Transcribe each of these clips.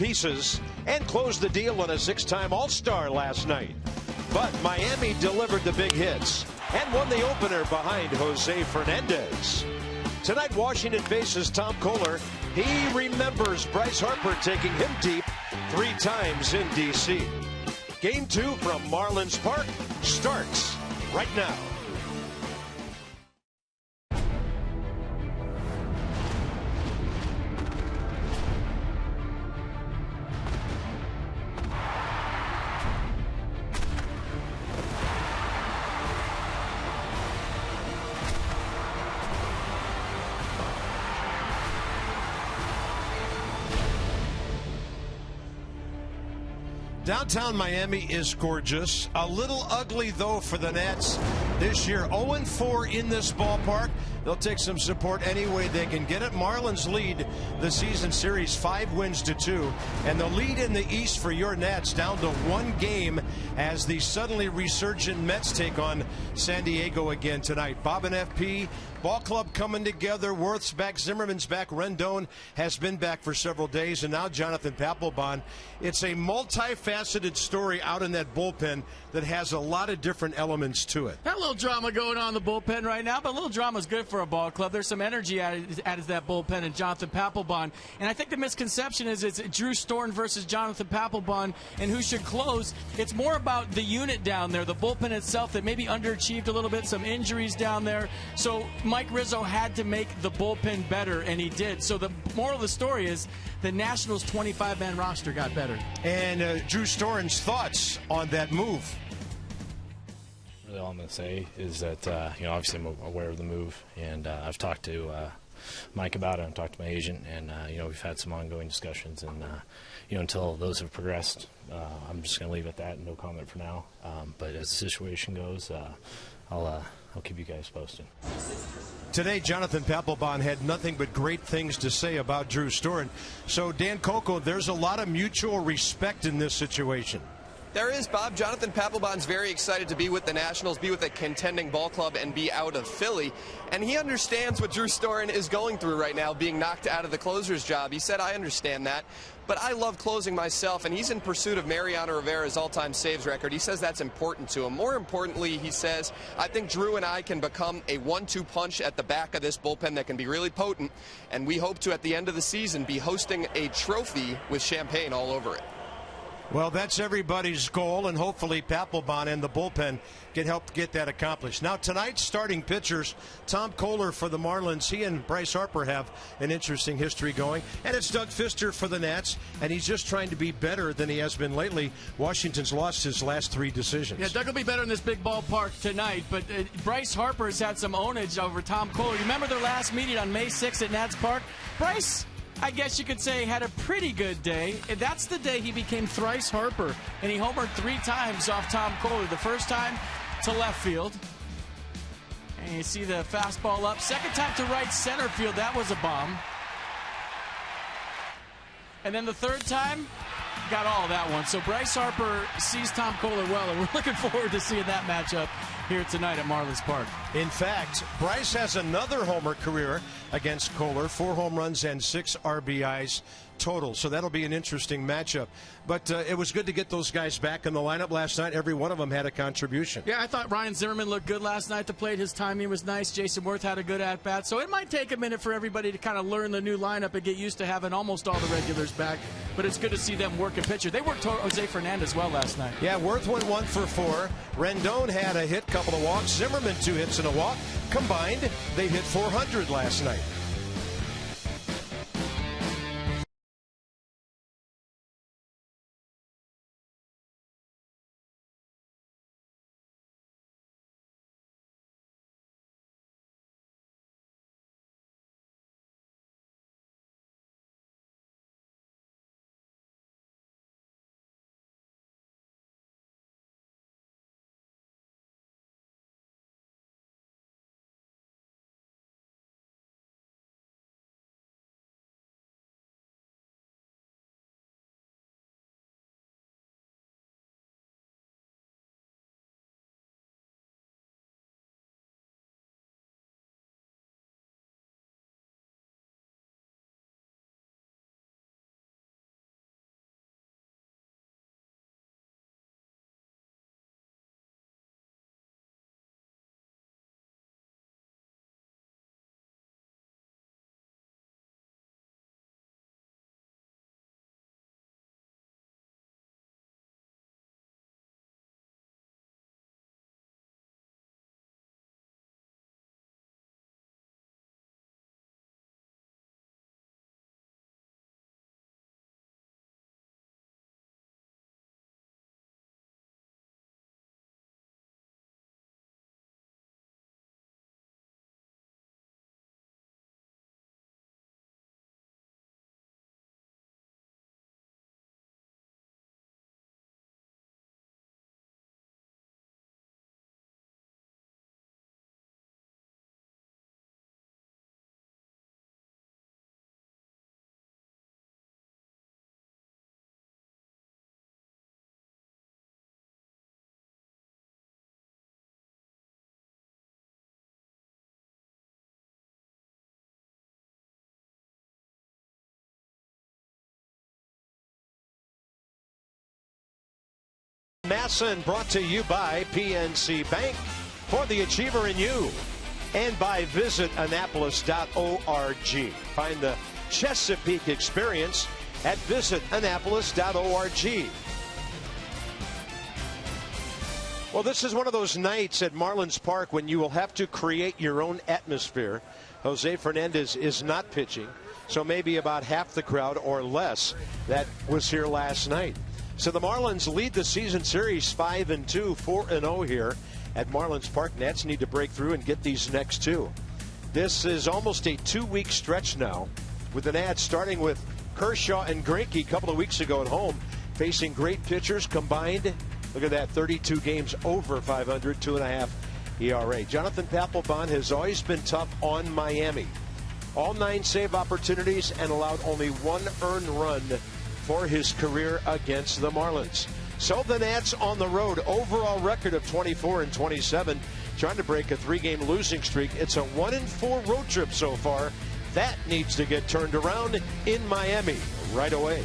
pieces and closed the deal on a 6-time All-Star last night. But Miami delivered the big hits and won the opener behind Jose Fernandez. Tonight, Washington faces Tom Kohler. He remembers Bryce Harper taking him deep 3 times in D.C. Game 2 from Marlins Park starts right now. Downtown Miami is gorgeous. A little ugly, though, for the Nats this year. 0-4 in this ballpark. They'll take some support any way they can get it. Marlins lead the season series 5 wins to 2. And the lead in the East for your Nats down to 1 game as the suddenly resurgent Mets take on San Diego again tonight. Bob and FP, ball club coming together. Worth's back, Zimmerman's back, Rendon has been back for several days, and now Jonathan Papelbon. It's a multifaceted story out in that bullpen that has a lot of different elements to it. Got a little drama going on in the bullpen right now, but a little drama is good for a ball club. There's some energy added to that bullpen and Jonathan Papelbon. And I think the misconception is it's Drew Storen versus Jonathan Papelbon and who should close. It's more about the unit down there, the bullpen itself that maybe underachieved a little bit, some injuries down there. So Mike Rizzo had to make the bullpen better, and he did. So the moral of the story is the Nationals' 25-man roster got better. And Drew Storen's thoughts on that move. Really, all I'm going to say is that, obviously I'm aware of the move, and I've talked to Mike about it. I've talked to my agent, and, we've had some ongoing discussions, and, until those have progressed, I'm just going to leave it at that and no comment for now. But as the situation goes, I'll keep you guys posted. Today, Jonathan Papelbon had nothing but great things to say about Drew Storen. So, Dan Coco, there's a lot of mutual respect in this situation. There is, Bob. Jonathan Papelbon's very excited to be with the Nationals, be with a contending ball club, and be out of Philly. And he understands what Drew Storen is going through right now, being knocked out of the closer's job. He said, I understand that, but I love closing myself, and he's in pursuit of Mariano Rivera's all-time saves record. He says that's important to him. More importantly, he says, I think Drew and I can become a 1-2 punch at the back of this bullpen that can be really potent, and we hope to, at the end of the season, be hosting a trophy with champagne all over it. Well, that's everybody's goal, and hopefully Papelbon and the bullpen can help get that accomplished. Now, tonight's starting pitchers, Tom Kohler for the Marlins. He and Bryce Harper have an interesting history going. And it's Doug Fister for the Nats, and he's just trying to be better than he has been lately. Washington's lost his last 3 decisions. Yeah, Doug will be better in this big ballpark tonight, but Bryce Harper has had some ownage over Tom Kohler. You remember their last meeting on May 6th at Nats Park? Bryce, I guess you could say, had a pretty good day. That's the day he became thrice Harper, and he homered 3 times off Tom Kohler. The first time to left field, and you see the fastball up. Second time to right center field, that was a bomb. And then the third time, got all of that one. So Bryce Harper sees Tom Kohler well, and we're looking forward to seeing that matchup here tonight at Marlins Park. In fact, Bryce has another homer career against Kohler, 4 home runs and 6 RBIs total. So that'll be an interesting matchup. But it was good to get those guys back in the lineup last night. Every one of them had a contribution. Yeah, I thought Ryan Zimmerman looked good last night to plate. His timing was nice. Jason Worth had a good at-bat. So it might take a minute for everybody to kind of learn the new lineup and get used to having almost all the regulars back. But it's good to see them work a pitcher. They worked Jose Fernandez well last night. Yeah, Worth went 1 for 4. Rendon had a hit, couple of walks. Zimmerman 2 hits and a walk. Combined, they hit 400 last night. Masson, brought to you by PNC Bank, for the Achiever in you, and by visitannapolis.org. Find the Chesapeake experience at visitannapolis.org. Well, this is one of those nights at Marlins Park when you will have to create your own atmosphere. Jose Fernandez is not pitching, so maybe about half the crowd or less that was here last night. So the Marlins lead the season series 5-2, 4-0 here at Marlins Park. Nats need to break through and get these next two. This is almost a 2-week stretch now, with the Nats starting with Kershaw and Greinke a couple of weeks ago at home, facing great pitchers combined. Look at that, 32 games over 500, 2.5 ERA. Jonathan Papelbon has always been tough on Miami. All 9 save opportunities and allowed only 1 earned run for his career against the Marlins. So the Nats on the road, overall record of 24-27, trying to break a 3-game losing streak. It's a 1-4 road trip so far. That needs to get turned around in Miami right away.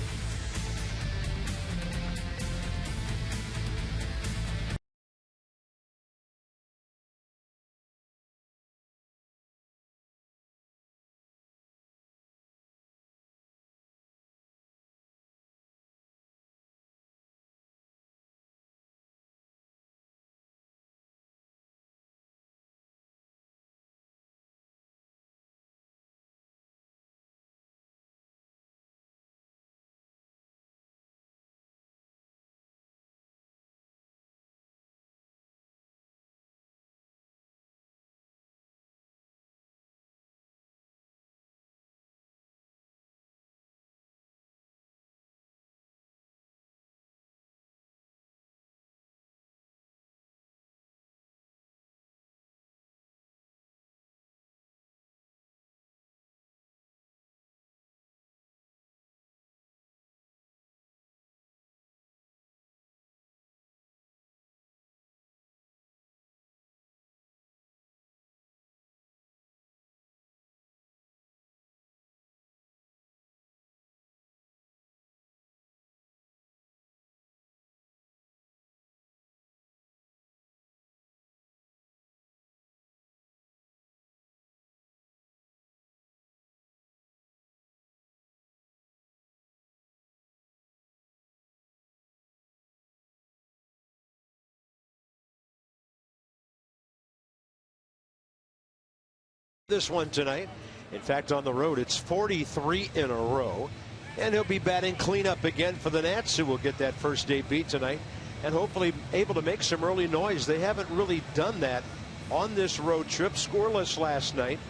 This one tonight. In fact, on the road, it's 43 in a row. And he'll be batting cleanup again for the Nats, who will get that first day beat tonight and hopefully able to make some early noise. They haven't really done that on this road trip. Scoreless last night.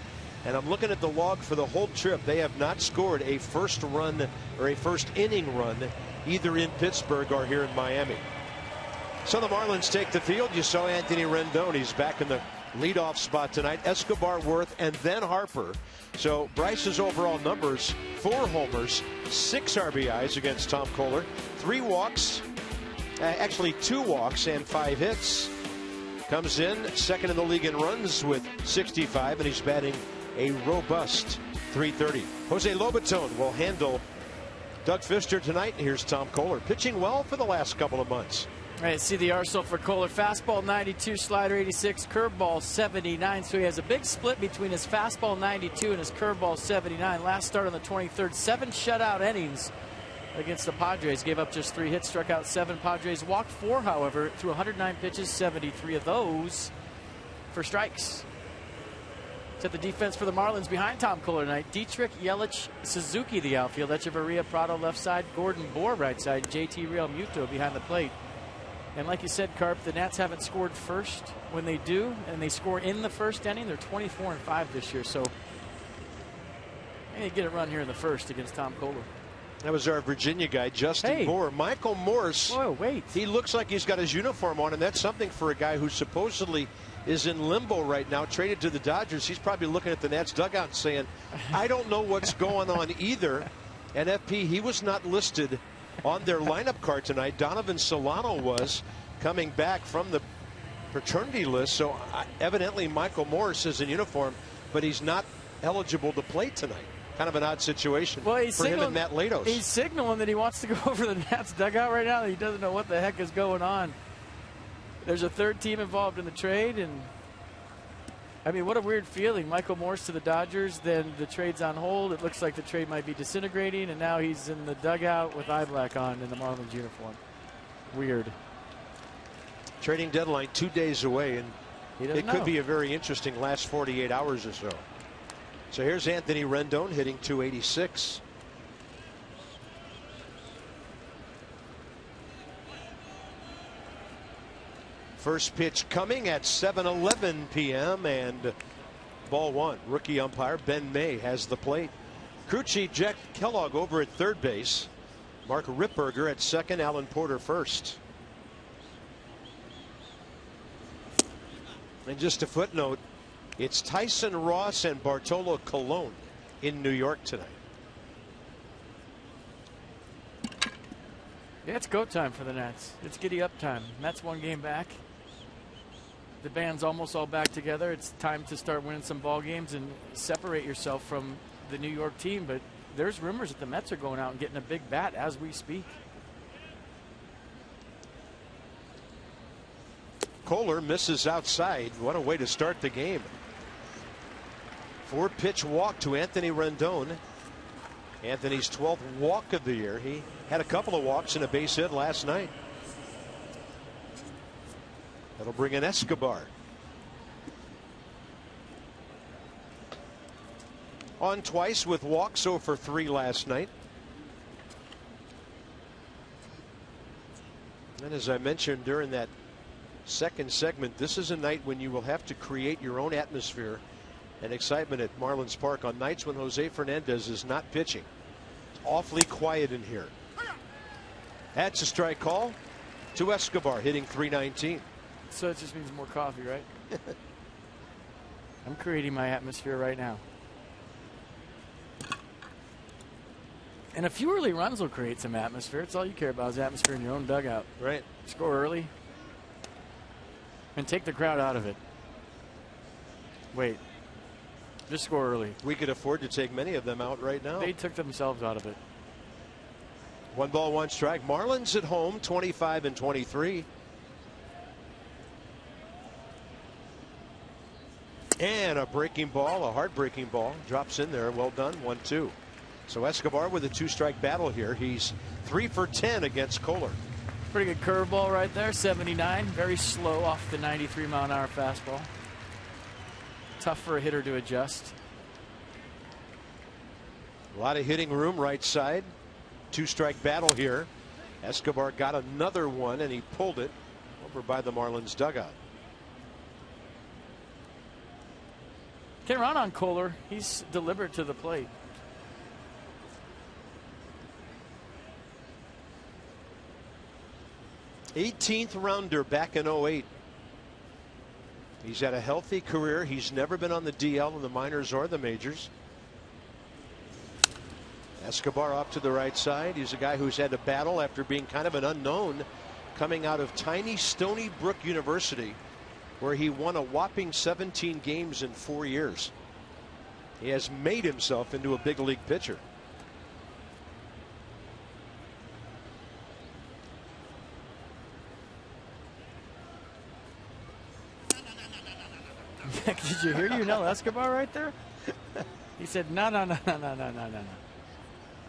And I'm looking at the log for the whole trip. They have not scored a first run or a first inning run either in Pittsburgh or here in Miami. So the Marlins take the field. You saw Anthony Rendon. He's back in the leadoff spot tonight. Escobar, Worth, and then Harper. So Bryce's overall numbers: 4 homers, 6 RBIs against Tom Kohler, 3 walks, actually 2 walks and 5 hits. Comes in second in the league in runs with 65, and he's batting a robust .330. Jose Lobaton will handle Doug Fister tonight. Here's Tom Kohler, pitching well for the last couple of months. All right, see the arsenal for Kohler. Fastball 92, slider 86, curveball 79. So he has a big split between his fastball 92 and his curveball 79. Last start on the 23rd, 7 shutout innings against the Padres. Gave up just 3 hits, struck out 7. Padres walked 4, however, through 109 pitches, 73 of those for strikes. Set the defense for the Marlins behind Tom Kohler tonight: Dietrich, Yelich, Suzuki the outfield, Echeverria, Prado left side, Gordon Bohr right side, JT Real Muto behind the plate. And like you said, Carp, the Nats haven't scored first. When they do, and they score in the first inning, they're 24-5 this year. So they need to get a run here in the first against Tom Kohler. That was our Virginia guy, Justin Moore. Michael Morse. Whoa, wait. He looks like he's got his uniform on, and that's something for a guy who supposedly is in limbo right now, traded to the Dodgers. He's probably looking at the Nats dugout and saying, I don't know what's going on either. And FP, he was not listed on their lineup card tonight. Donovan Solano was coming back from the paternity list, so evidently Michael Morse is in uniform, but he's not eligible to play tonight. Kind of an odd situation for him and Matt Latos. He's signaling that he wants to go over the Nats dugout right now. He doesn't know what the heck is going on. There's a third team involved in the trade, and I mean, what a weird feeling. Michael Morse to the Dodgers, then the trade's on hold. It looks like the trade might be disintegrating, and now he's in the dugout with eye black on in the Marlins uniform. Weird. Trading deadline 2 days away, and it could know. be a very interesting last 48 hours or so. So here's Anthony Rendon hitting .286. First pitch coming at 7:11 p.m. and ball one. Rookie umpire Ben May has the plate. Crew chief Jack Kellogg over at third base. Mark Ripperger at second. Alan Porter first. And just a footnote, it's Tyson Ross and Bartolo Colon in New York tonight. Yeah, it's go time for the Nats. It's giddy up time. Mets one game back. The band's almost all back together. It's time to start winning some ball games and separate yourself from the New York team. But there's rumors that the Mets are going out and getting a big bat as we speak. Kohler misses outside. What a way to start the game. 4-pitch walk to Anthony Rendon. Anthony's 12th walk of the year. He had a couple of walks and a base hit last night. That'll bring in Escobar. On twice with walks, 0 for 3 last night. And as I mentioned during that second segment, this is a night when you will have to create your own atmosphere and excitement at Marlins Park on nights when Jose Fernandez is not pitching. It's awfully quiet in here. That's a strike call to Escobar, hitting .319. So it just means more coffee, right? I'm creating my atmosphere right now. And a few early runs will create some atmosphere. It's all you care about is atmosphere in your own dugout. Right. Score early and take the crowd out of it. Wait. Just score early. We could afford to take many of them out right now. They took themselves out of it. 1 ball, 1 strike. Marlins at home, 25-23. And a breaking ball, a heartbreaking ball, drops in there. Well done, 1-2. So Escobar with a 2-strike battle here. He's 3 for 10 against Kohler. Pretty good curveball right there, 79. Very slow off the 93-mile-an-hour fastball. Tough for a hitter to adjust. A lot of hitting room right side. 2-strike battle here. Escobar got another one, and he pulled it over by the Marlins dugout. Can't run on Kohler. He's deliberate to the plate. '18th rounder back in '08. He's had a healthy career. He's never been on the DL in the minors or the majors. Escobar off to the right side. He's a guy who's had to battle after being kind of an unknown coming out of tiny Stony Brook University, where he won a whopping 17 games in 4 years. He has made himself into a big league pitcher. Did you hear Escobar right there? He said, no.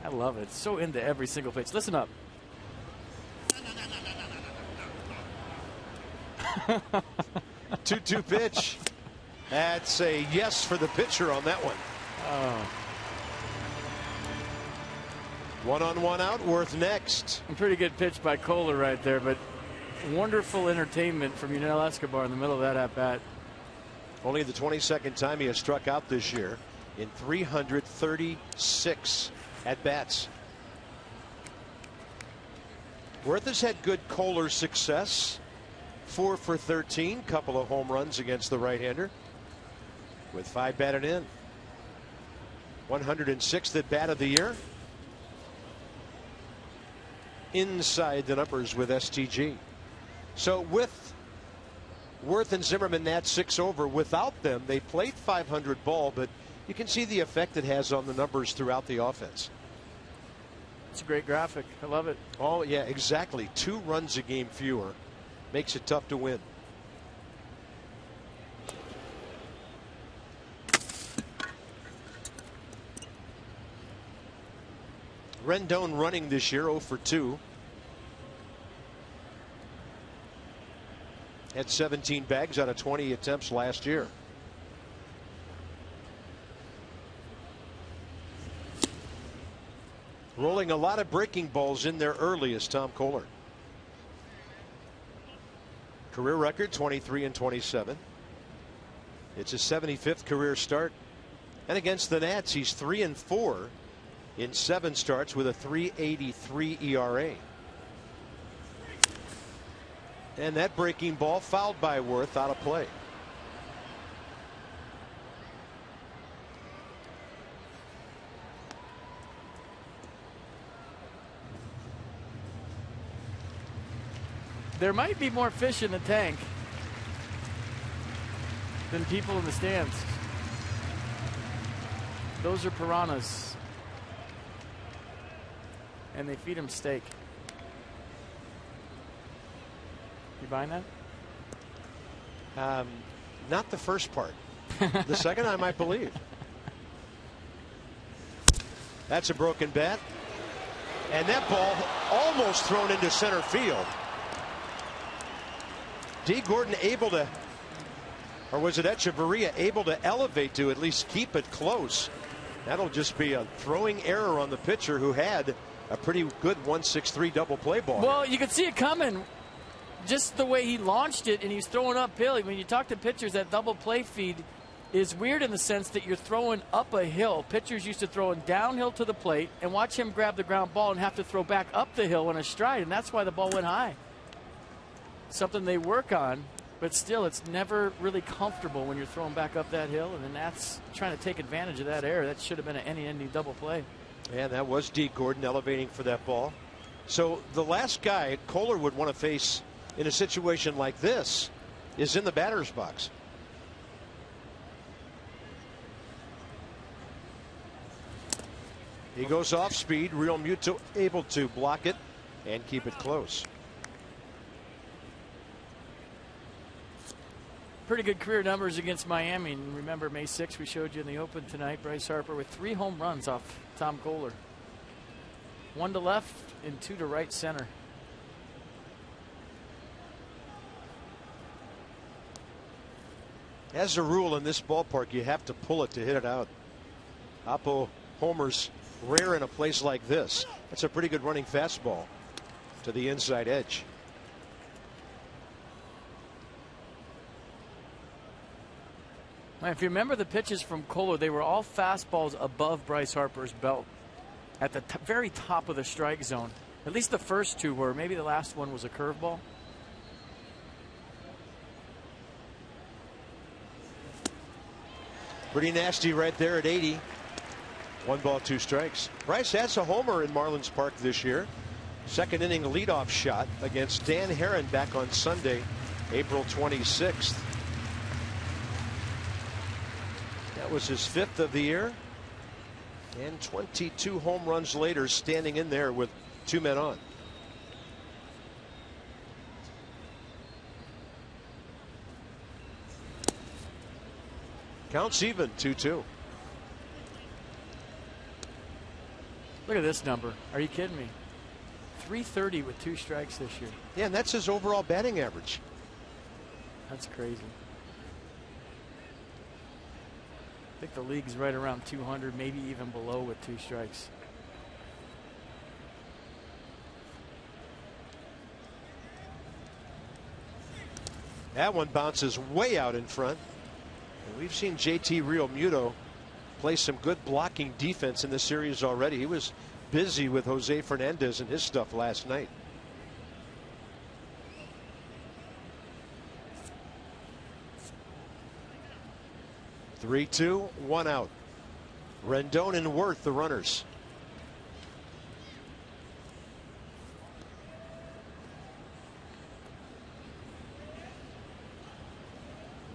I love it. So into every single pitch. Listen up. 2-2 pitch. That's a yes for the pitcher on that one. Oh. 1-on-1 out. Worth next. A pretty good pitch by Kohler right there, but wonderful entertainment from Yunel Escobar in the middle of that at-bat. Only the 22nd time he has struck out this year in 336 at-bats. Worth has had good Kohler success. 4 for 13, couple of home runs against the right-hander with 5 batted in. 106th at bat of the year. Inside the numbers with STG. So with Worth and Zimmerman, Nats 6 over. Without them, they played .500 ball, but you can see the effect it has on the numbers throughout the offense. It's a great graphic. I love it. Oh, yeah, exactly. 2 runs a game fewer makes it tough to win. Rendon running this year, 0 for 2. Had 17 bags out of 20 attempts last year. Rolling a lot of breaking balls in there early is Tom Kohler. Career record 23 and 27. It's his 75th career start. And against the Nats, he's 3 and 4 in 7 starts with a 3.83 ERA. And that breaking ball fouled by Worth, out of play. There might be more fish in the tank than people in the stands. Those are piranhas. And they feed them steak. You buying that? Not the first part. The second I might believe. That's a broken bat. And that ball almost thrown into center field. D. Gordon able to, or was it Echeverria, able to elevate to at least keep it close. That'll just be a throwing error on the pitcher, who had a pretty good 1-6-3 double play ball. Well, you could see it coming. Just the way he launched it, and he's throwing uphill. When you talk to pitchers, that double play feed is weird in the sense that you're throwing up a hill. Pitchers used to throwing downhill to the plate, and watch him grab the ground ball and have to throw back up the hill in a stride, and that's why the ball went high. Something they work on, but still, it's never really comfortable when you're throwing back up that hill, and then that's trying to take advantage of that error. That should have been an any double play. And that was D. Gordon elevating for that ball. So the last guy Kohler would want to face in a situation like this is in the batter's box. He goes off speed. Real Muto able to block it and keep it close. Pretty good career numbers against Miami. And remember, May 6th, we showed you in the open tonight, Bryce Harper with 3 home runs off Tom Kohler. 1 to left and 2 to right center. As a rule in this ballpark, you have to pull it to hit it out. Oppo homers rare in a place like this. That's a pretty good running fastball to the inside edge. If you remember the pitches from Kohler, they were all fastballs above Bryce Harper's belt at the very top of the strike zone. At least the first 2 were. Maybe the last one was a curveball. Pretty nasty right there at 80. 1 ball, 2 strikes. Bryce has a homer in Marlins Park this year. Second inning leadoff shot against Dan Herron back on Sunday, April 26th. That was his 5th of the year. And 22 home runs later, standing in there with 2 men on. Counts even, 2-2. Look at this number. Are you kidding me? 330 with 2 strikes this year. Yeah, and that's his overall batting average. That's crazy. I think the league's right around 200, maybe even below with 2 strikes. That one bounces way out in front. And we've seen JT Realmuto play some good blocking defense in this series already. He was busy with Jose Fernandez and his stuff last night. Three-two, 1 out. Rendon and Worth the runners.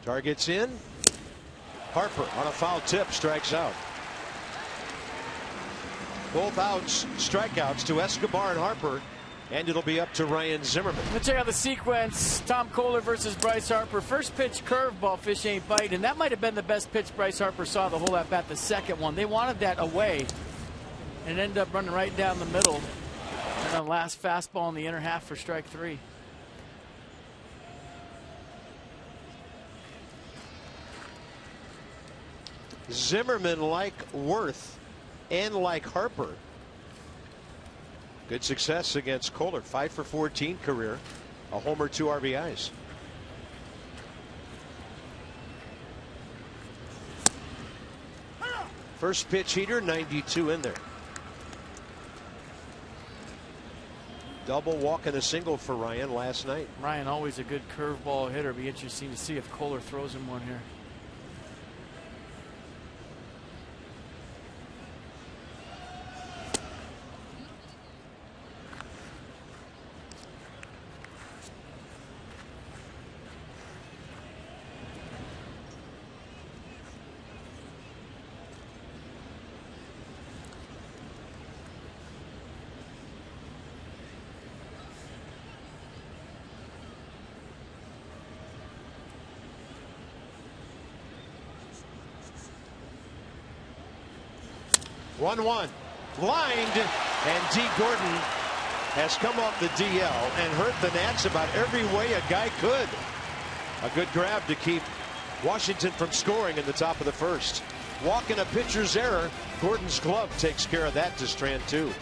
Targets in. Harper on a foul tip strikes out. Both outs, strikeouts to Escobar and Harper. And it'll be up to Ryan Zimmerman. Let's check out the sequence. Tom Kohler versus Bryce Harper. First pitch curveball, fish ain't biting. And that might have been the best pitch Bryce Harper saw the whole at bat. The second one, they wanted that away, and ended up running right down the middle. And the last fastball in the inner half for strike 3. Zimmerman, like Worth and like Harper, good success against Kohler. 5 for 14 career, a homer, 2 RBIs. First pitch heater, 92 in there. Double walk and a single for Ryan last night. Ryan always a good curveball hitter. Be interesting to see if Kohler throws him one here. One lined, and D. Gordon has come off the DL and hurt the Nats about every way a guy could. A good grab to keep Washington from scoring in the top of the first. Walk and a pitcher's error. Gordon's glove takes care of that to strand 2.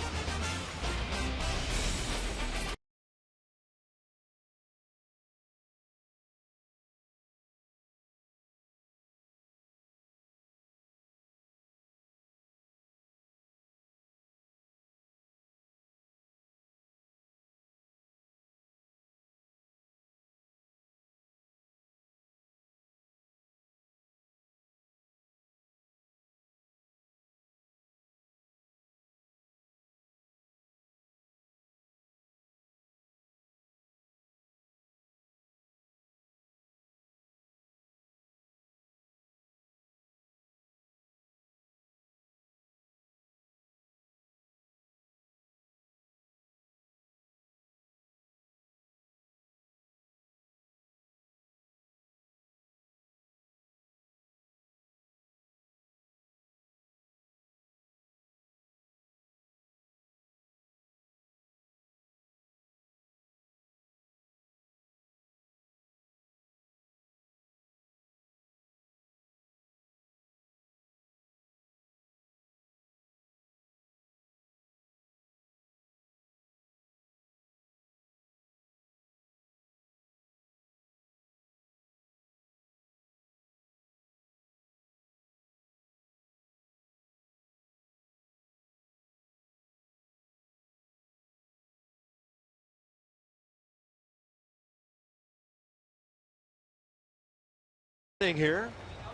Here,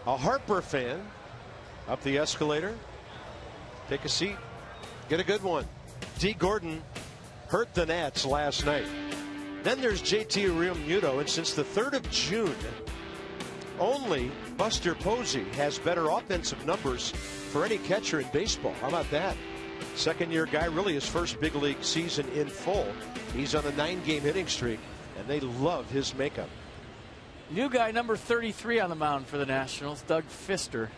a Harper fan up the escalator. Take a seat, get a good one. D. Gordon hurt the Nats last night. Then there's JT Realmuto, and since the 3rd of June, only Buster Posey has better offensive numbers for any catcher in baseball. How about that? Second-year guy, really his first big league season in full. He's on a 9-game hitting streak, and they love his makeup. New guy, number 33 on the mound for the Nationals, Doug Fister.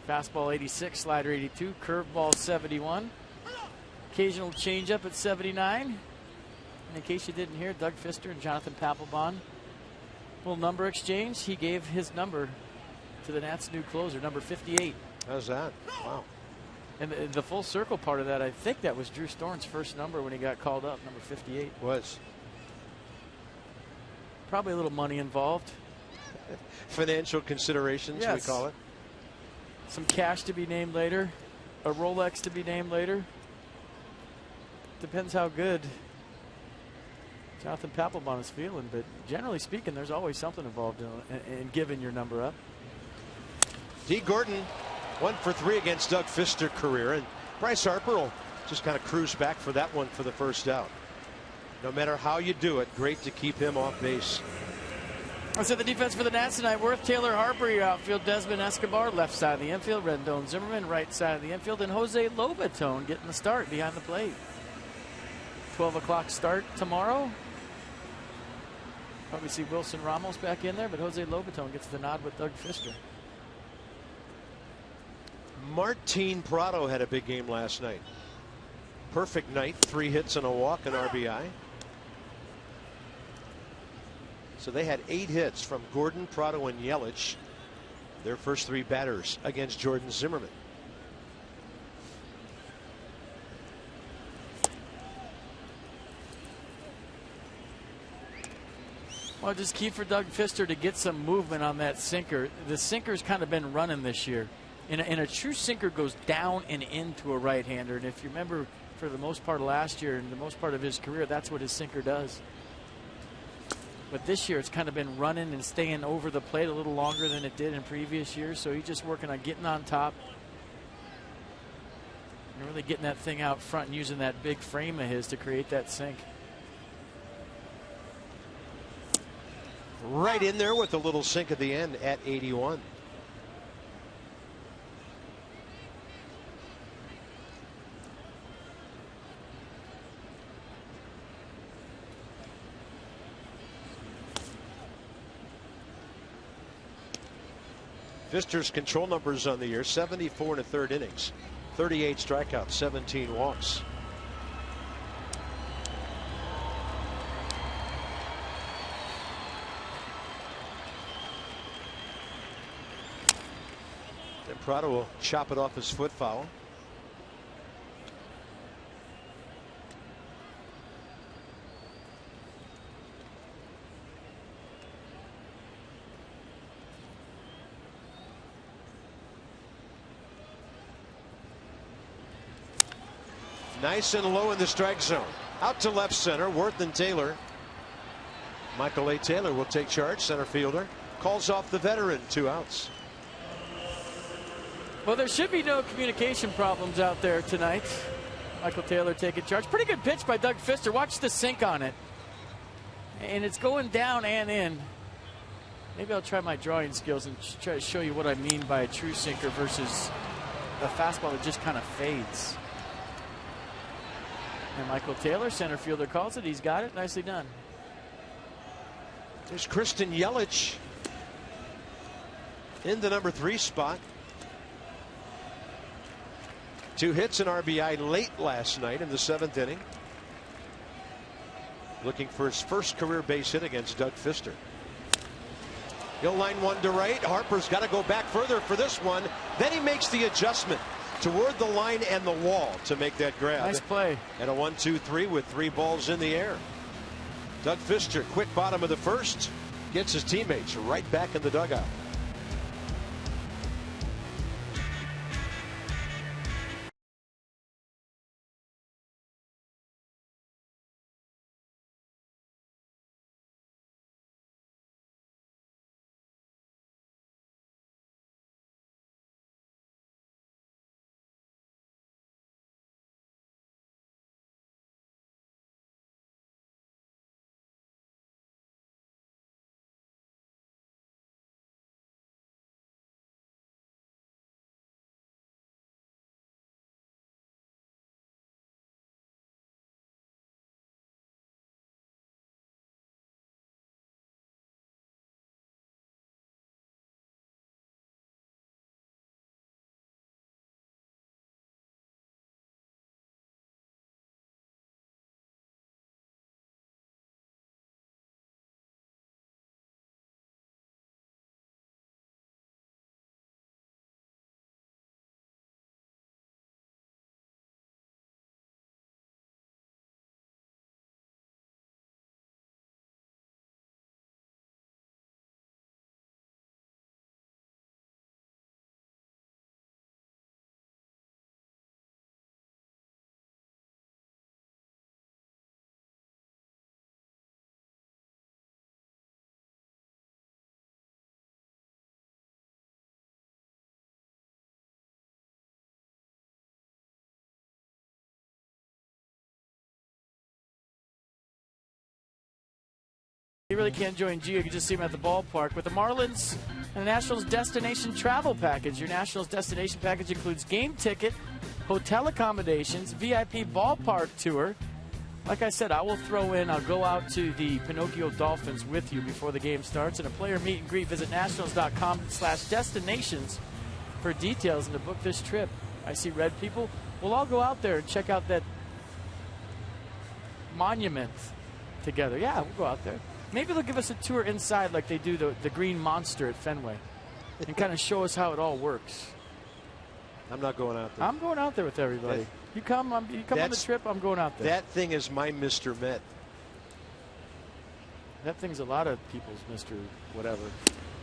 Fastball 86, slider 82, curveball 71. Occasional changeup at 79. And in case you didn't hear, Doug Fister and Jonathan Papelbon, little number exchange. He gave his number to the Nats' new closer, number 58. How's that? Wow. And the full circle part of that, I think that was Drew Storn's first number when he got called up, number 58. Was. Probably a little money involved. Financial considerations, yes. We call it. Some cash to be named later. A Rolex to be named later. Depends how good Jonathan Papelbon is feeling, but generally speaking, there's always something involved in giving your number up. D. Gordon, 1 for 3 against Doug Fister career, and Bryce Harper will just kind of cruise back for that one for the first out. No matter how you do it, great to keep him off base. Let's hit the defense for the Nats tonight. Worth, Taylor, Harper, your outfield. Desmond, Escobar, left side of the infield. Rendon, Zimmerman, right side of the infield. And Jose Lobaton getting the start behind the plate. 12 o'clock start tomorrow. Probably see Wilson Ramos back in there, but Jose Lobaton gets the nod with Doug Fister. Martin Prado had a big game last night. Perfect night, 3 hits and a walk, and RBI. So they had 8 hits from Gordon, Prado, and Yelich, their first 3 batters against Jordan Zimmerman. Well, just key for Doug Fister to get some movement on that sinker. The sinker's kind of been running this year. And a true sinker goes down and into a right-hander. And if you remember, for the most part of last year and the most part of his career, that's what his sinker does. But this year, it's kind of been running and staying over the plate a little longer than it did in previous years. So he's just working on getting on top and really getting that thing out front and using that big frame of his to create that sink. Right in there with a little sink at the end at 81. Fister's control numbers on the year: 74 1/3 innings, 38 strikeouts, 17 walks. And Prado will chop it off his foot foul. Nice and low in the strike zone. Out to left center, Worth and Taylor. Michael A. Taylor will take charge, center fielder. Calls off the veteran, 2 outs. Well, there should be no communication problems out there tonight. Michael Taylor taking charge. Pretty good pitch by Doug Fister. Watch the sink on it. And it's going down and in. Maybe I'll try my drawing skills and try to show you what I mean by a true sinker versus a fastball that just kind of fades. And Michael Taylor, center fielder, calls it. He's got it. Nicely done. There's Christian Yelich in the number 3 spot. 2 hits and RBI late last night in the 7th inning. Looking for his first career base hit against Doug Fister. He'll line one to right. Harper's got to go back further for this one. Then he makes the adjustment toward the line and the wall to make that grab. Nice play. And a 1-2-3 with 3 balls in the air. Doug Fister, quick bottom of the first, gets his teammates right back in the dugout. You really can't join Gio. You can just see him at the ballpark. With the Marlins and the Nationals Destination Travel Package. Your Nationals Destination Package includes game ticket, hotel accommodations, VIP ballpark tour, Like I said, I will throw in, I'll go out to the Pinocchio Dolphins with you before the game starts. And a player meet and greet, visit nationals.com/destinations for details and to book this trip. I see red people. We'll all go out there and check out that monument together. Yeah, we'll go out there. Maybe they'll give us a tour inside like they do the Green Monster at Fenway and kind of show us how it all works. I'm not going out there. I'm going out there with everybody. You come on the trip, I'm going out there. That thing is my Mr. Met. That thing's a lot of people's Mr. Whatever.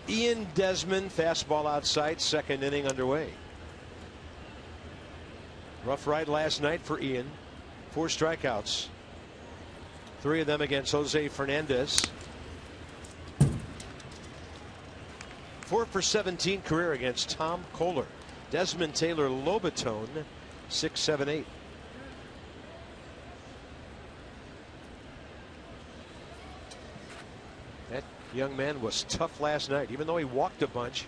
Ian Desmond, fastball outside, second inning underway. Rough ride last night for Ian. 4 strikeouts. 3 of them against Jose Fernandez. 4 for 17 career against Tom Kohler. Desmond Taylor Lobatone, 6-7-8. That young man was tough last night, even though he walked a bunch.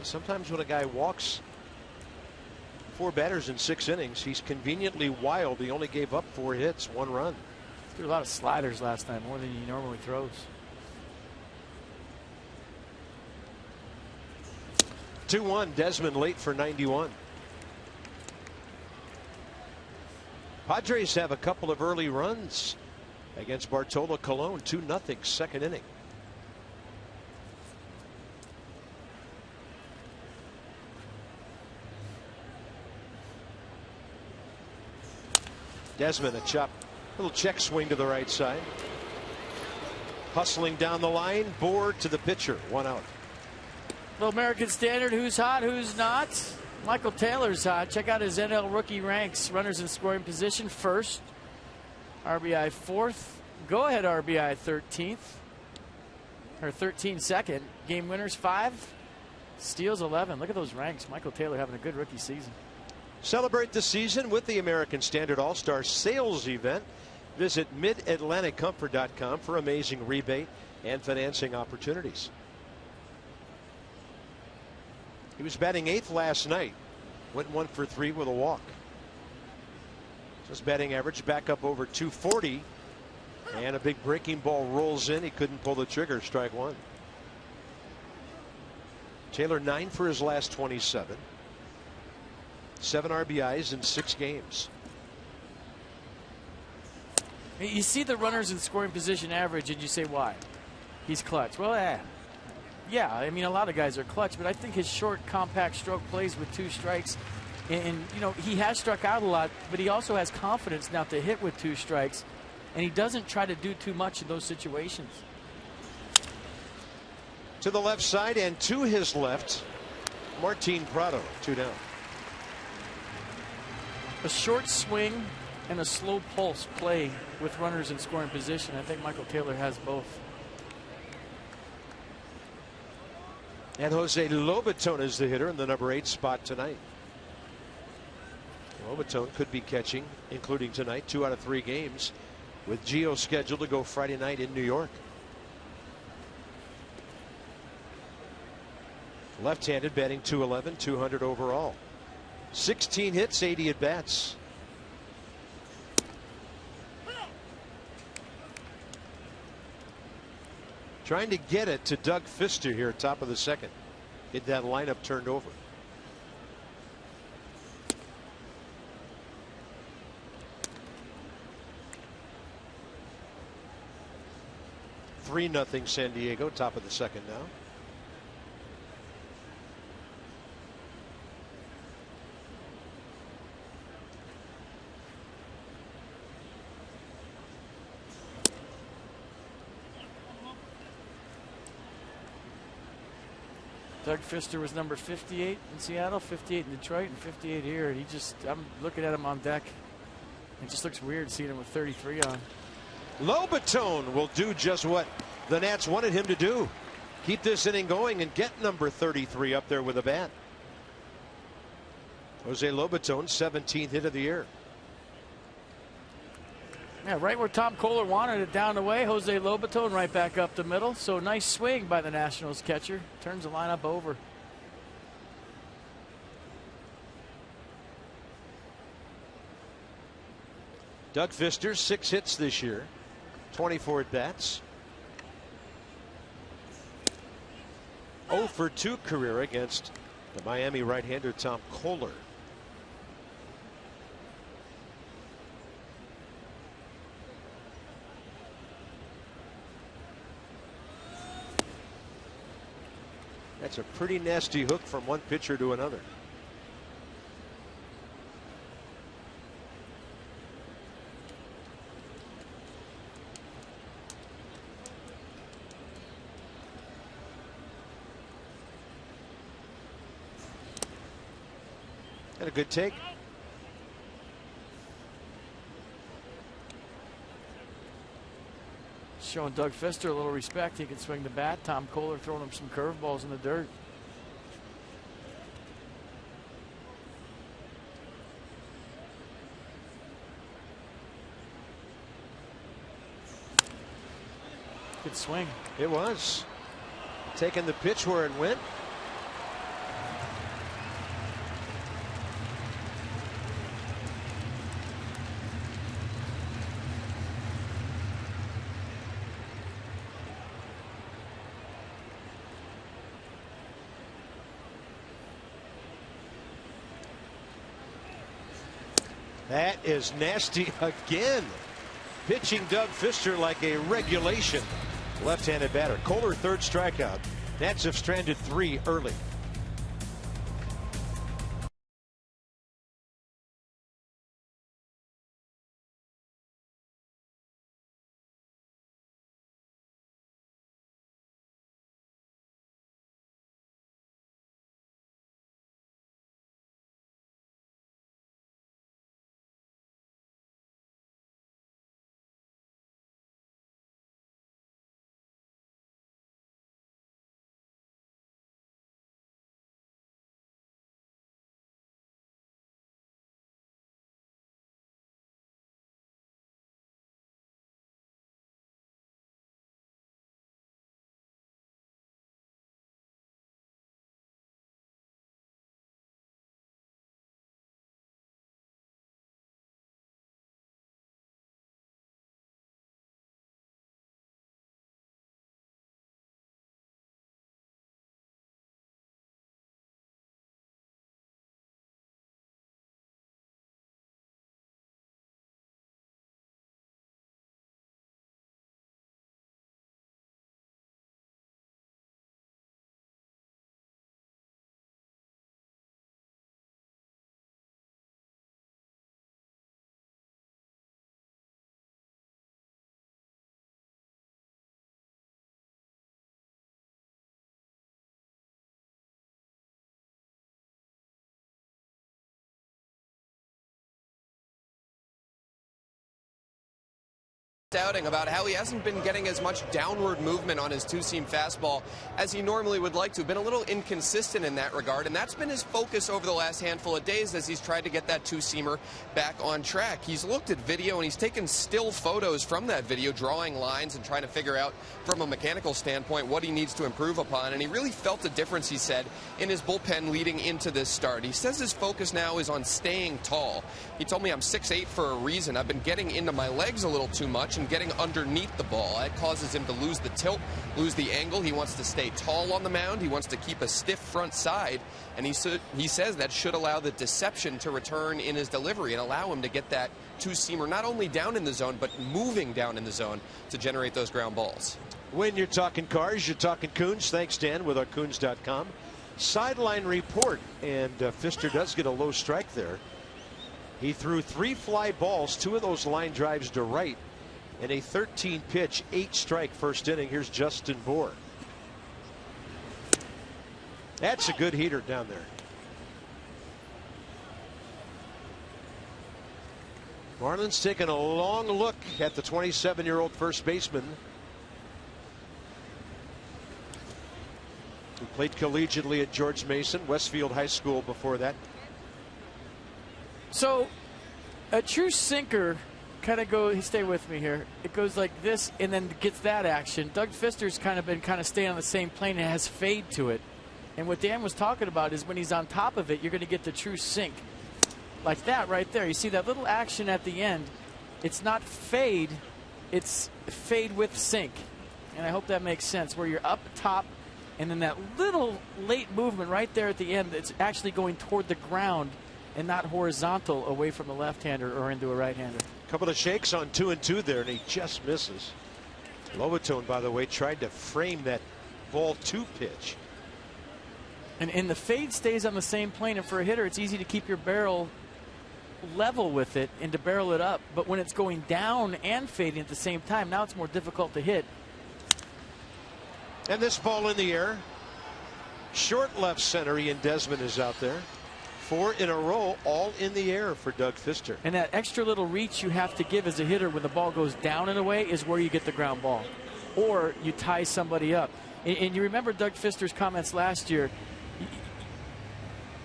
Sometimes when a guy walks 4 batters in 6 innings, he's conveniently wild. He only gave up 4 hits, 1 run. Threw a lot of sliders last night, more than he normally throws. 2-1, Desmond late for 91. Padres have a couple of early runs against Bartolo Colon, 2-0, second inning. Desmond, a little check swing to the right side. Hustling down the line, board to the pitcher, 1 out. Little American Standard, who's hot, who's not. Michael Taylor's hot. Check out his NL rookie ranks. Runners in scoring position, first. RBI, 4th. Go-ahead RBI, 13th. Or 13 second. Game winners, 5. Steals, 11. Look at those ranks. Michael Taylor having a good rookie season. Celebrate the season with the American Standard All-Star Sales Event. Visit midatlanticcomfort.com for amazing rebate and financing opportunities. He was batting 8th last night. Went 1 for 3 with a walk. So his batting average back up over 240. And a big breaking ball rolls in. He couldn't pull the trigger. Strike 1. Taylor 9 for his last 27. 7 RBIs in 6 games. You see the runners in scoring position average and you say, why? He's clutch. Well, yeah, I mean, a lot of guys are clutch, but I think his short, compact stroke plays with 2 strikes. And, you know, he has struck out a lot, but he also has confidence now to hit with 2 strikes. And he doesn't try to do too much in those situations. To the left side and to his left, Martin Prado, 2 down. A short swing and a slow pulse play with runners in scoring position. I think Michael Taylor has both. And Jose Lobatone is the hitter in the number 8 spot tonight. Lobatone could be catching, including tonight, 2 out of 3 games, with Gio scheduled to go Friday night in New York. Left-handed, batting .211, 200 overall. 16 hits, 80 at bats. Trying to get it to Doug Fister here, top of the second. Get that lineup turned over. (3-0) San Diego, top of the second now. Doug Fister was number 58 in Seattle, 58 in Detroit, and 58 here. And I'm looking at him on deck. It just looks weird seeing him with 33 on. Lobatone will do just what the Nats wanted him to do. Keep this inning going and get number 33 up there with a bat. Jose Lobatone, 17th hit of the year. Yeah, right where Tom Kohler wanted it, down the way. Jose Lobatone right back up the middle. So nice swing by the Nationals catcher. Turns the lineup over. Doug Fister, 6 hits this year, 24 at bats. 0 for 2 career against the Miami right-hander Tom Kohler. That's a pretty nasty hook from one pitcher to another. And a good take. Showing Doug Fister a little respect. He can swing the bat. Tom Kohler throwing him some curveballs in the dirt. Good swing. It was. Taking the pitch where it went. That is nasty again. Pitching Doug Fister like a regulation left-handed batter. Kohler, 3rd strikeout. Nats have stranded 3 early. Doubting about how he hasn't been getting as much downward movement on his two-seam fastball as he normally would like to. Been a little inconsistent in that regard, and that's been his focus over the last handful of days as he's tried to get that two-seamer back on track. He's looked at video and he's taken still photos from that video, drawing lines and trying to figure out from a mechanical standpoint what he needs to improve upon, and he really felt a difference, he said, in his bullpen leading into this start. He says his focus now is on staying tall. He told me, I'm 6'8" for a reason. I've been getting into my legs a little too much and getting underneath the ball. That causes him to lose the tilt, lose the angle. He wants to stay tall on the mound. He wants to keep a stiff front side, and he says that should allow the deception to return in his delivery and allow him to get that two-seamer not only down in the zone, but moving down in the zone to generate those ground balls. When you're talking cars, you're talking Coons. Thanks, Dan, with our Coons.com sideline report. And Fister does get a low strike there. He threw 3 fly balls, 2 of those line drives to right, and a 13-pitch, 8-strike first inning. Here's Justin Bour. That's a good heater down there. Marlins taking a long look at the 27-year-old first baseman who played collegiately at George Mason, Westfield High School before that. So a true sinker kind of goes, stay with me here, it goes like this and then gets that action. Doug Fister's been staying on the same plane and has fade to it. And what Dan was talking about is when he's on top of it, you're going to get the true sink. Like that right there. You see that little action at the end. it's not fade, it's fade with sink. And I hope that makes sense, where you're up top, and then that little late movement right there at the end, it's actually going toward the ground and not horizontal away from the left-hander or into a right-hander. A couple of shakes on 2-2 there, and he just misses. Lobaton, by the way, tried to frame that ball 2 pitch. And the fade stays on the same plane, and for a hitter, it's easy to keep your barrel level with it and to barrel it up. But when it's going down and fading at the same time, now it's more difficult to hit. And this ball in the air. Short left center, Ian Desmond is out there. 4 in a row, all in the air for Doug Fister. And that extra little reach you have to give as a hitter when the ball goes down and away is where you get the ground ball. Or you tie somebody up. And you remember Doug Fister's comments last year.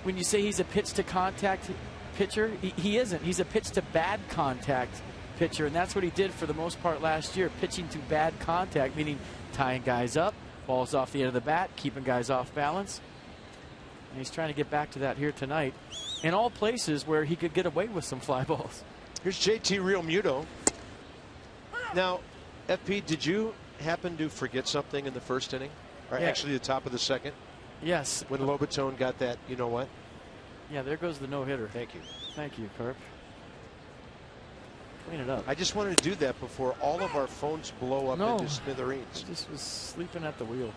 When you say he's a pitch to contact pitcher, he isn't. He's a pitch to bad contact pitcher. And that's what he did for the most part last year, pitching to bad contact, meaning tying guys up, balls off the end of the bat, keeping guys off balance. And he's trying to get back to that here tonight in all places where he could get away with some fly balls. Here's JT Realmuto. Now, FP, did you happen to forget something in the first inning? Or actually the top of the second? Yes. When Lobaton got that, you know what? Yeah, there goes the no-hitter. Thank you. Thank you, Carp. Clean it up. I just wanted to do that before all of our phones blow up into smithereens. I just was sleeping at the wheel.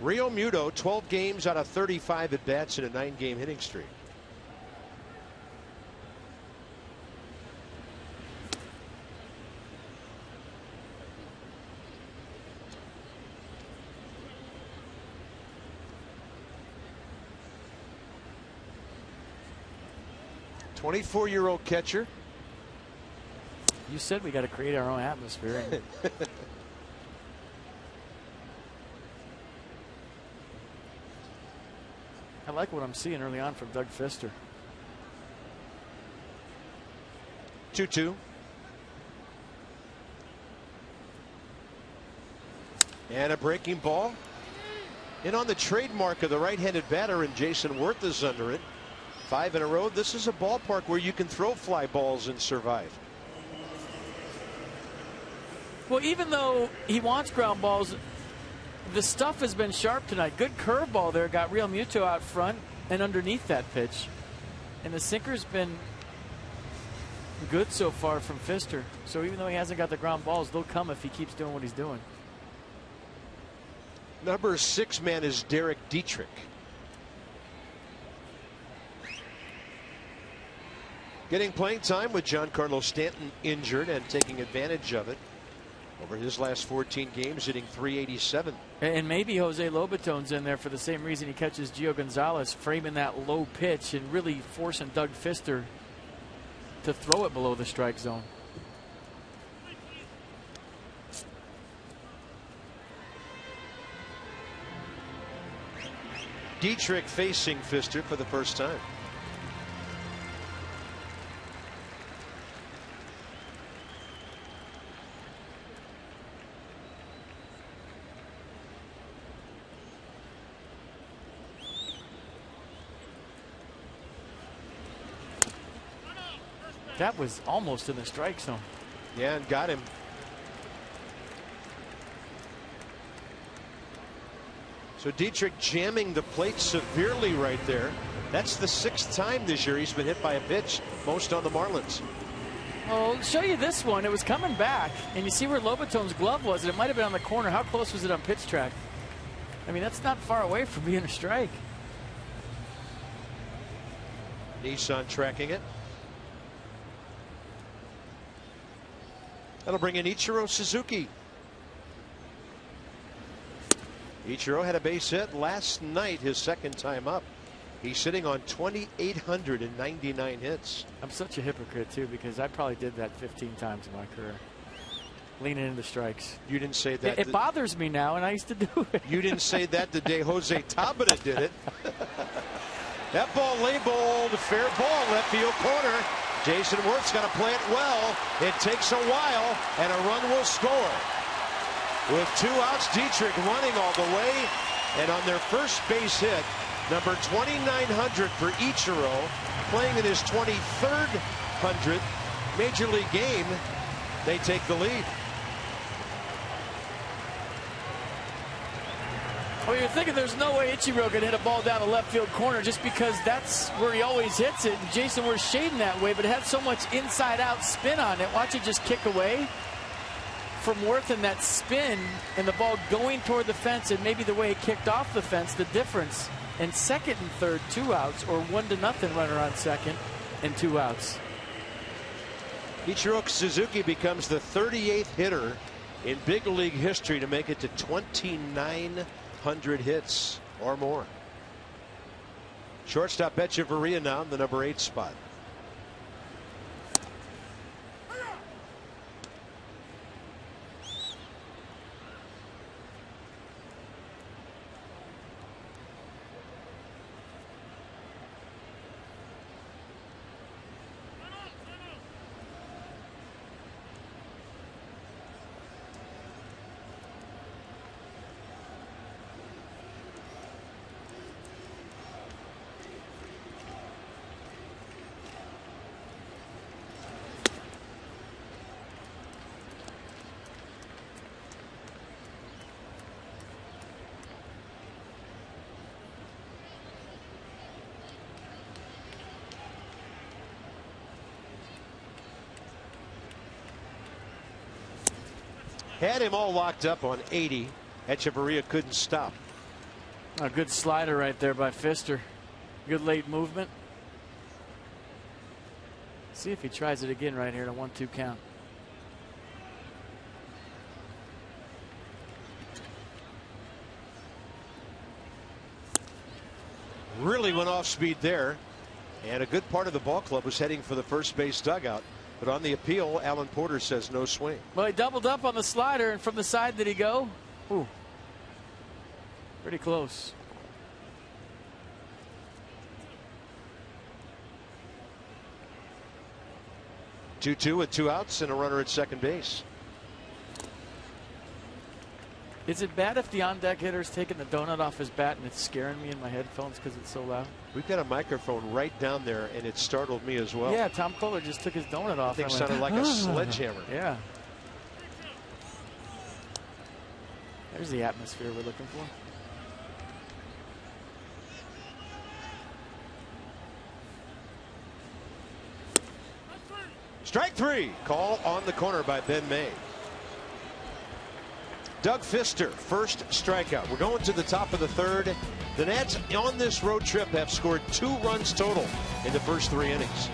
Realmuto, 12 games out of 35 at bats in a 9-game hitting streak. '24-year-old catcher. You said we got to create our own atmosphere. I like what I'm seeing early on from Doug Fister. 2-2. And a breaking ball. And on the trademark of the right-handed batter, and Jason Worth is under it. 5 in a row. This is a ballpark where you can throw fly balls and survive. Well, even though he wants ground balls, the stuff has been sharp tonight. Good curveball there. Got Realmuto out front and underneath that pitch. And the sinker's been good so far from Fister. So even though he hasn't got the ground balls, they'll come if he keeps doing what he's doing. Number 6 man is Derek Dietrich. Getting playing time with Giancarlo Stanton injured and taking advantage of it. Over his last 14 games, hitting .387. And maybe Jose Lobaton's in there for the same reason he catches Gio Gonzalez, framing that low pitch and really forcing Doug Fister to throw it below the strike zone. Dietrich facing Fister for the first time. That was almost in the strike zone. Yeah, and got him. So Dietrich jamming the plate severely right there. That's the 6th time this year he's been hit by a pitch, most on the Marlins. I'll show you this one. It was coming back, and you see where Lobaton's glove was, and it might have been on the corner. How close was it on pitch track? I mean, that's not far away from being a strike. Nissan tracking it. That'll bring in Ichiro Suzuki. Ichiro had a base hit last night, his 2nd time up. He's sitting on 2,899 hits. I'm such a hypocrite, too, because I probably did that 15 times in my career. Leaning into strikes. You didn't say that. It bothers me now, and I used to do it. You didn't say that the day Jose Tabata did it. That ball labeled fair ball, left field corner. Jason Worth's got to play it well. It takes a while, and a run will score. With 2 outs, Dietrich running all the way. And on their first base hit, number 2,900 for Ichiro, playing in his 23rd hundred Major League game, they take the lead. Well, you're thinking there's no way Ichiro can hit a ball down the left field corner just because that's where he always hits it. And Jason, we're shading that way, but it had so much inside-out spin on it. Watch it just kick away from Worth in that spin and the ball going toward the fence, and maybe the way it kicked off the fence, the difference in second and third, 2 outs, or 1-0 runner on second and 2 outs. Ichiro Suzuki becomes the 38th hitter in big league history to make it to 2,900 hits or more. Shortstop Echeverria now in the number 8 spot. Had him all locked up on 80. Echeverria couldn't stop. A good slider right there by Pfister. Good late movement. See if he tries it again right here in a 1-2 count. Really went off speed there. And a good part of the ball club was heading for the first base dugout. But on the appeal, Alan Porter says no swing. Well, he doubled up on the slider, and from the side did he go? Ooh. Pretty close. Two with 2 outs and a runner at second base. Is it bad if the on-deck hitter's taking the donut off his bat and it's scaring me in my headphones because it's so loud? We've got a microphone right down there, and it startled me as well. Yeah, Tom Kohler just took his donut off. I think it sounded like a sledgehammer. Yeah. There's the atmosphere we're looking for. Strike 3. Call on the corner by Ben May. Doug Pfister, first strikeout. We're going to the top of the third. The Nats on this road trip have scored 2 runs total in the first 3 innings.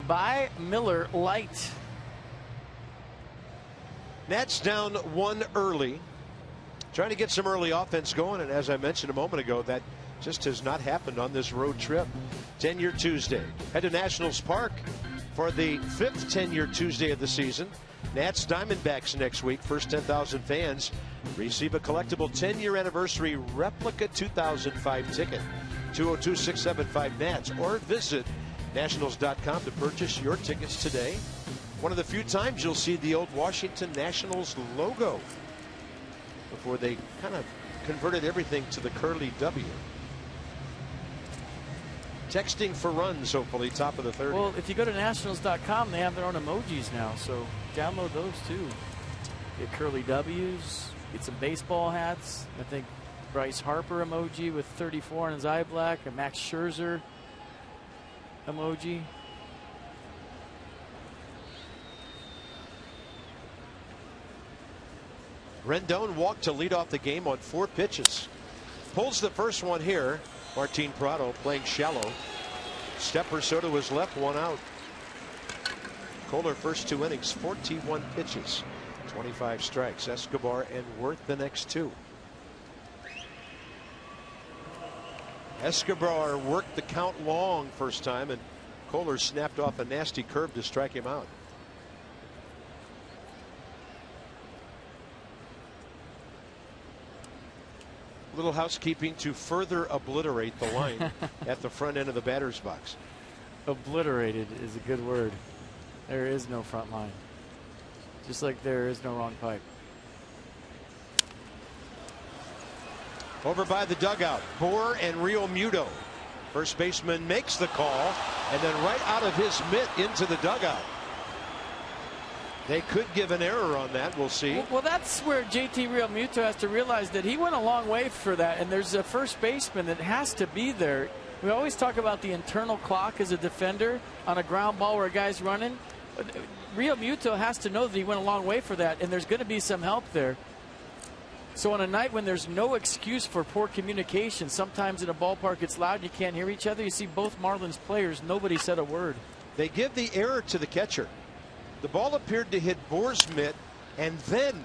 By Miller Light. Nats down 1 early. Trying to get some early offense going, and as I mentioned a moment ago, that just has not happened on this road trip. 10-year Tuesday. Head to Nationals Park for the 5th 10-year Tuesday of the season. Nats Diamondbacks next week. First 10,000 fans receive a collectible 10-year anniversary replica 2005 ticket. 202-675-NATS, or visit Nationals.com to purchase your tickets today. One of the few times you'll see the old Washington Nationals logo before they kind of converted everything to the curly W. Texting for runs, hopefully, top of the third. Well, if you go to Nationals.com, they have their own emojis now, so download those too. Get curly W's, get some baseball hats. I think Bryce Harper emoji with 34 on his eye black, a Max Scherzer emoji. Rendon walked to lead off the game on 4 pitches. Pulls the first one here. Martin Prado playing shallow. Stepper Soto was left, 1 out. Kohler first 2 innings, 41 pitches, 25 strikes. Escobar and Worth the next 2. Escobar worked the count long first time, and Kohler snapped off a nasty curve to strike him out. Little housekeeping to further obliterate the line at the front end of the batter's box. Obliterated is a good word. There is no front line. Just like there is no wrong pipe. Over by the dugout, Bohr and Real Muto. First baseman makes the call, and then right out of his mitt into the dugout. They could give an error on that. We'll see. Well, that's where JT Real Muto has to realize that he went a long way for that, and there's a first baseman that has to be there. We always talk about the internal clock as a defender on a ground ball where a guy's running. Real Muto has to know that he went a long way for that, and there's going to be some help there. So on a night when there's no excuse for poor communication, sometimes in a ballpark it's loud, you can't hear each other. You see both Marlins players, nobody said a word. They give the error to the catcher. The ball appeared to hit Bohr's mitt and then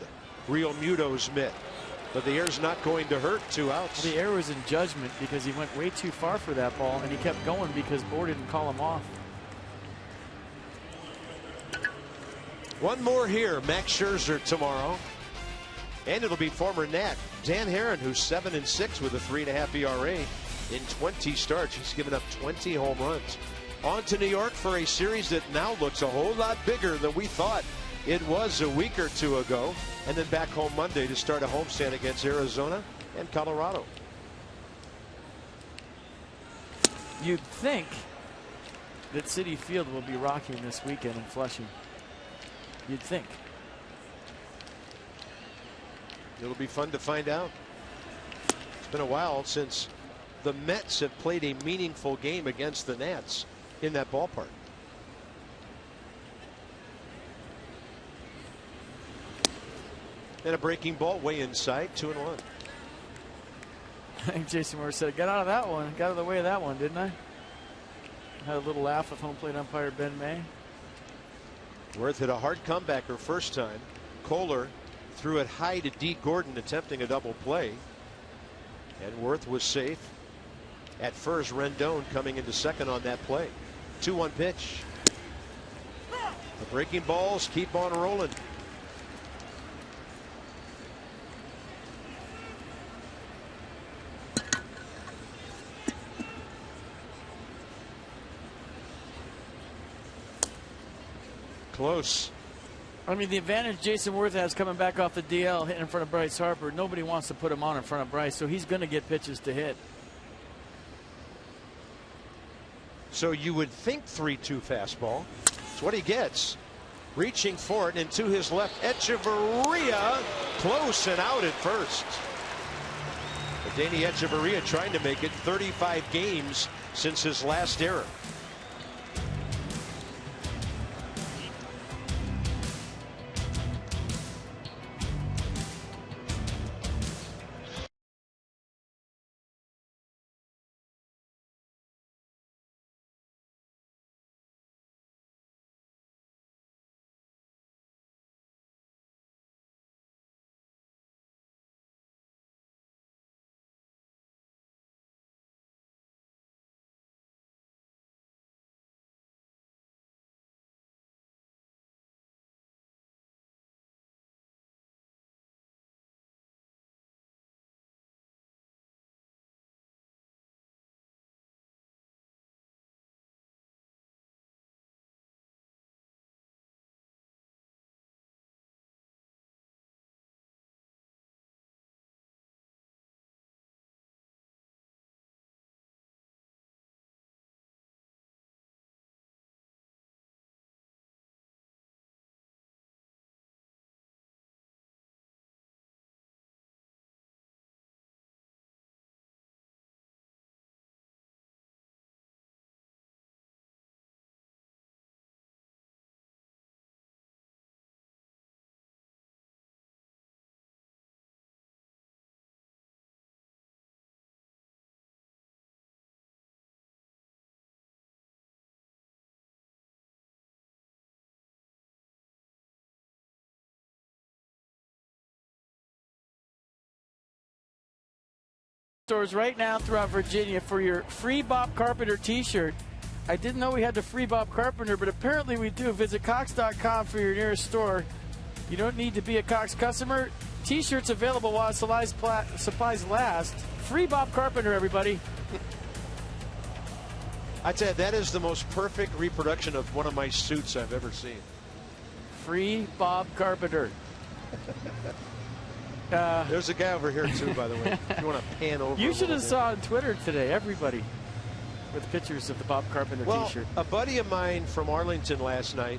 Real Muto's mitt. But the error's not going to hurt. 2 outs. The error was in judgment because he went way too far for that ball, and he kept going because Bohr didn't call him off. One more here, Max Scherzer tomorrow. And it'll be former Nat Dan Herron, who's 7-6 with a 3.5 ERA in 20 starts. He's given up 20 home runs. On to New York for a series that now looks a whole lot bigger than we thought it was a week or 2 ago. And then back home Monday to start a homestand against Arizona and Colorado. You'd think that Citi Field will be rocking this weekend in Flushing. You'd think. It'll be fun to find out. It's been a while since the Mets have played a meaningful game against the Nats in that ballpark. And a breaking ball way inside, 2-1. I think Jason Moore said, "Got out of that one. Got out of the way of that one, didn't I?" Had a little laugh with home plate umpire Ben May. Worth hit a hard comeback her first time. Kohler threw it high to D. Gordon, attempting a double play. And Worth was safe. At first, Rendon coming into second on that play. 2-1 pitch. The breaking balls keep on rolling. Close. I mean, the advantage Jason Worth has coming back off the DL, hitting in front of Bryce Harper, nobody wants to put him on in front of Bryce, so he's going to get pitches to hit. So you would think 3-2 fastball. It's what he gets. Reaching for it, and to his left, Echeverria, close and out at first. But Danny Echeverria trying to make it 35 games since his last error. Stores right now throughout Virginia for your free Bob Carpenter t-shirt. I didn't know we had the free Bob Carpenter, but apparently we do. Visit Cox.com for your nearest store. You don't need to be a Cox customer. T-shirts available while supplies last. Free Bob Carpenter, everybody. I tell you, that is the most perfect reproduction of one of my suits I've ever seen. Free Bob Carpenter. There's a guy over here too, by the way. If you want to pan over. You should have saw on Twitter today, everybody, with pictures of the Bob Carpenter t-shirt. A buddy of mine from Arlington last night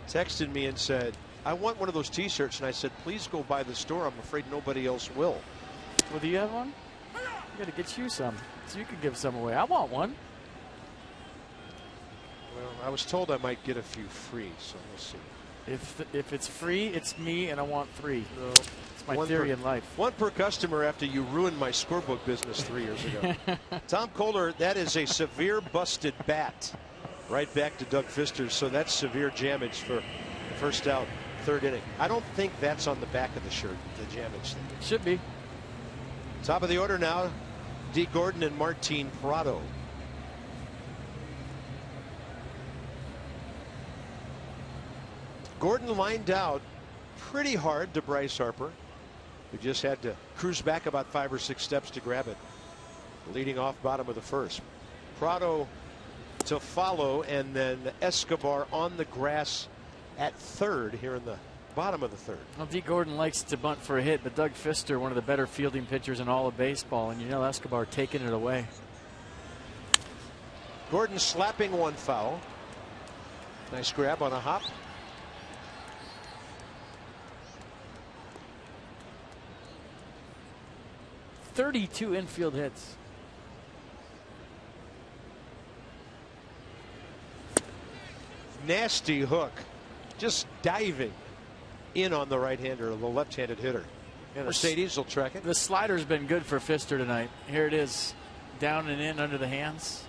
texted me and said, I want one of those t-shirts. And I said, please go by the store. I'm afraid nobody else will. Well, do you have one? I got to get you some so you can give some away. I want one. Well, I was told I might get a few free, so we'll see. If it's free, it's me, and I want 3. No. It's my theory in life. One per customer after you ruined my scorebook business 3 years ago. Tom Kohler, that is a severe busted bat. Right back to Doug Fister, so that's severe damage for the first out, 3rd inning. I don't think that's on the back of the shirt, the damage thing. Should be. Top of the order now, D. Gordon and Martin PRADO. Gordon lined out pretty hard to Bryce Harper, who just had to cruise back about 5 or 6 steps to grab it. Leading off bottom of the first. PRADO to follow, and then Escobar on the grass at 3rd here in the bottom of the 3rd. Well, D. Gordon likes to bunt for a hit, but Doug Fister, one of the better fielding pitchers in all of baseball, and you know Escobar taking it away. Gordon slapping one foul. Nice grab on a hop. .32 infield hits. Nasty hook, just diving in on the right-hander, or the left-handed hitter. Yeah, Mercedes will track it. The slider's been good for Fister tonight. Here it is, down and in under the hands.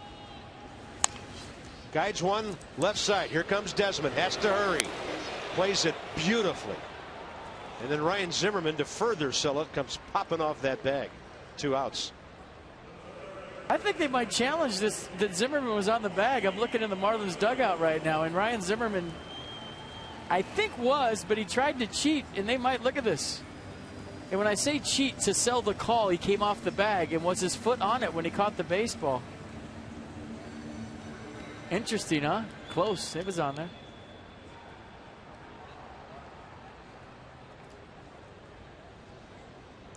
Guides one left side. Here comes Desmond. Has to hurry. Plays it beautifully. And then Ryan Zimmerman, to further sell it, comes popping off that bag. 2 outs. I think they might challenge this, that Zimmerman was on the bag. I'm looking in the Marlins dugout right now, and Ryan Zimmerman, I think was, but he tried to cheat, and they might look at this. And when I say cheat, to sell the call, he came off the bag, and was his foot on it when he caught the baseball. Interesting, huh? Close. It was on there.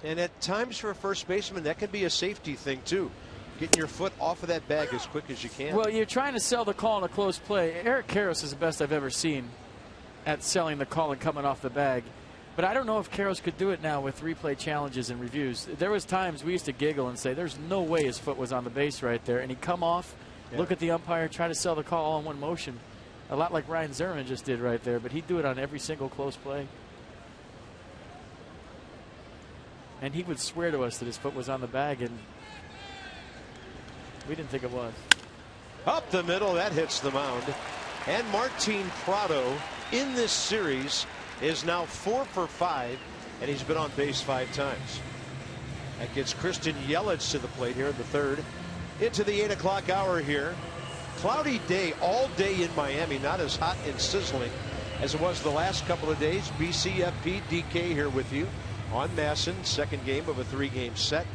And at times for a first baseman, that can be a safety thing too. Getting your foot off of that bag as quick as you can. Well, you're trying to sell the call in a close play. Eric Karros is the best I've ever seen at selling the call and coming off the bag. But I don't know if Karros could do it now with replay challenges and reviews. There was times we used to giggle and say, there's no way his foot was on the base right there. And he'd come off, look at the umpire, try to sell the call all in one motion. A lot like Ryan Zimmerman just did right there. But he'd do it on every single close play. And he would swear to us that his foot was on the bag, and we didn't think it was. Up the middle, that hits the mound. And Martin PRADO in this series is now 4 for 5, and he's been on base 5 times. That gets Christian Yelich to the plate here in the 3rd. Into the 8 o'clock hour here. Cloudy day all day in Miami, not as hot and sizzling as it was the last couple of days. BCFP DK here with you on Masson, 2nd game of a 3-game set,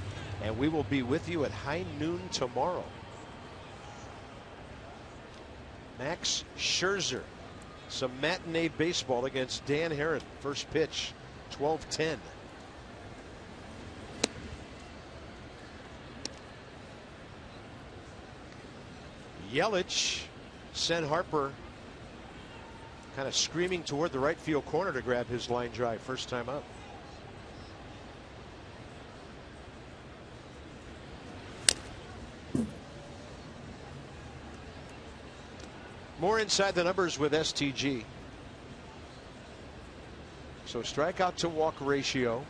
and we will be with you at high noon tomorrow. Max Scherzer, some matinee baseball against Dan Herron. First pitch, 12:10. Yelich sent Harper kind of screaming toward the right field corner to grab his line drive first time up. More inside the numbers with STG. So strikeout to walk ratio.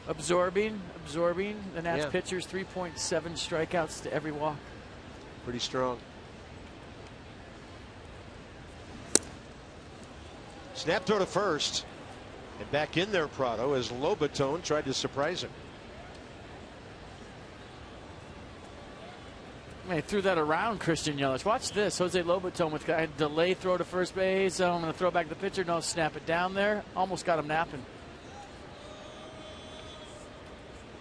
Absorbing the Nats pitchers, 3.7 strikeouts to every walk. Pretty strong. Snap throw to first. And back in there, Prado, as Lobaton tried to surprise him. He threw that around Christian Yelich. Watch this. Jose Lobaton with a delay throw to first base. I'm going to throw back the pitcher. No, snap it down there. Almost got him napping.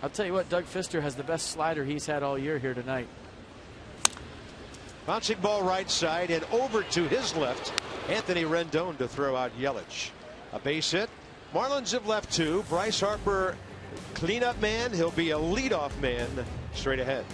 I'll tell you what, Doug Fister has the best slider he's had all year here tonight. Bouncing ball right side and over to his left. Anthony Rendon to throw out Yelich. A base hit. Marlins have left 2. Bryce Harper, cleanup man. He'll be a leadoff man straight ahead.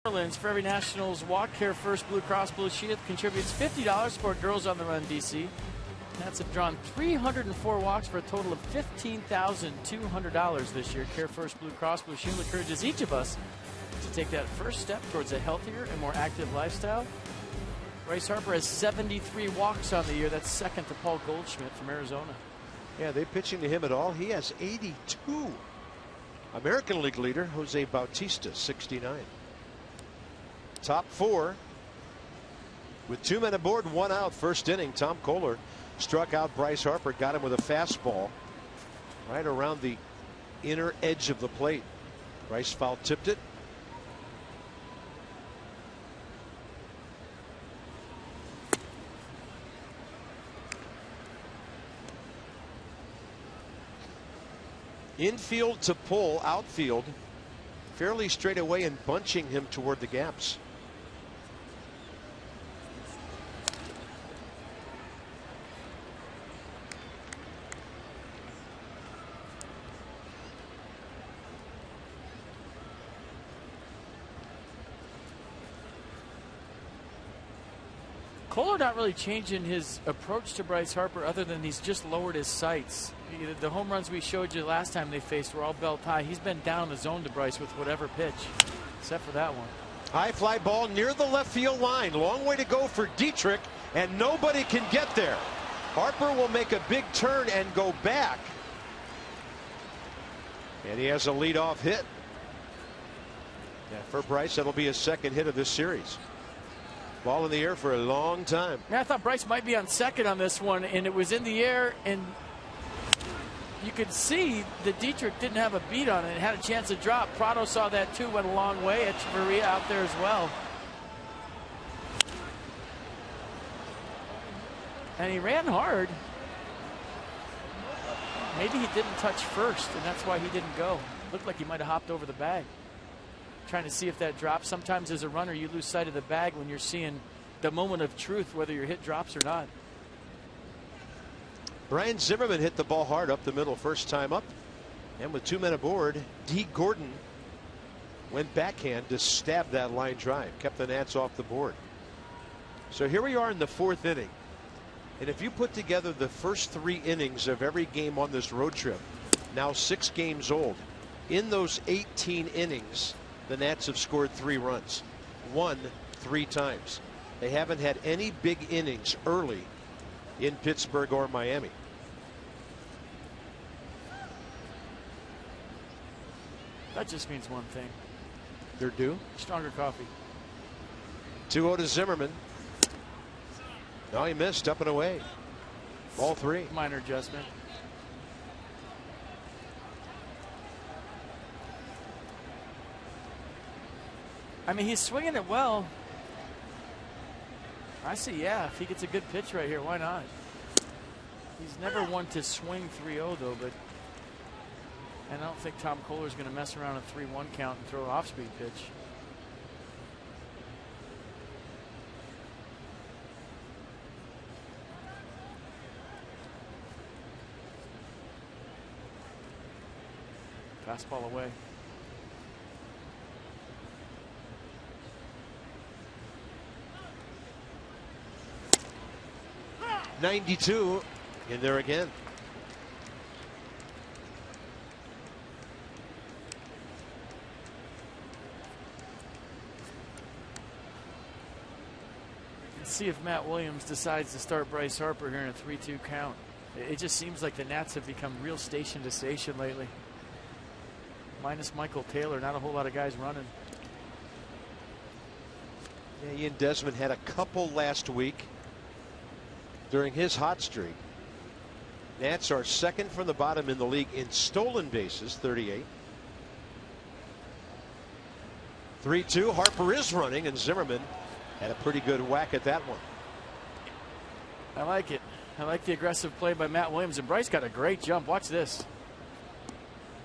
Marlins, for every Nationals walk, Care First Blue Cross Blue Shield contributes $50 to support Girls on the Run DC. Nats have drawn 304 walks for a total of $15,200 this year. Care First Blue Cross Blue Shield encourages each of us to take that first step towards a healthier and more active lifestyle. Bryce Harper has 73 walks on the year. That's second to Paul Goldschmidt from Arizona. Yeah, they pitching to him at all. He has 82. American League leader Jose Bautista, 69. Top 4 with 2 men aboard, 1 out. First inning, Tom Kohler struck out Bryce Harper, got him with a fastball right around the inner edge of the plate. Bryce foul tipped it. Infield to pull, outfield fairly straight away and bunching him toward the gaps. Kohler not really changing his approach to Bryce Harper other than he's just lowered his sights. The home runs we showed you last time they faced were all belt high. He's been down the zone to Bryce with whatever pitch, except for that one. High fly ball near the left field line. Long way to go for Dietrich, and nobody can get there. Harper will make a big turn and go back. And he has a leadoff hit. Yeah, for Bryce, that'll be his second hit of this series. Ball in the air for a long time. Yeah, I thought Bryce might be on second on this one, and it was in the air, and you could see that Dietrich didn't have a beat on it and had a chance to drop. Prado saw that too, went a long way. Echeverria out there as well. And he ran hard. Maybe he didn't touch first, and that's why he didn't go. Looked like he might have hopped over the bag, trying to see if that drops. Sometimes as a runner, you lose sight of the bag when you're seeing the moment of truth, whether your hit drops or not. Brian Zimmerman hit the ball hard up the middle first time up. And with 2 men aboard, D. Gordon went backhand to stab that line drive. Kept the Nats off the board. So here we are in the 4th inning. And if you put together the first 3 innings of every game on this road trip, now 6 games old, in those 18 innings, the Nats have scored 3 runs. 1, 3 times. They haven't had any big innings early in Pittsburgh or Miami. That just means one thing. They're due. Stronger coffee. 2-0 to Zimmerman. No, he missed, up and away. Ball 3. Minor adjustment. I mean, he's swinging it well. I see, yeah, if he gets a good pitch right here, why not? He's never one to swing 3-0 though, but and I don't think Tom Kohler's going to mess around a 3-1 count and throw an off-speed pitch. Fastball away. .92 in there again. Let's see if Matt Williams decides to start Bryce Harper here in a 3-2 count. It just seems like the Nats have become real station to station lately. Minus Michael Taylor, not a whole lot of guys running. Yeah, Ian Desmond had a couple last week during his hot streak. Nats are second from the bottom in the league in stolen bases, 38. 3-2. Harper is running, and Zimmerman had a pretty good whack at that one. I like it. I like the aggressive play by Matt Williams, and Bryce got a great jump. Watch this.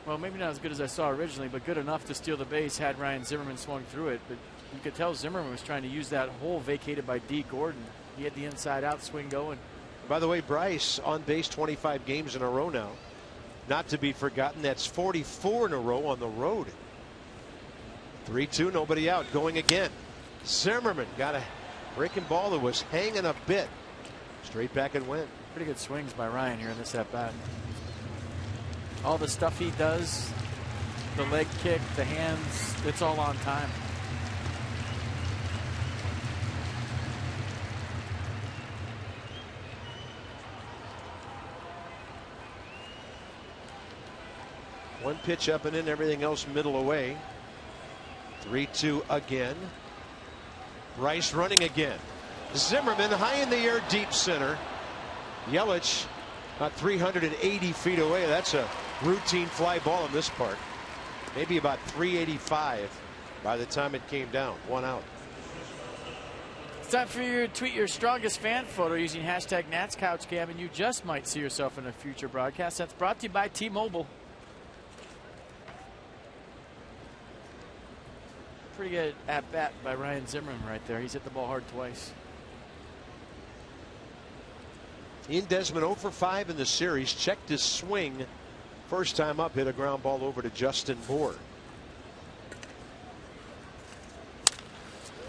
Well, maybe not as good as I saw originally, but good enough to steal the base had Ryan Zimmerman swung through it. But you could tell Zimmerman was trying to use that hole vacated by D. Gordon. He had the inside out swing going. By the way, Bryce on base 25 games in a row now. Not to be forgotten, that's 44 in a row on the road. 3-2, nobody out, going again. Zimmerman got a breaking ball that was hanging a bit. Straight back and win. Pretty good swings by Ryan here in this at bat. All the stuff he does, the leg kick, the hands, it's all on time. One pitch up and in, everything else middle away. 3-2 again. Bryce running again. Zimmerman high in the air, deep center. Yelich about 380 feet away. That's a routine fly ball in this park. Maybe about 385 by the time it came down. 1 out. It's time for you to tweet your strongest fan photo using hashtag NatsCouchCam, and you just might see yourself in a future broadcast. That's brought to you by T-Mobile. Pretty good at bat by Ryan Zimmerman right there. He's hit the ball hard twice. Ian Desmond 0 for 5 in the series. Checked his swing. First time up, hit a ground ball over to Justin Bour.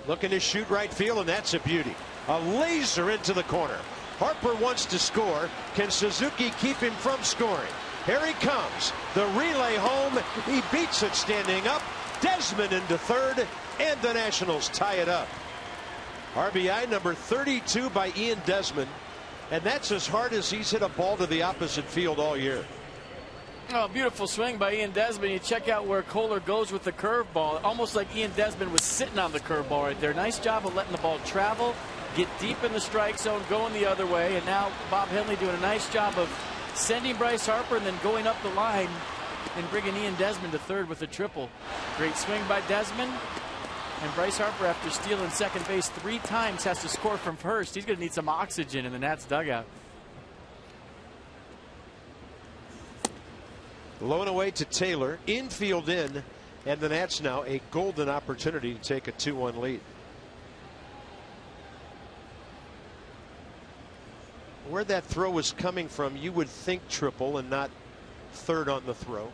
Looking to shoot right field, and that's a beauty. A laser into the corner. Harper wants to score. Can Suzuki keep him from scoring? Here he comes. The relay home. He beats it standing up. Desmond into third, and the Nationals tie it up. RBI number 32 by Ian Desmond, and that's as hard as he's hit a ball to the opposite field all year. Oh, beautiful swing by Ian Desmond. You check out where Kohler goes with the curveball. Almost like Ian Desmond was sitting on the curveball right there. Nice job of letting the ball travel, get deep in the strike zone, going the other way. And now Bob Henley doing a nice job of sending Bryce Harper and then going up the line and bringing Ian Desmond to third with a triple. Great swing by Desmond. And Bryce Harper, after stealing second base 3 times, has to score from first. He's going to need some oxygen in the Nats dugout. Low and away to Taylor. Infield in, and the Nats now a golden opportunity to take a 2-1 lead. Where that throw was coming from, you would think triple and not third on the throw.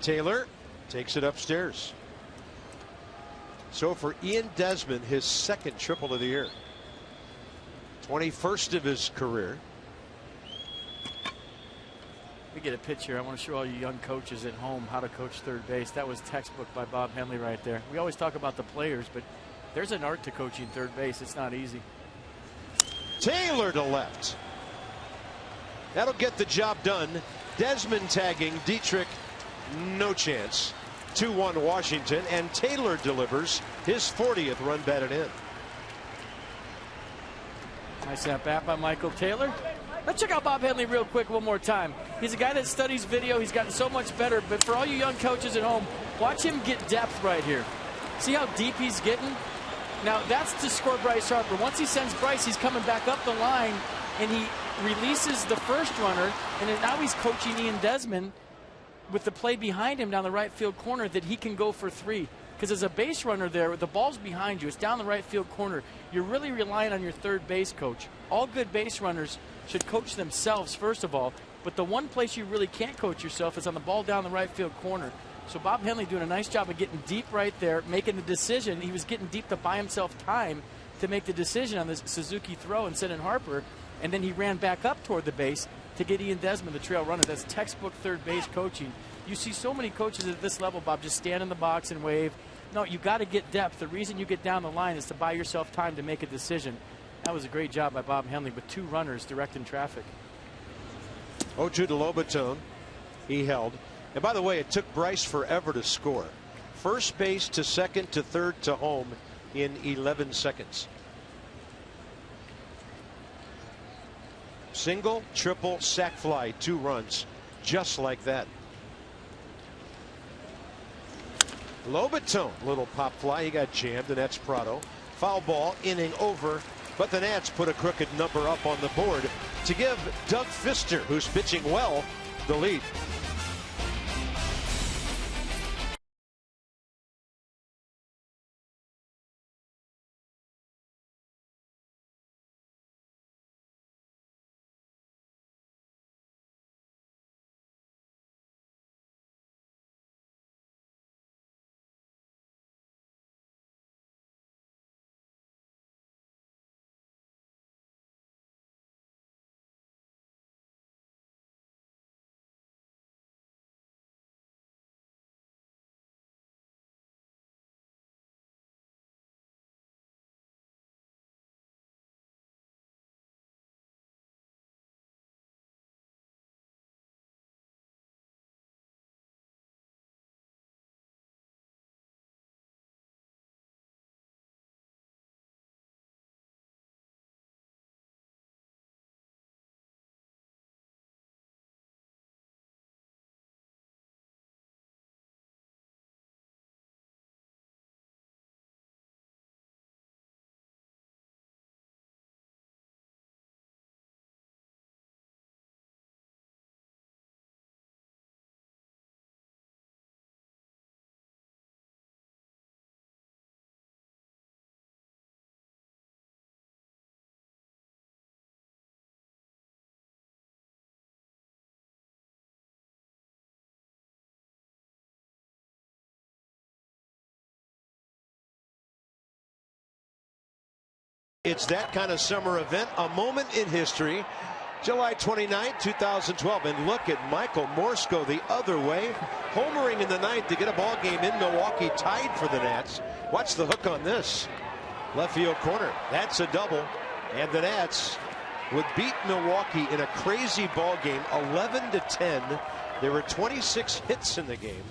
Taylor takes it upstairs. So for Ian Desmond, his second triple of the year. 21st of his career. We get a picture. I want to show all you young coaches at home how to coach third base. That was textbook by Bob Henley right there. We always talk about the players, but there's an art to coaching third base. It's not easy. Taylor to left. That'll get the job done. Desmond tagging Dietrich, no chance. 2-1 Washington, and Taylor delivers his 40th run batted in. Nice at bat by Michael Taylor. Let's check out Bob Henley real quick one more time. He's a guy that studies video. He's gotten so much better. But for all you young coaches at home, watch him get depth right here. See how deep he's getting? Now, that's to score Bryce Harper. Once he sends Bryce, he's coming back up the line, and he releases the first runner. And then now he's coaching Ian Desmond with the play behind him down the right field corner that he can go for 3. Because as a base runner there, the ball's behind you. It's down the right field corner. You're really relying on your third base coach. All good base runners should coach themselves, first of all. But the one place you really can't coach yourself is on the ball down the right field corner. So Bob Henley doing a nice job of getting deep right there, making the decision. He was getting deep to buy himself time to make the decision on this Suzuki throw and send in Harper. And then he ran back up toward the base to get Ian Desmond, the trail runner. That's textbook third base coaching. You see so many coaches at this level, Bob, just stand in the box and wave. No, you got to get depth. The reason you get down the line is to buy yourself time to make a decision. That was a great job by Bob Henley with 2 runners directing traffic. 0-2 to Lobatone. He held. And by the way, it took Bryce forever to score. First base to second to third to home in 11 seconds. Single, triple, sac fly, 2 runs. Just like that. Lobatone, little pop fly. He got jammed, and that's PRADO. Foul ball, inning over. But the Nats put a crooked number up on the board to give Doug Fister, who's pitching well, the lead. It's that kind of summer event, a moment in history. July 29, 2012. And look at Michael Morse go the other way, homering in the ninth to get a ball game in Milwaukee, tied for the Nats. Watch the hook on this. Left field corner. That's a double. And the Nats would beat Milwaukee in a crazy ball game, 11-10. There were 26 hits in the game.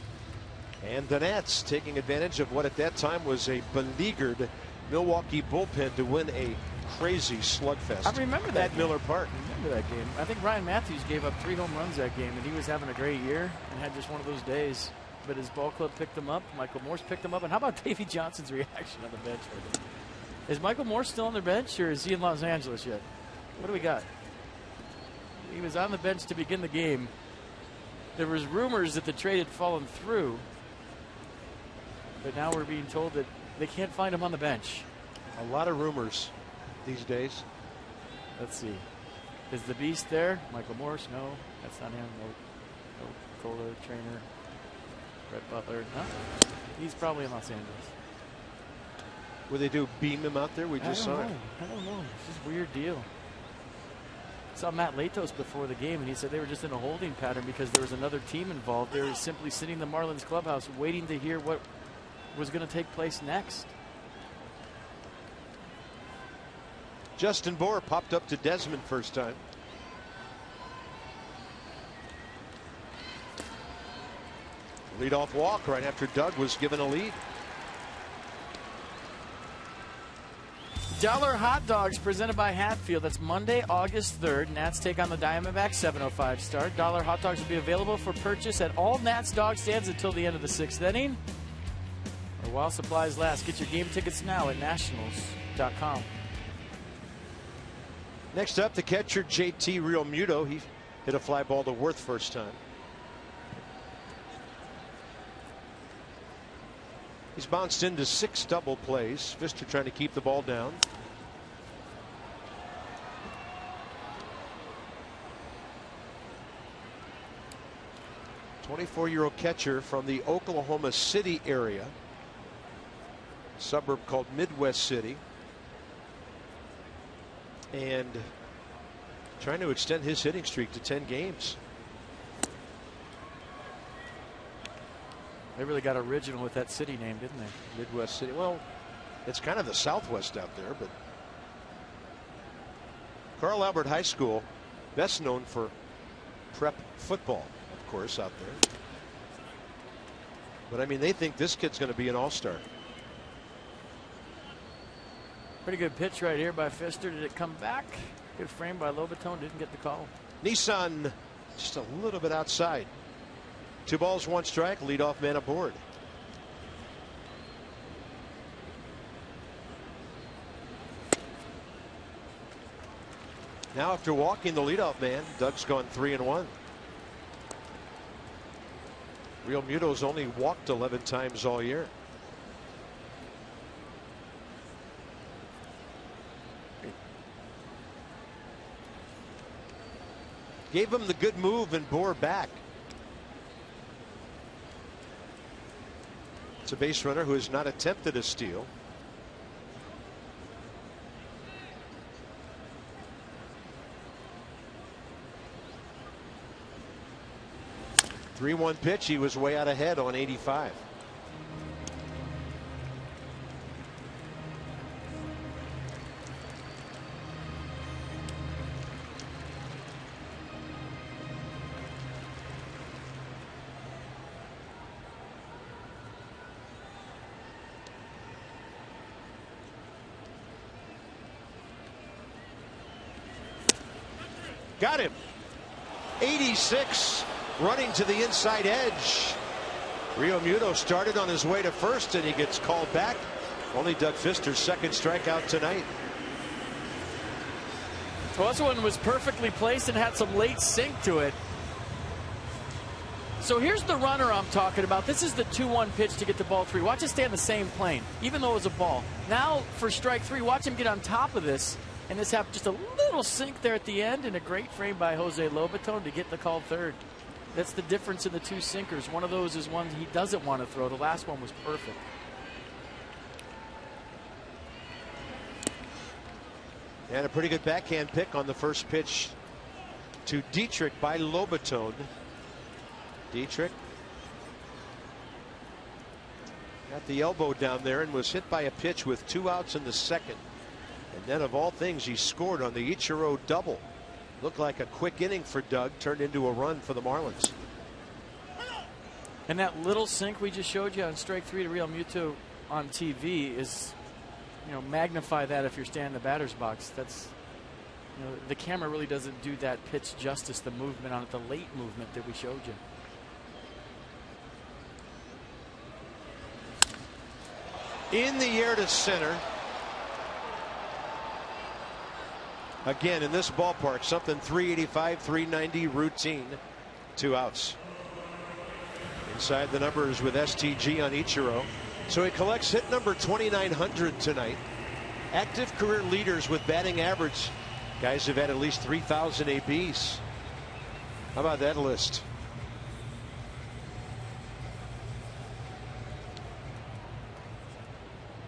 And the Nats taking advantage of what at that time was a beleaguered Milwaukee bullpen to win a crazy slugfest. I remember that at Miller Park. I remember that game. I think Ryan Matthews gave up 3 home runs that game, and he was having a great year and had just one of those days. But his ball club picked him up. Michael Morse picked him up. And how about Davey Johnson's reaction on the bench? Is Michael Morse still on the bench, or is he in Los Angeles yet? What do we got? He was on the bench to begin the game. There was rumors that the trade had fallen through, but now we're being told that they can't find him on the bench. A lot of rumors these days. Let's see. Is the Beast there? Michael Morse? No, that's not him. No Kohler, trainer. Brett Butler? No. He's probably in Los Angeles. Would they do beam him out there? We just saw it. I don't know. It's just a weird deal. saw Matt Latos before the game, and he said they were just in a holding pattern because there was another team involved. They were simply sitting in the Marlins clubhouse waiting to hear what was going to take place next. Justin Bour popped up to Desmond first time. Leadoff walk right after Doug was given a lead. Dollar hot dogs presented by Hatfield. That's Monday, August 3rd. Nats take on the Diamondbacks, 7:05 start. Dollar hot dogs will be available for purchase at all Nats dog stands until the end of the 6th inning, or while supplies last. Get your game tickets now at nationals.com. Next up, the catcher JT Realmuto. He hit a fly ball to Worth first time. He's bounced into 6 double plays. Pfister trying to keep the ball down. "24-year-old catcher from the Oklahoma City area, suburb called Midwest City, and trying to extend his hitting streak to 10 games. They really got original with that city name, didn't they? Midwest City. Well, it's kind of the Southwest out there, but Carl Albert High School, best known for prep football, of course, out there. But I mean, they think this kid's going to be an all-star. Pretty good pitch right here by Pfister. Did it come back? Good frame by Lobaton. Didn't get the call. Nissan just a little bit outside. 2 balls, 1 strike. Leadoff man aboard. Now, after walking the leadoff man, Doug's gone 3-1. Realmuto's only walked 11 times all year. Gave him the good move and bore back. It's a base runner who has not attempted a steal. "3-1 pitch. He was way out ahead on 85. Got him. 86, running to the inside edge. Realmuto started on his way to first, and he gets called back. Only Doug Pfister's second strikeout tonight. Well, this one was perfectly placed and had some late sink to it. So here's the runner I'm talking about. This is the 2-1 pitch to get to ball 3. Watch it stay on the same plane, even though it was a ball. Now for strike 3, watch him get on top of this. And this happened just a little sink there at the end, and a great frame by Jose Lobaton to get the call third. That's the difference in the 2 sinkers. One of those is one he doesn't want to throw. The last one was perfect. And a pretty good backhand pick on the first pitch to Dietrich by Lobaton. Dietrich got the elbow down there and was hit by a pitch with 2 outs in the second. And then, of all things, he scored on the Ichiro double. Looked like a quick inning for Doug, turned into a run for the Marlins. And that little sink we just showed you on strike 3 to Realmuto on TV is, you know, magnify that if you're standing in the batter's box. That's, you know, the camera really doesn't do that pitch justice, the movement on it, the late movement that we showed you. In the air to center. Again, in this ballpark, something 385, 390 routine. 2 outs. Inside the numbers with STG on Ichiro. So he collects hit number 2,900 tonight. Active career leaders with batting average. Guys have had at least 3,000 ABs. How about that list?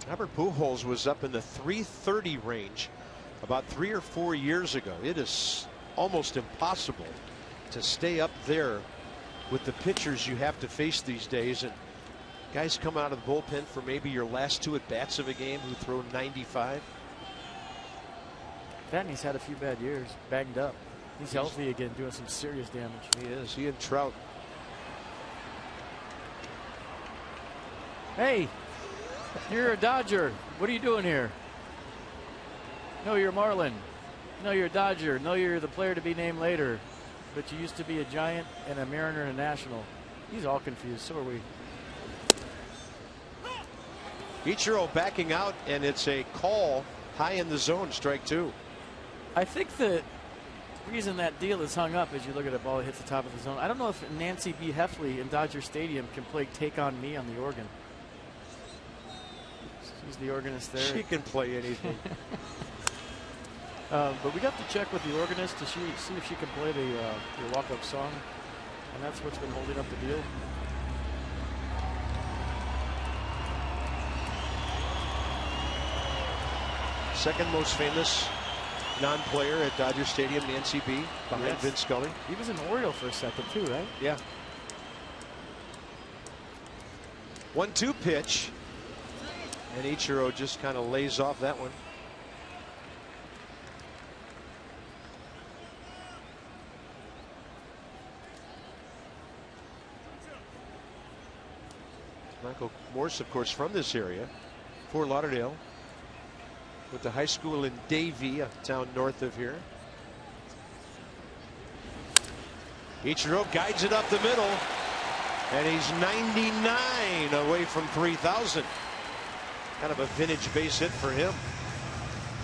Albert Pujols was up in the 330 range about 3 or 4 years ago. It is almost impossible to stay up there with the pitchers you have to face these days. And guys come out of the bullpen for maybe your last 2 at-bats of a game who throw 95. That, and he's had a few bad years, banged up. He's healthy again, doing some serious damage. He is. He and Trout. Hey, you're a Dodger. What are you doing here? No, you're a Marlin. No, you're a Dodger. No, you're the player to be named later. But you used to be a Giant and a Mariner and a National. He's all confused. So are we. Ichiro backing out, and it's a call high in the zone, strike 2. I think the reason that deal is hung up as you look at a ball that hits the top of the zone. I don't know if Nancy B. Heffley in Dodger Stadium can play Take on Me on the organ. She's the organist there. She can play anything. But we got to check with the organist to see if she can play the walk-up song, and that's what's been holding up the deal. Second most famous non-player at Dodger Stadium, Nancy B. behind Yes. Vince Scully. He was an Oriole for a second too, right? Yeah. 1-2 pitch, and Ichiro just kind of lays off that one. Michael Morse, of course, from this area, Fort Lauderdale. Went to high school in Davie, a town north of here. Ichiro guides it up the middle, and he's 99 away from 3,000. Kind of a vintage base hit for him.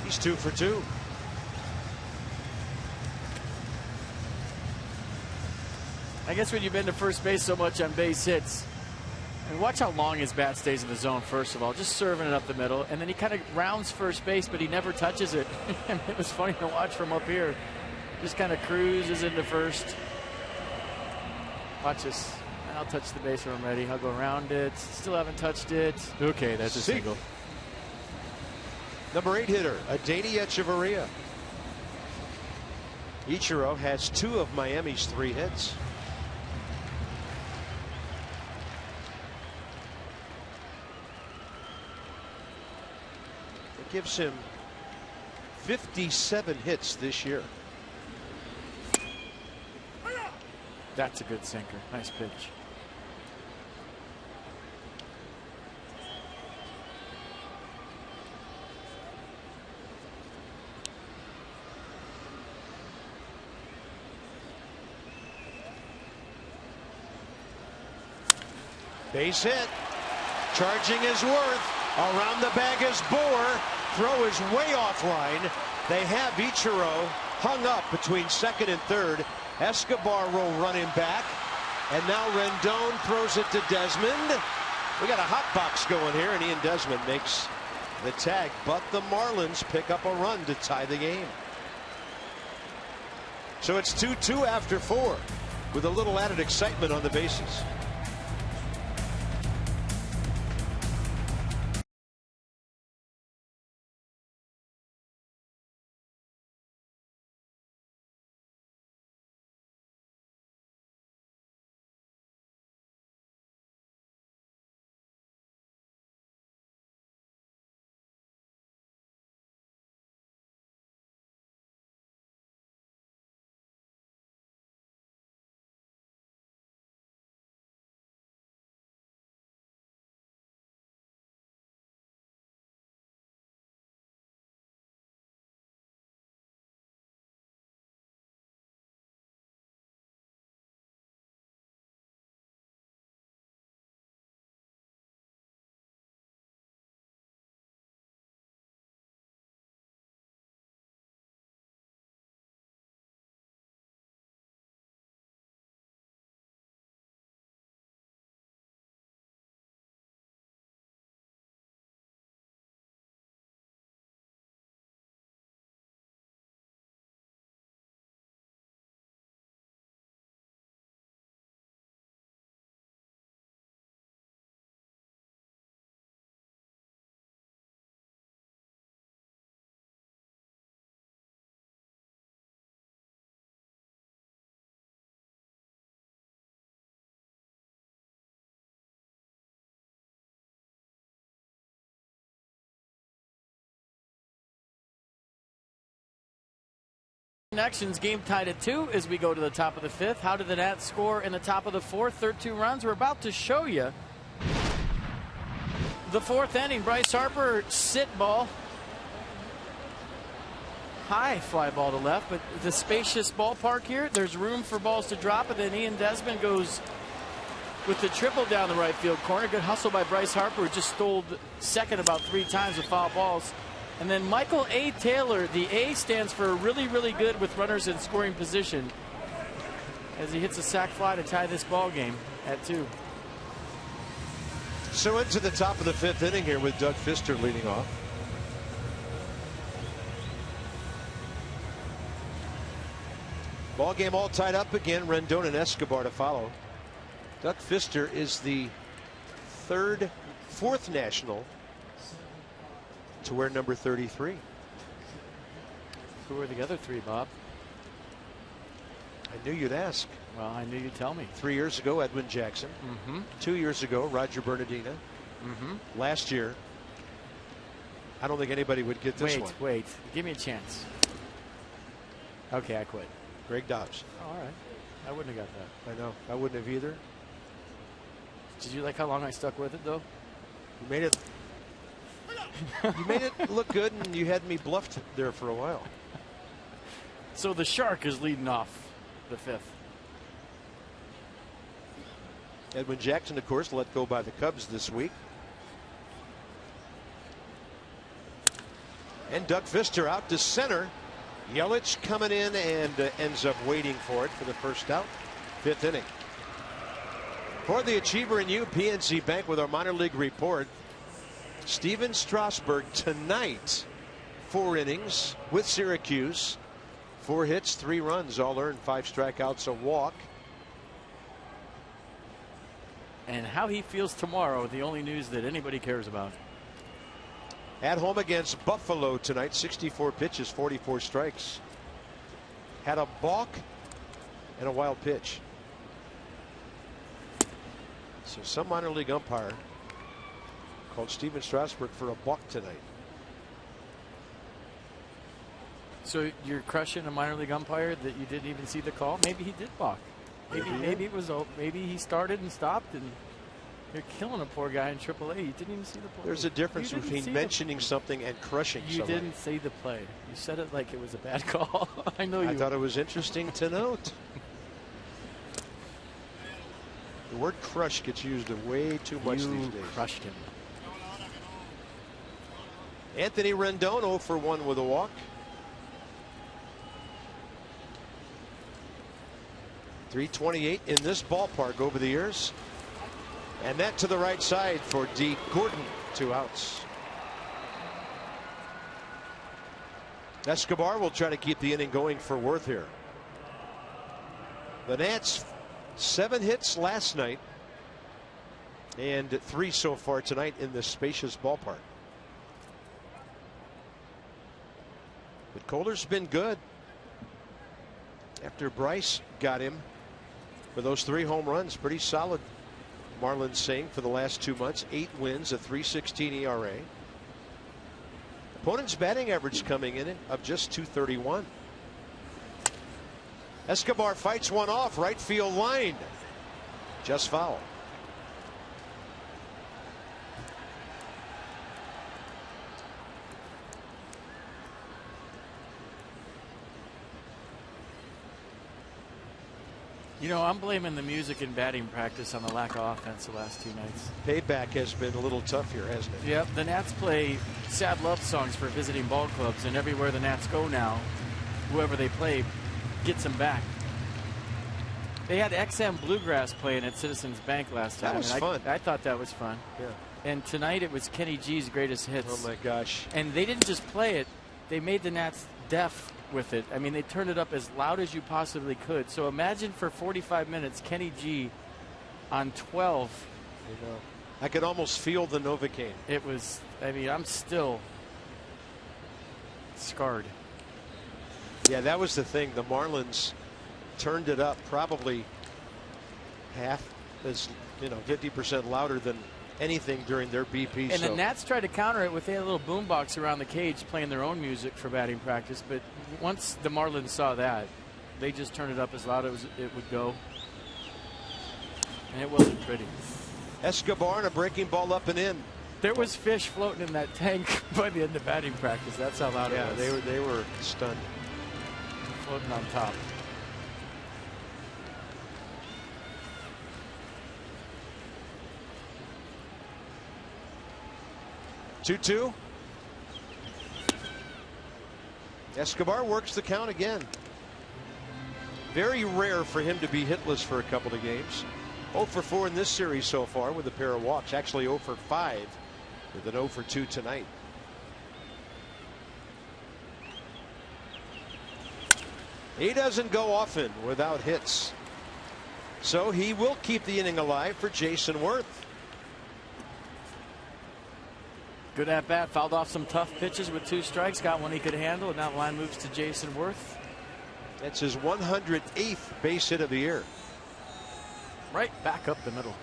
He's 2 for 2. I guess when you've been to first base so much on base hits, and watch how long his bat stays in the zone, first of all, just serving it up the middle, and then he kind of rounds first base, but he never touches it. It was funny to watch from up here. Just kind of cruises into first. Watch this. I'll touch the base when I'm ready. I'll go around it. Still haven't touched it. Okay, that's a single. Number 8 hitter, Adeiny Echeverria. Ichiro has 2 of Miami's 3 hits. It gives him 57 hits this year. That's a good sinker. Nice pitch. Base hit. Charging his worth. Around the bag is Boer. Throw is way offline. They have Ichiro hung up between second and third. Escobar will run him back. And now Rendon throws it to Desmond. We got a hot box going here, and Ian Desmond makes the tag. But the Marlins pick up a run to tie the game. So it's 2-2 after 4 with a little added excitement on the bases. connections. Game tied at 2 as we go to the top of the 5th. How did the Nats score in the top of the 4th? Third 2 runs. We're about to show you the 4th inning. Bryce Harper, sit ball. High fly ball to left, but the spacious ballpark here, there's room for balls to drop, and then Ian Desmond goes with the triple down the right field corner. Good hustle by Bryce Harper, who just stole second about 3 times with foul balls. And then Michael A. Taylor, the A stands for really, really good with runners in scoring position, as he hits a sac fly to tie this ball game at 2. So into the top of the 5th inning here with Doug Fister leading off. Ball game all tied up again. Rendon and Escobar to follow. Doug Fister is the 4th national to wear number 33. Who are the other 3, Bob? I knew you'd ask. Well, I knew you'd tell me. 3 years ago, Edwin Jackson. 2 years ago, Roger Bernardina. Last year, I don't think anybody would get this one. Wait. Give me a chance. Okay, I quit. Greg Dobbs. Oh, all right. I wouldn't have got that. I know. I wouldn't have either. Did you like how long I stuck with it, though? You made it. You made it look good, and you had me bluffed there for a while. So the Shark is leading off the 5th. Edwin Jackson, of course, let go by the Cubs this week. And Doug Fister out to center. Yelich coming in and ends up waiting for it for the first out. 5th inning. For the Achiever and you, PNC Bank with our minor league report. Steven Strasburg tonight, 4 innings with Syracuse. 4 hits, 3 runs, all earned, 5 strikeouts, a walk. And how he feels tomorrow, the only news that anybody cares about. At home against Buffalo tonight, 64 pitches, 44 strikes. Had a balk and a wild pitch. So some minor league umpire called Steven Strasburg for a balk tonight. So you're crushing a minor league umpire that you didn't even see the call? Maybe he did balk. Maybe it was. Maybe he started and stopped, and you're killing a poor guy in AAA. You didn't even see the play. There's a difference between mentioning something and crushing somebody. You didn't see the play. You said it like it was a bad call. I know you. I thought it was interesting to note. The word crush gets used way too much these days. Crushed him. Anthony Rendon 0 for 1 with a walk. .328 in this ballpark over the years. And that to the right side for D. Gordon. 2 outs. Escobar will try to keep the inning going for Worth here. The Nats 7 hits last night and 3 so far tonight in this spacious ballpark. But Kohler's been good after Bryce got him for those 3 home runs. Pretty solid, Marlins saying, for the last 2 months. 8 wins, a .316 ERA. Opponent's batting average coming in of just .231. Escobar fights one off, right field line. Just foul. You know, I'm blaming the music in batting practice on the lack of offense the last 2 nights. Payback has been a little tough here, hasn't it? Yep, the Nats play sad love songs for visiting ball clubs, and everywhere the Nats go now, whoever they play gets them back. They had XM Bluegrass playing at Citizens Bank last time. That was fun. I thought that was fun. Yeah. And tonight it was Kenny G's greatest hits. Oh my gosh. And they didn't just play it, they made the Nats deaf with it. I mean, they turned it up as loud as you possibly could. So imagine for 45 minutes Kenny G on 12. You know, I could almost feel the Novocaine. It was, I mean, I'm still scarred. Yeah, that was the thing. The Marlins turned it up probably half, as 50% louder than anything during their BP. And the Nats tried to counter it with they had a little boombox around the cage playing their own music for batting practice. But once the Marlins saw that, they just turned it up as loud as it would go. And it wasn't pretty. Escobar and a breaking ball up and in. There was fish floating in that tank by the end of batting practice. That's how loud it was. They were stunned. Floating on top. Two. Escobar works the count again. Very rare for him to be hitless for a couple of games. 0 for 4 in this series so far with a pair of walks. Actually 0 for 5 with an 0 for 2 tonight. He doesn't go often without hits. So he will keep the inning alive for Jason Worth. Good at bat, fouled off some tough pitches with 2 strikes, got one he could handle, and now the line moves to Jason Worth. That's his 108th base hit of the year. Right back up the middle.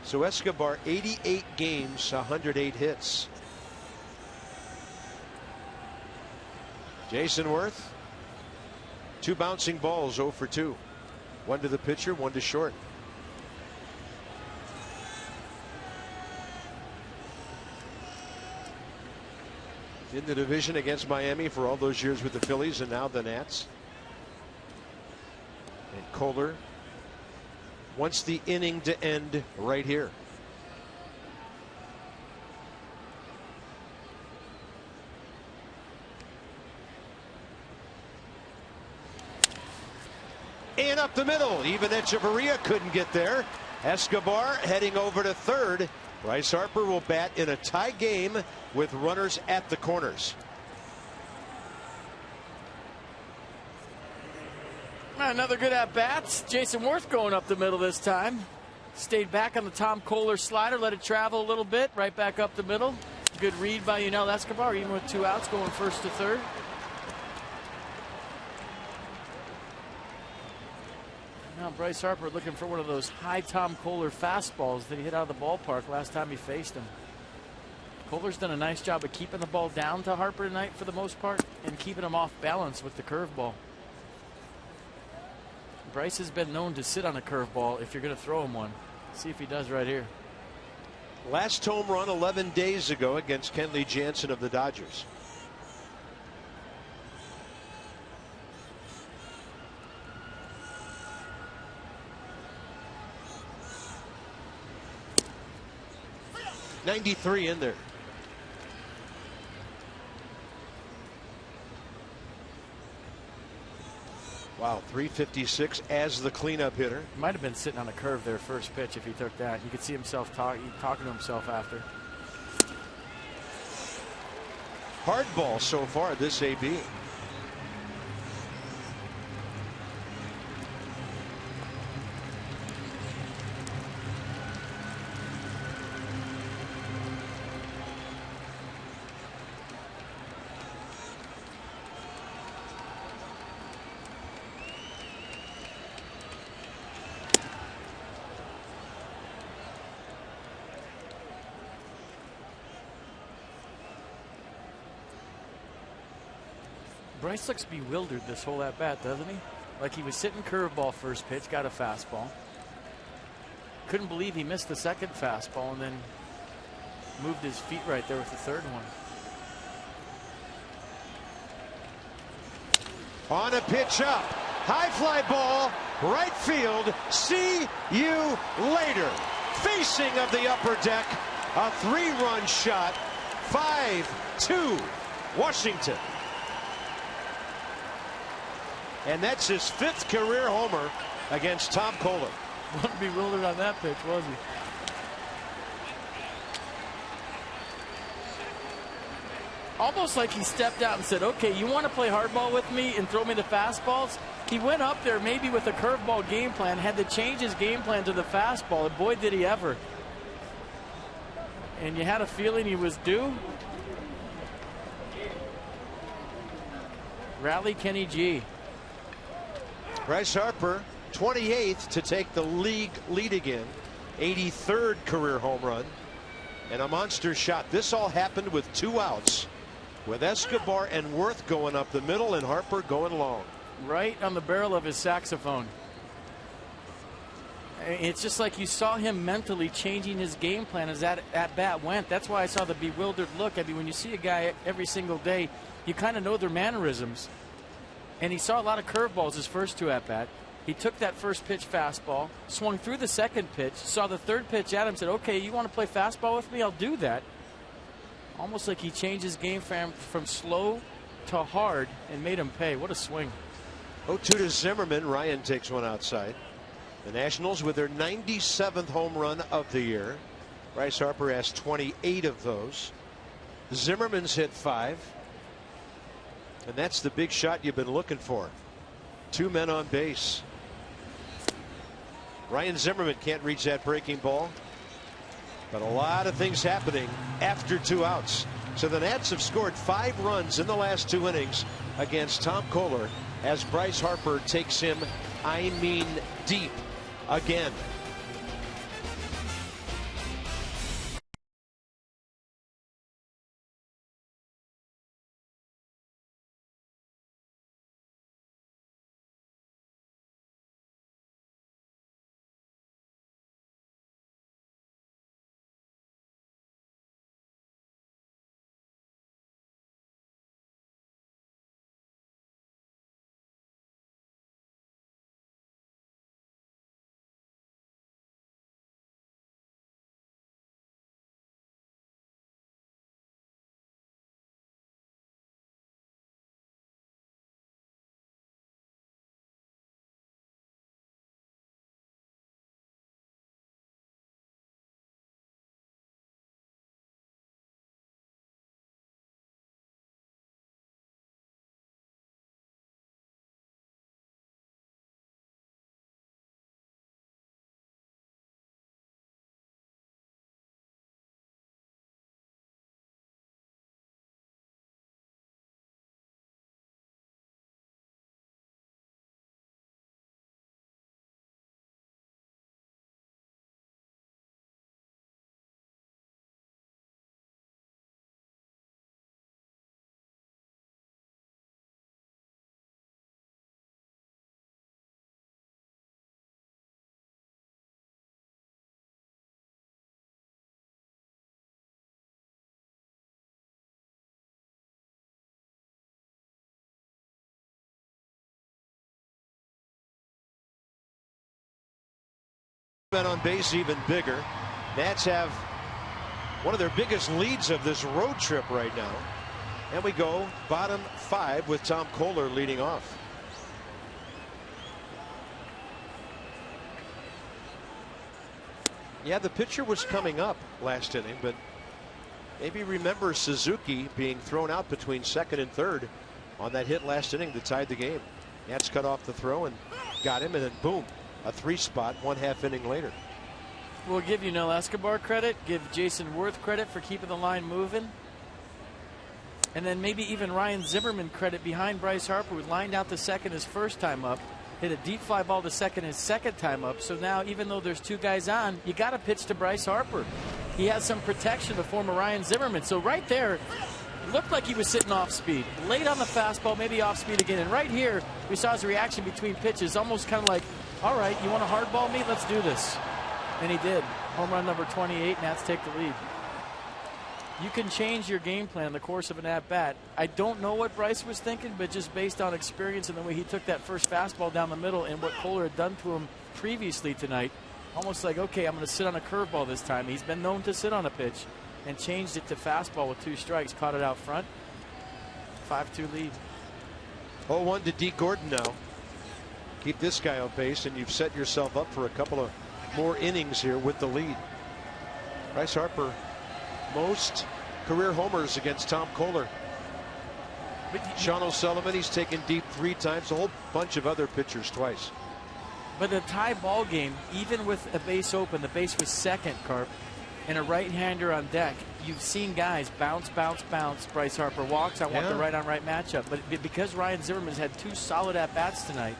So Escobar, 88 games, 108 hits. Jason Worth, 2 bouncing balls, 0 for 2. 1 to the pitcher, 1 to short. In the division against Miami for all those years with the Phillies and now the Nats. And Kohler wants the inning to end right here. And up the middle, even Echeverria couldn't get there. Escobar heading over to third. Bryce Harper will bat in a tie game with runners at the corners. Another good at bats. Jason Worth going up the middle this time. Stayed back on the Tom Kohler slider, let it travel a little bit, right back up the middle. Good read by Yunel Escobar, even with 2 outs, going first to third. Now Bryce Harper looking for one of those high Tom Kohler fastballs that he hit out of the ballpark last time he faced him. Kohler's done a nice job of keeping the ball down to Harper tonight for the most part and keeping him off balance with the curveball. Bryce has been known to sit on a curveball if you're going to throw him one. See if he does right here. Last home run 11 days ago against Kenley Jansen of the Dodgers. .93 in there. Wow, 356 as the cleanup hitter. Might have been sitting on a curve there first pitch if he took that. You could see himself talking to himself after. Hard ball so far this AB. Bryce looks bewildered this whole at bat, doesn't he? Like he was sitting curveball first pitch, got a fastball. Couldn't believe he missed the second fastball and then moved his feet right there with the third one. On a pitch up, high fly ball, right field. See you later. Facing of the upper deck, a 3-run shot. 5-2 Washington. And that's his 5th career homer against Tom Kohler. Wasn't bewildered on that pitch, was he? Almost like he stepped out and said, okay, you want to play hardball with me and throw me the fastballs? He went up there maybe with a curveball game plan, had to change his game plan to the fastball, and boy, did he ever. And you had a feeling he was due. Rally Kenny G. Bryce Harper 28th to take the league lead again. 83rd career home run and a monster shot. This all happened with 2 outs, with Escobar and Worth going up the middle and Harper going long. Right on the barrel of his saxophone. It's just like you saw him mentally changing his game plan as that at-bat went. That's why I saw the bewildered look. I mean, when you see a guy every single day, you kind of know their mannerisms. And he saw a lot of curveballs his first 2 at-bat. He took that first pitch fastball, swung through the second pitch, saw the third pitch at him, said, okay, you want to play fastball with me? I'll do that. Almost like he changed his game from slow to hard and made him pay. What a swing. 0-2 to Zimmerman. Ryan takes one outside. The Nationals with their 97th home run of the year. Bryce Harper has 28 of those. Zimmerman's hit 5. And that's the big shot you've been looking for. 2 men on base. Ryan Zimmerman can't reach that breaking ball. But a lot of things happening after 2 outs. So the Nats have scored 5 runs in the last 2 innings against Tom Kohler as Bryce Harper takes him, I mean, deep again. On base even bigger. Nats have one of their biggest leads of this road trip right now. And we go bottom 5 with Tom Kohler leading off. Yeah, the pitcher was coming up last inning, but maybe remember Suzuki being thrown out between 2nd and 3rd on that hit last inning that tied the game. Nats cut off the throw and got him, and then boom, a 3-spot 1/2 inning later. We'll give you Nel Escobar credit, give Jason Worth credit for keeping the line moving, and then maybe even Ryan Zimmerman credit behind Bryce Harper, who lined out to second his first time up, hit a deep fly ball to second his second time up. So now, even though there's 2 guys on, you got to pitch to Bryce Harper. He has some protection to former Ryan Zimmerman. So right there, it looked like he was sitting off speed. Late on the fastball, maybe off speed again. And right here, we saw his reaction between pitches, almost kind of like, all right, you want to hardball me? Let's do this. And he did. Home run number 28, Nats take the lead. You can change your game plan in the course of an at-bat. I don't know what Bryce was thinking, but just based on experience and the way he took that first fastball down the middle and what Kohler had done to him previously tonight, almost like, okay, I'm going to sit on a curveball this time. He's been known to sit on a pitch, and changed it to fastball with 2 strikes, caught it out front. 5-2 lead. 0-1 to D. Gordon now. Keep this guy on base, and you've set yourself up for a couple of more innings here with the lead. Bryce Harper, most career homers against Tom Kohler. Sean O'Sullivan, he's taken deep 3 times, a whole bunch of other pitchers twice. But a tie ball game, even with a base open, the base was second, Carp, and a right-hander on deck. You've seen guys bounce, bounce, bounce. Bryce Harper walks. I want the right-on-right matchup. But because Ryan Zimmerman's had 2 solid at-bats tonight,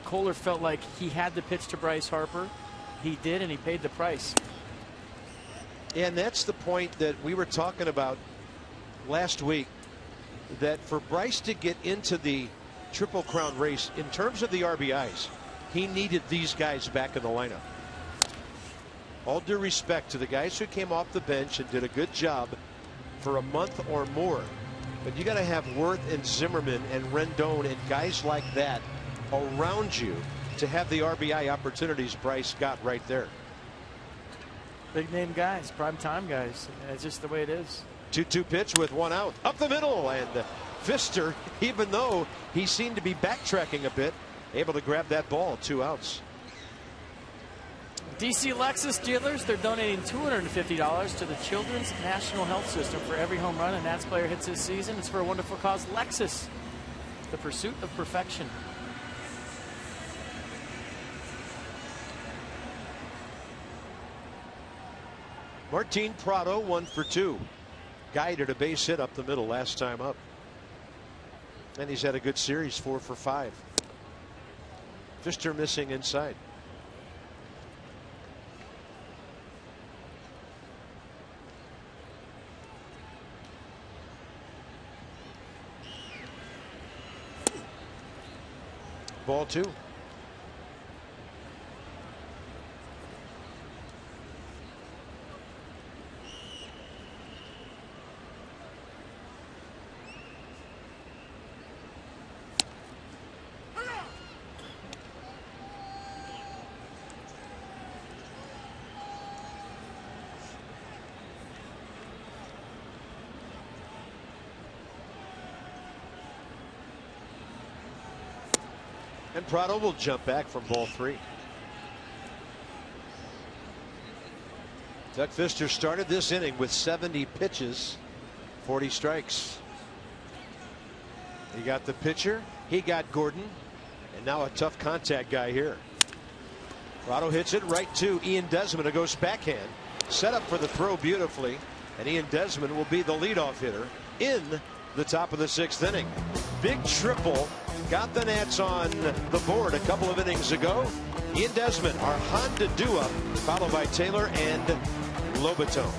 Kohler felt like he had to pitch to Bryce Harper. He did, and he paid the price. And that's the point that we were talking about last week, that for Bryce to get into the Triple Crown race in terms of the RBIs, he needed these guys back in the lineup. All due respect to the guys who came off the bench and did a good job for a month or more, but you got to have Worth and Zimmerman and Rendon and guys like that around you to have the RBI opportunities Bryce got right there. Big name guys, prime time guys. It's just the way it is. 2-2 pitch with one out up the middle, and Pfister, even though he seemed to be backtracking a bit, able to grab that ball. 2 outs. DC Lexus dealers, they're donating $250 to the Children's National Health System for every home run a Nats player hits this season. It's for a wonderful cause. Lexus, the pursuit of perfection. Martin Prado 1 for 2. Guided a base hit up the middle last time up. And he's had a good series, 4 for 5. Pfister missing inside. Ball 2. And Prado will jump back from ball 3. Doug Pfister started this inning with 70 pitches, 40 strikes. He got the pitcher, he got Gordon, and now a tough contact guy here. Prado hits it right to Ian Desmond, who goes backhand. Set up for the throw beautifully, and Ian Desmond will be the leadoff hitter in the top of the 6th inning. Big triple got the Nats on the board a couple of innings ago. Ian Desmond, our Honda do-up, followed by Taylor and Lobaton.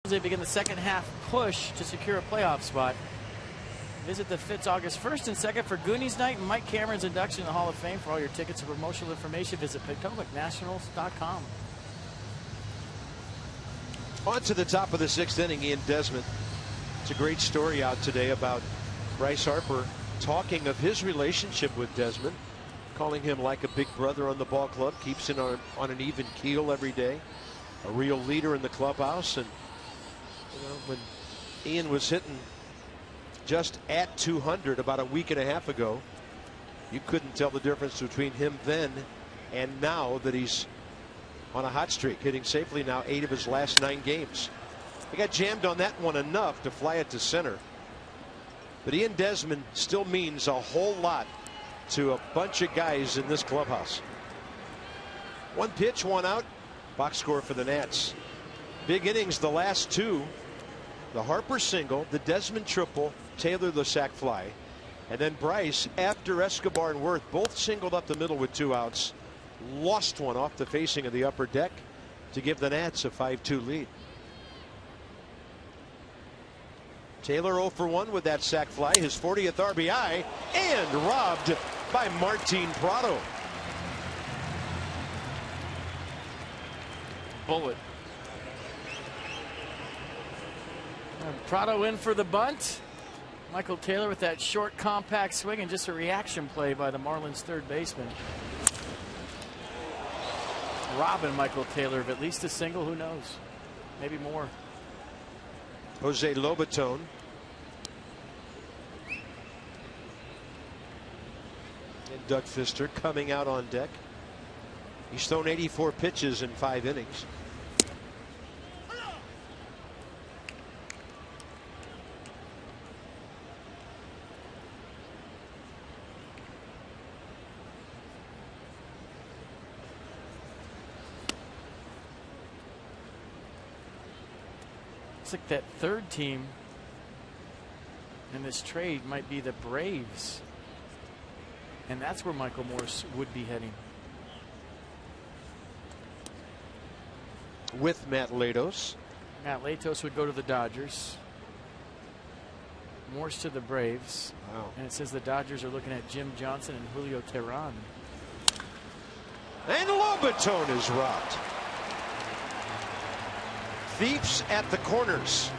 They begin the second half push to secure a playoff spot. Visit the Fitz August 1st and 2nd for Goonies Night and Mike Cameron's induction in the Hall of Fame. For all your tickets and promotional information, visit PotocicNationals.com. On to the top of the 6th inning, Ian Desmond. It's a great story out today about Bryce Harper talking of his relationship with Desmond, calling him like a big brother on the ball club, keeps him on an even keel every day, a real leader in the clubhouse. And you know, when Ian was hitting just at 200 about a week and a half ago, you couldn't tell the difference between him then and now that he's on a hot streak, hitting safely now 8 of his last 9 games. He got jammed on that one enough to fly it to center. But Ian Desmond still means a whole lot to a bunch of guys in this clubhouse. 1 pitch, 1 out. Box score for the Nats. Big innings the last 2. The Harper single, the Desmond triple, Taylor the sac fly, and then Bryce, after Escobar and Worth both singled up the middle with 2 outs, lost one off the facing of the upper deck to give the Nats a 5-2 lead. Taylor 0 for 1 with that sac fly, his 40th RBI, and robbed by Martin PRADO. Bullet. And PRADO in for the bunt. Michael Taylor with that short, compact swing, and just a reaction play by the Marlins third baseman. Robbing Michael Taylor of at least a single, who knows? Maybe more. Jose Lobaton. And Doug Fister coming out on deck. He's thrown 84 pitches in 5 innings. Like that third team in this trade might be the Braves, and that's where Michael Morse would be heading. With Matt Latos. Matt Latos would go to the Dodgers. Morse to the Braves. Wow. And it says the Dodgers are looking at Jim Johnson and Julio Teheran. And Lobaton is robbed. Thieves at the corners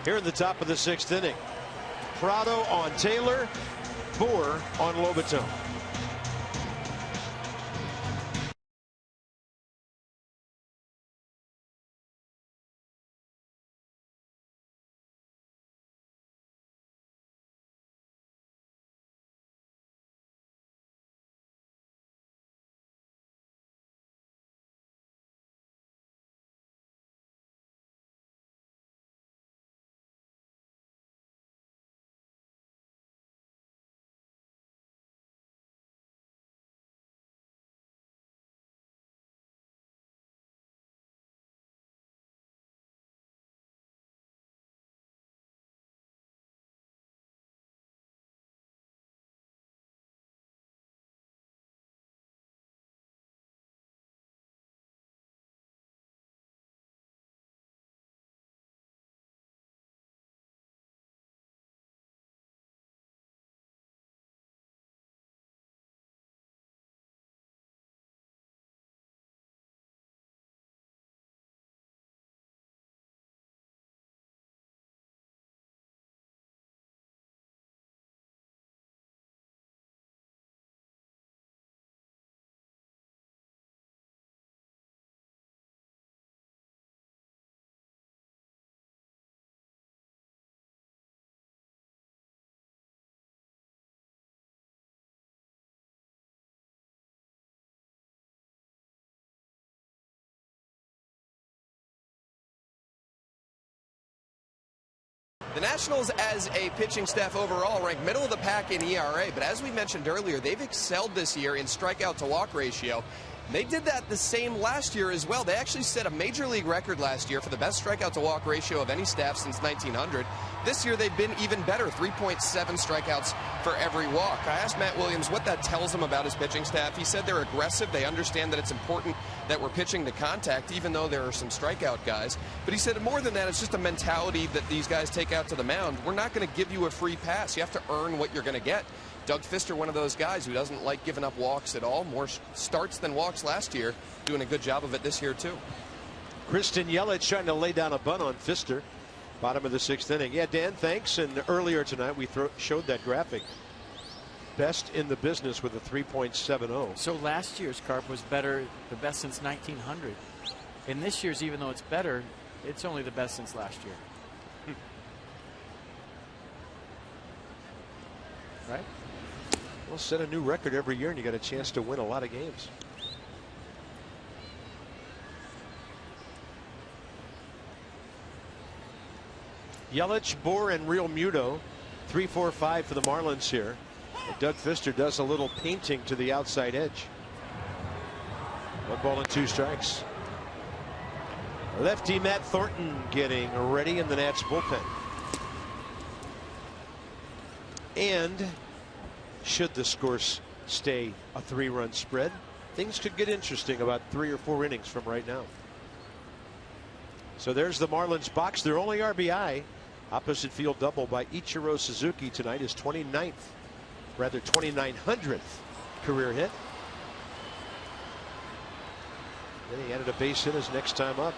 here in the top of the 6th inning. PRADO on Taylor, Boer on Lobaton. The Nationals, as a pitching staff overall, rank middle of the pack in ERA, but as we mentioned earlier, they've excelled this year in strikeout to walk ratio. They did that the same last year as well. They actually set a major league record last year for the best strikeout to walk ratio of any staff since 1900. This year they've been even better, 3.7 strikeouts for every walk. I asked Matt Williams what that tells him about his pitching staff. He said they're aggressive. They understand that it's important that we're pitching to contact, even though there are some strikeout guys. But he said more than that, it's just a mentality that these guys take out to the mound. We're not going to give you a free pass. You have to earn what you're going to get. Doug Fister, one of those guys who doesn't like giving up walks at all. More starts than walks last year. Doing a good job of it this year, too. Kristen Yelich trying to lay down a bunt on Fister. Bottom of the 6th inning. Yeah, Dan, thanks. And earlier tonight, we showed that graphic. Best in the business with a 3.70. So last year's Carp was better, the best since 1900. And this year's, even though it's better, it's only the best since last year. Right? We'll set a new record every year, and you got a chance to win a lot of games. Yelich, Bohr, and Real Muto. 3-4-5 for the Marlins here. And Doug Fister does a little painting to the outside edge. 1 ball and 2 strikes. Lefty Matt Thornton getting ready in the Nats bullpen. And should the scores stay a 3-run spread, things could get interesting about 3 or 4 innings from right now. So there's the Marlins box. Their only RBI. Opposite field double by Ichiro Suzuki tonight, is 29th, rather 2900th career hit. Then he added a base hit his next time up.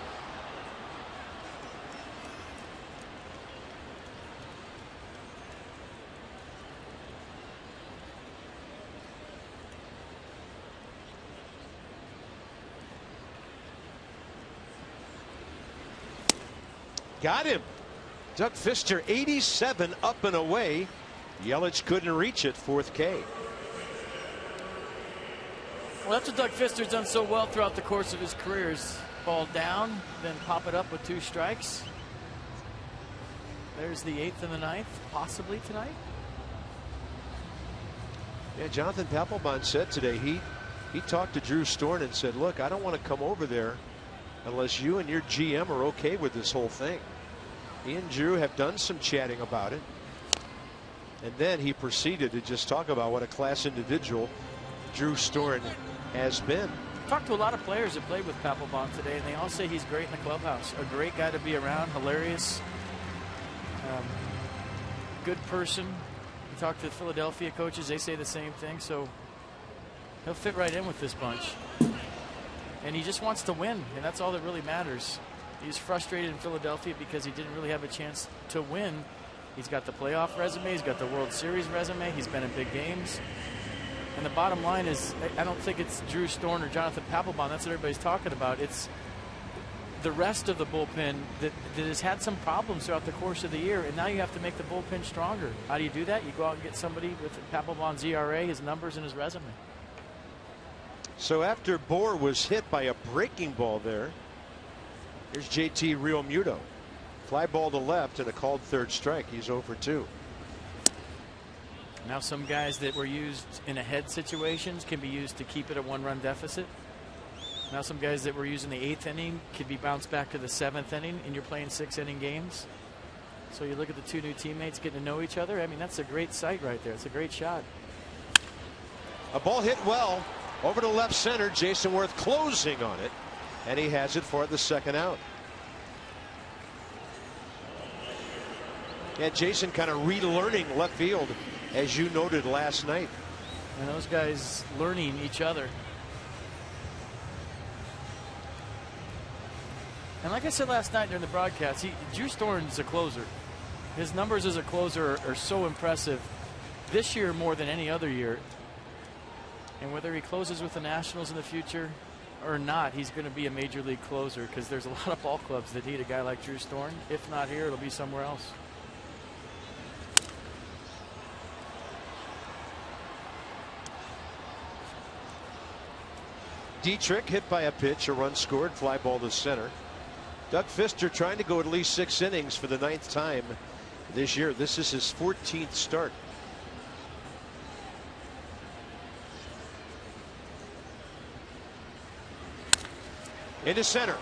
Got him. Doug Fister, 87 up and away. Yelich couldn't reach it. 4th K. Well, that's what Doug Fister's done so well throughout the course of his career, is ball down, then pop it up with 2 strikes. There's the 8th and the 9th, possibly tonight. Yeah, Jonathan Papelbon said today he talked to Drew Storn and said, look, I don't want to come over there unless you and your GM are okay with this whole thing. He and Drew have done some chatting about it. And then he proceeded to just talk about what a class individual Drew Storn has been. Talked to a lot of players that played with Papelbon today, and they all say he's great in the clubhouse. A great guy to be around, hilarious, good person. We talked to the Philadelphia coaches, they say the same thing, so he'll fit right in with this bunch. And he just wants to win, and that's all that really matters. He's frustrated in Philadelphia because he didn't really have a chance to win. He's got the playoff resume, he's got the World Series resume, he's been in big games. And the bottom line is, I don't think it's Drew Storn or Jonathan Papelbon. That's what everybody's talking about. It's the rest of the bullpen that has had some problems throughout the course of the year, and now you have to make the bullpen stronger. How do you do that? You go out and get somebody with Papelbon's ERA, his numbers, and his resume. So after Bohr was hit by a breaking ball there, here's JT Real Muto. Fly ball to left and a called 3rd strike. He's 0 for 2. Now some guys that were used in ahead situations can be used to keep it a 1-run deficit. Now some guys that were used in the 8th inning could be bounced back to the 7th inning, and you're playing 6-inning games. So you look at the 2 new teammates getting to know each other. I mean, that's a great sight right there. It's a great shot. A ball hit well over to left center. Jason Worth closing on it, and he has it for the 2nd out. Yeah, Jason kind of relearning left field, as you noted last night. And those guys learning each other. And like I said last night during the broadcast, Drew Storn's a closer. His numbers as a closer are so impressive this year more than any other year. And whether he closes with the Nationals in the future or not, he's going to be a major league closer, because there's a lot of ball clubs that need a guy like Drew Storn. If not here, it'll be somewhere else. Dietrich hit by a pitch, a run scored, fly ball to center. Doug Fister trying to go at least 6 innings for the 9th time this year. This is his 14th start. Into center.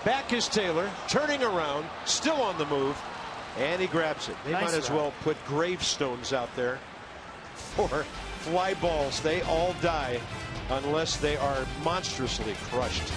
Back is Taylor, turning around, still on the move, and he grabs it. They might as well put gravestones out there for fly balls. They all die unless they are monstrously crushed.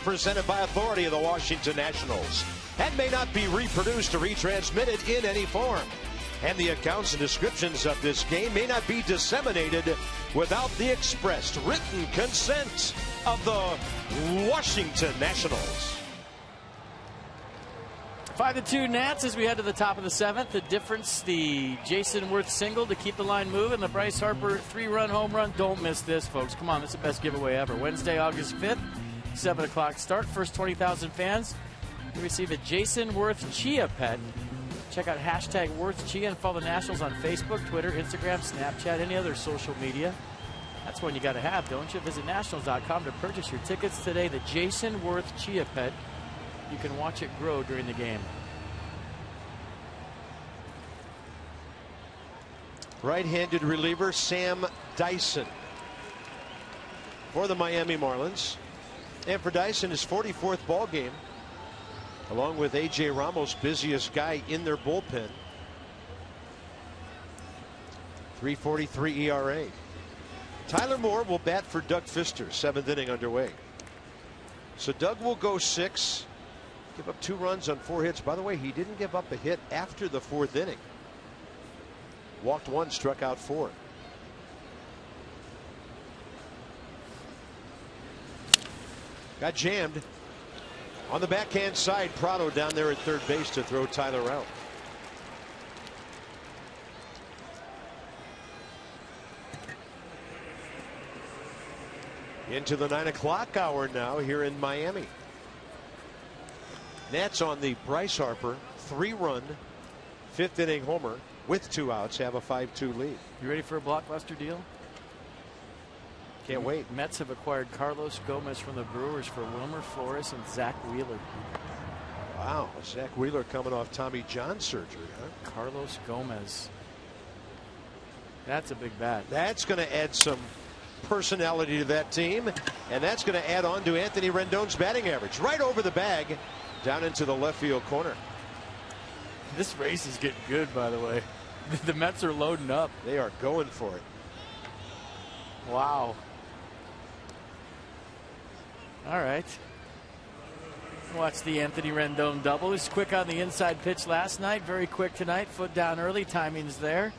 presented by authority of the Washington Nationals and may not be reproduced or retransmitted in any form. And the accounts and descriptions of this game may not be disseminated without the expressed written consent of the Washington Nationals. 5-2 Nats as we head to the top of the 7th. The difference, the Jason Worth single to keep the line moving. The Bryce Harper 3-run home run. Don't miss this, folks. Come on, this is the best giveaway ever. Wednesday, August 5th, 7 o'clock start. First 20,000 fans will receive a Jason Worth Chia pet. Check out hashtag Worth Chia and follow the Nationals on Facebook, Twitter, Instagram, Snapchat, any other social media. That's one you got to have, don't you? Visit Nationals.com to purchase your tickets today. The Jason Worth Chia pet. You can watch it grow during the game. Right-handed reliever Sam Dyson for the Miami Marlins. And for Dyson, his 44th ball game, along with A.J. Ramos, busiest guy in their bullpen. 3.43 ERA. Tyler Moore will bat for Doug Fister, 7th inning underway. So Doug will go 6. Give up 2 runs on 4 hits. By the way, he didn't give up a hit after the 4th inning. Walked 1, struck out 4. Got jammed. On the backhand side, PRADO down there at third base to throw Tyler out. Into the 9 o'clock hour now here in Miami. Nats on the Bryce Harper 3-run 5th inning homer with 2 outs have a 5-2 lead. You ready for a blockbuster deal? Can't wait. Mets have acquired Carlos Gomez from the Brewers for Wilmer Flores and Zach Wheeler. Wow, Zach Wheeler coming off Tommy John surgery, huh? Carlos Gomez. That's a big bat. That's going to add some personality to that team, and that's going to add on to Anthony Rendon's batting average. Right over the bag, down into the left field corner. This race is getting good, by the way. The Mets are loading up. They are going for it. Wow. All right. Watch the Anthony Rendon double. He's quick on the inside pitch last night. Very quick tonight. Foot down early. Timing's there.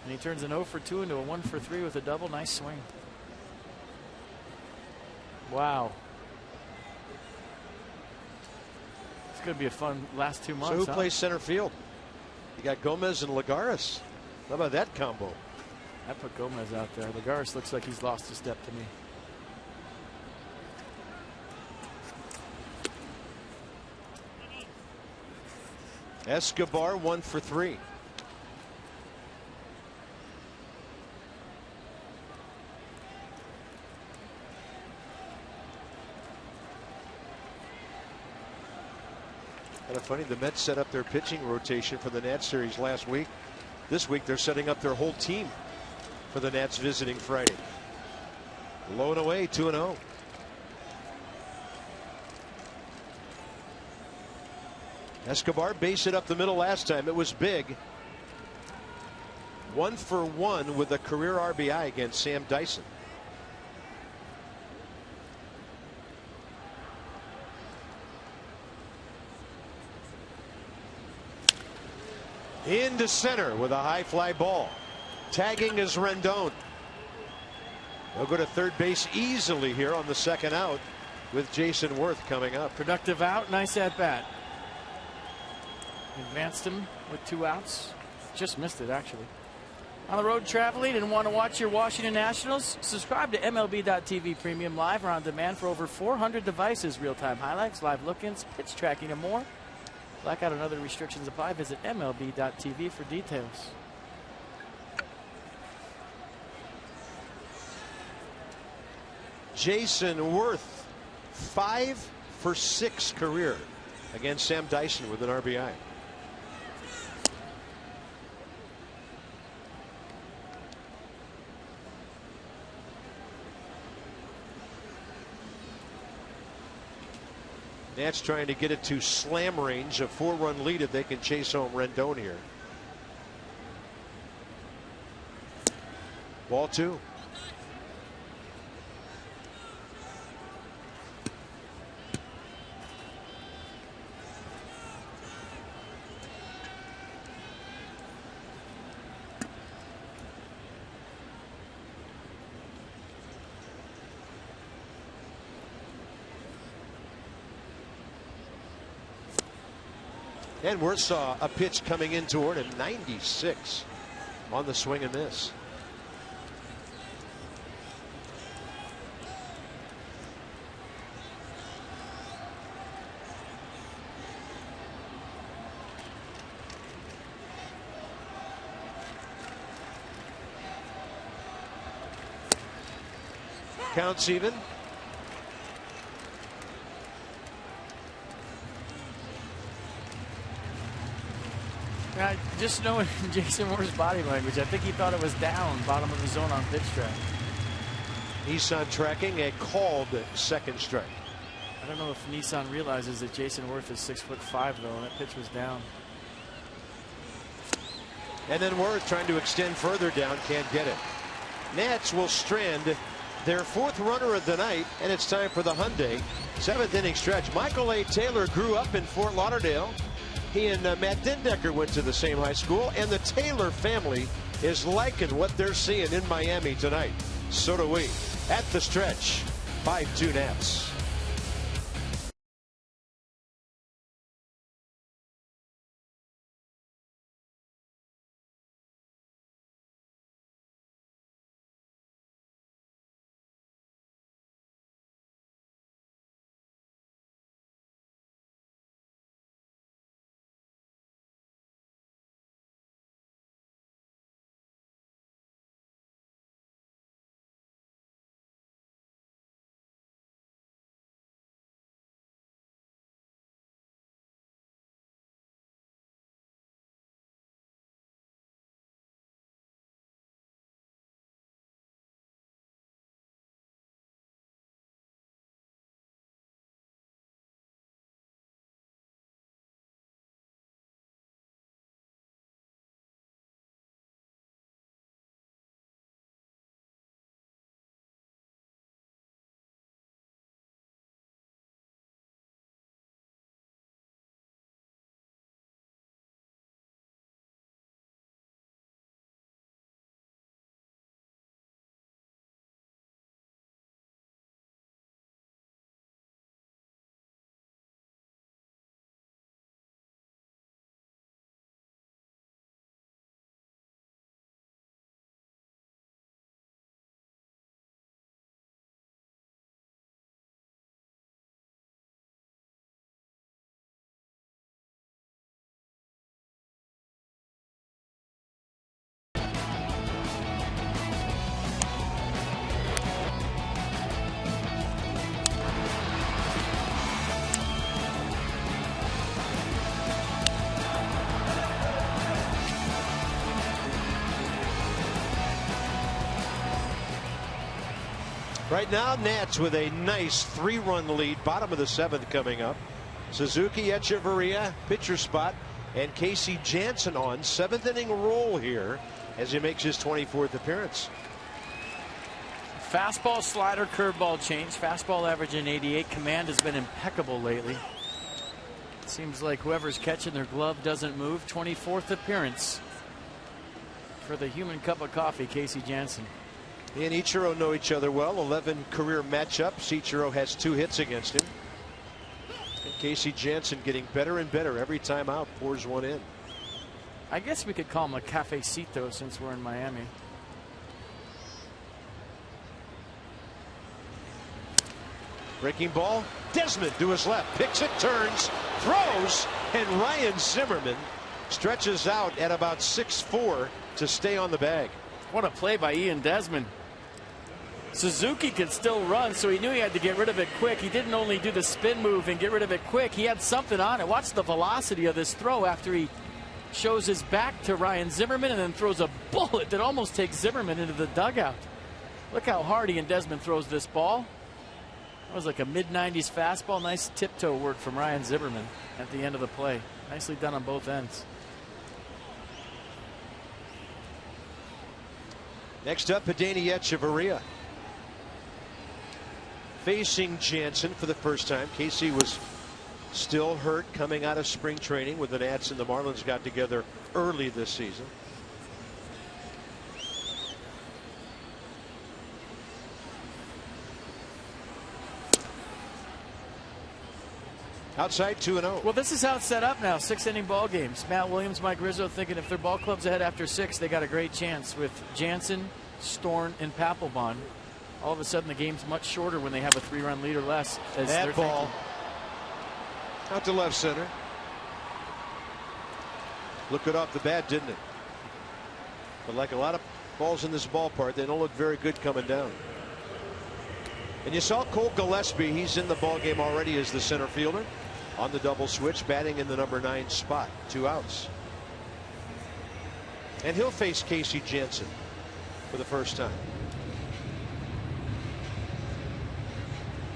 And he turns an 0 for 2 into a 1 for 3 with a double. Nice swing. Wow. It's going to be a fun last 2 months. So who plays center field? You got Gomez and Lagares. How about that combo? I put Gomez out there. Lagares looks like he's lost a step to me. Escobar 1 for 3. Kind of funny, the Mets set up their pitching rotation for the Nats series last week. This week they're setting up their whole team for the Nats visiting Friday. Low and away, 2-0. Escobar based it up the middle last time. It was big. 1 for 1 with a career RBI against Sam Dyson. Into center with a high fly ball. Tagging is Rendon. They'll go to third base easily here on the 2nd out with Jason Worth coming up. Productive out. Nice at bat. Advanced him with 2 outs. Just missed it, actually. On the road traveling and want to watch your Washington Nationals? Subscribe to MLB.TV Premium Live or on demand for over 400 devices. Real-time highlights, live look-ins, pitch tracking, and more. Blackout and other restrictions apply. Visit MLB.TV for details. Jason Worth, 5 for 6 career against Sam Dyson with an RBI. Nats trying to get it to slam range, a 4-run lead if they can chase home Rendon here. Ball 2. And Worth saw a pitch coming in toward him, 96 on the swing and miss. Counts even. Just knowing Jason Moore's body language, I think he thought it was down, bottom of the zone on pitch track. Nissan tracking a called second strike. I don't know if Nissan realizes that Jason Worth is 6'5", though. That pitch was down. And then Worth trying to extend further down, can't get it. Nats will strand their fourth runner of the night, and it's time for the Hyundai seventh inning stretch. Michael A. Taylor grew up in Fort Lauderdale. He and Matt Dindecker went to the same high school, and the Taylor family is liking what they're seeing in Miami tonight. So do we. At the stretch, 5-2 Nats. Right now, Nats with a nice 3-run lead. Bottom of the seventh coming up. Suzuki, Echeverria, pitcher spot, and Casey Janssen on. Seventh inning roll here as he makes his 24th appearance. Fastball, slider, curveball change. Fastball averaging 88. Command has been impeccable lately. It seems like whoever's catching their glove doesn't move. 24th appearance for the human cup of coffee, Casey Janssen. He and Ichiro know each other well. 11 career matchups. Ichiro has 2 hits against him. And Casey Janssen getting better and better every time out. Pours one in. I guess we could call him a cafecito since we're in Miami. Breaking ball. Desmond to his left. Picks it, turns, throws, and Ryan Zimmerman stretches out at about 6'4" to stay on the bag. What a play by Ian Desmond. Suzuki could still run, so he knew he had to get rid of it quick. He didn't only do the spin move and get rid of it quick. He had something on it. Watch the velocity of this throw after he shows his back to Ryan Zimmerman and then throws a bullet that almost takes Zimmerman into the dugout. Look how hard Ian Desmond throws this ball. That was like a mid-90s fastball. Nice tiptoe work from Ryan Zimmerman at the end of the play. Nicely done on both ends. Next up, Adeiny Echeverria facing Janssen for the first time. Casey was still hurt coming out of spring training when the Nats and the Marlins got together early this season. Outside 2-0. Well, this is how it's set up now. 6-inning ball games. Matt Williams, Mike Rizzo thinking if their ball club's ahead after 6, they got a great chance with Jansen, Storn, and Papelbon. All of a sudden, the game's much shorter when they have a 3-run lead or less. As that ball out to left center. Looked good off the bat, didn't it? But like a lot of balls in this ballpark, they don't look very good coming down. And you saw Cole Gillespie. He's in the ball game already as the center fielder on the double switch, batting in the number 9 spot. 2 outs. And he'll face Casey Jansen for the first time.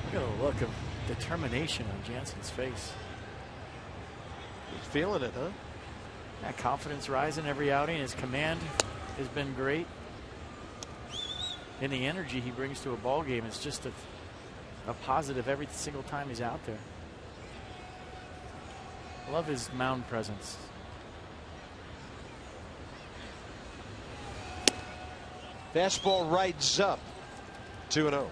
Look at the look of determination on Jansen's face. He's feeling it, huh? That confidence rising every outing. His command has been great. And the energy he brings to a ball game is just a positive every single time he's out there. Love his mound presence. Fastball rides up. 2-0.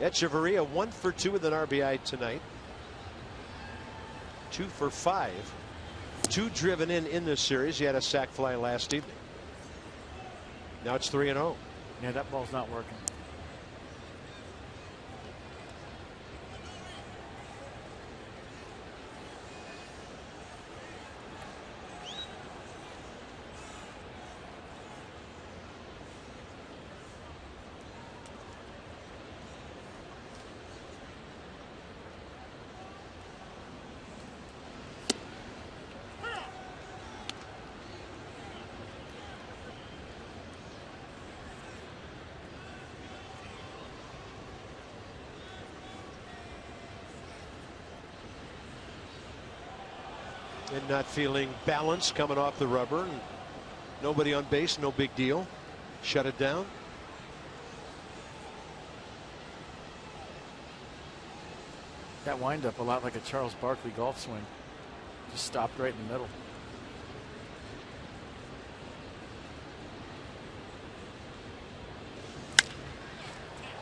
Echeverria 1 for 2 with an RBI tonight. 2 for 5. 2 driven in this series. He had a sac fly last evening. Now it's 3-0. Yeah, that ball's not working. And not feeling balanced coming off the rubber. And nobody on base, no big deal. Shut it down. That windup a lot like a Charles Barkley golf swing. Just stopped right in the middle.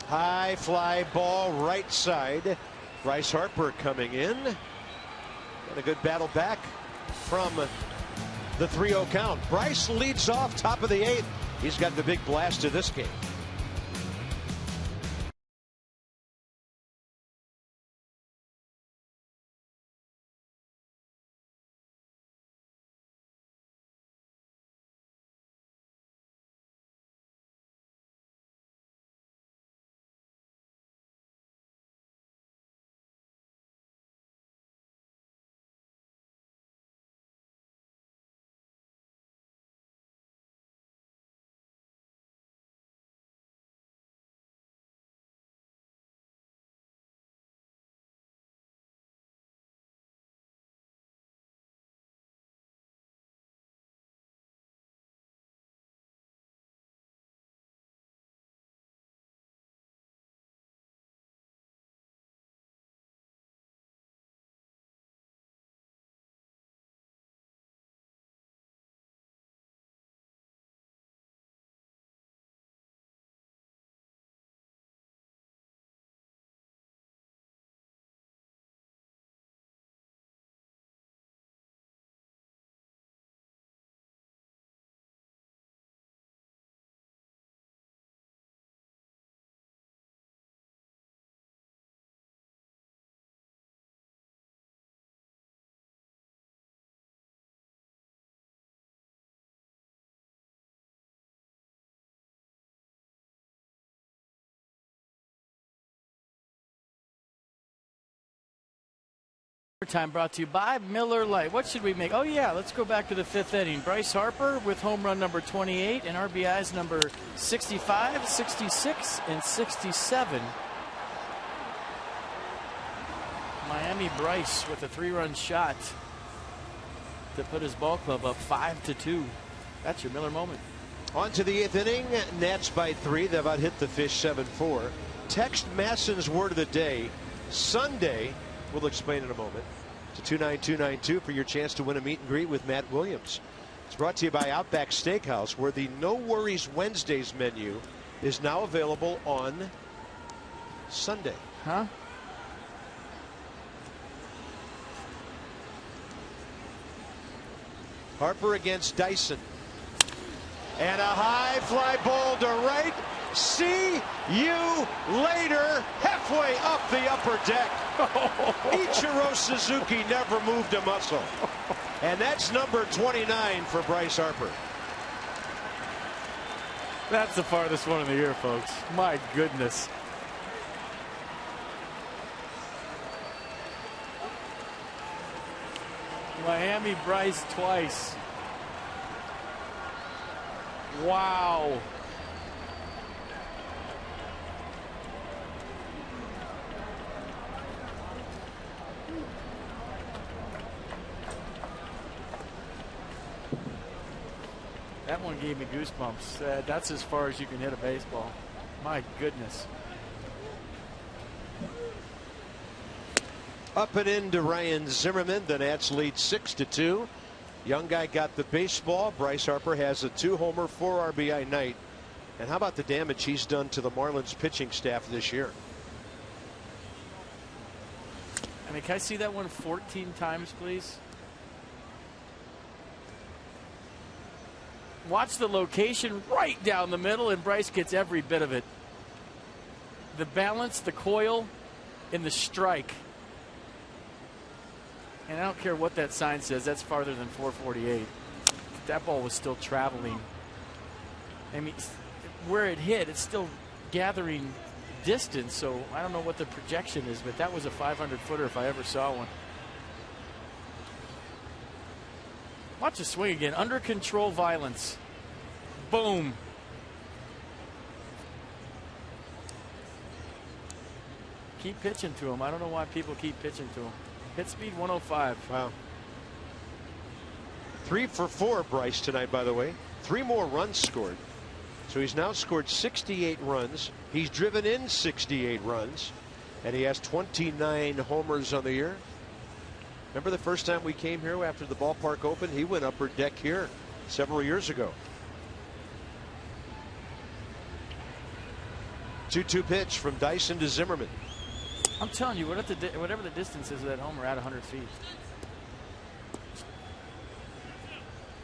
High fly ball right side. Bryce Harper coming in. And a good battle back from the 3-0 count. Bryce leads off top of the 8th. He's got the big blast of this game. Time brought to you by Miller Lite. What should we make? Oh yeah, let's go back to the 5th inning. Bryce Harper with home run number 28 and RBIs number 65, 66, and 67. Miami Bryce with a 3-run shot to put his ball club up 5-2. That's your Miller moment. On to the 8th inning. Nats by 3. They've about hit the fish 7-4. Text Masson's word of the day. Sunday. We'll explain in a moment. To 29292 for your chance to win a meet and greet with Matt Williams. It's brought to you by Outback Steakhouse, where the No Worries Wednesdays menu is now available on Sunday. Huh? Harper against Dyson. And a high fly ball to right. See you later. Halfway up the upper deck. Ichiro Suzuki never moved a muscle. And that's number 29 for Bryce Harper. That's the farthest one of the year, folks. My goodness. Miami Bryce twice. Wow. That one gave me goosebumps. That's as far as you can hit a baseball. My goodness. Up and into Ryan Zimmerman. The Nats lead 6-2. Young guy got the baseball. Bryce Harper has a 2-homer, 4 RBI night. And how about the damage he's done to the Marlins pitching staff this year? I mean, can I see that one 14 times, please? Watch the location right down the middle, and Bryce gets every bit of it. The balance, the coil, and the strike. And I don't care what that sign says, that's farther than 448. That ball was still traveling. I mean, where it hit, it's still gathering distance, so I don't know what the projection is, but that was a 500-footer if I ever saw one. Watch the swing again. Under control violence. Boom. Keep pitching to him. I don't know why people keep pitching to him. Hit speed 105. Wow. 3 for 4 Bryce tonight, by the way. 3 more runs scored. So he's now scored 68 runs. He's driven in 68 runs. And he has 29 homers on the year. Remember the first time we came here after the ballpark opened? He went upper deck here several years ago. 2-2 pitch from Dyson to Zimmerman. I'm telling you, whatever the distance is of that homer, at 100 feet.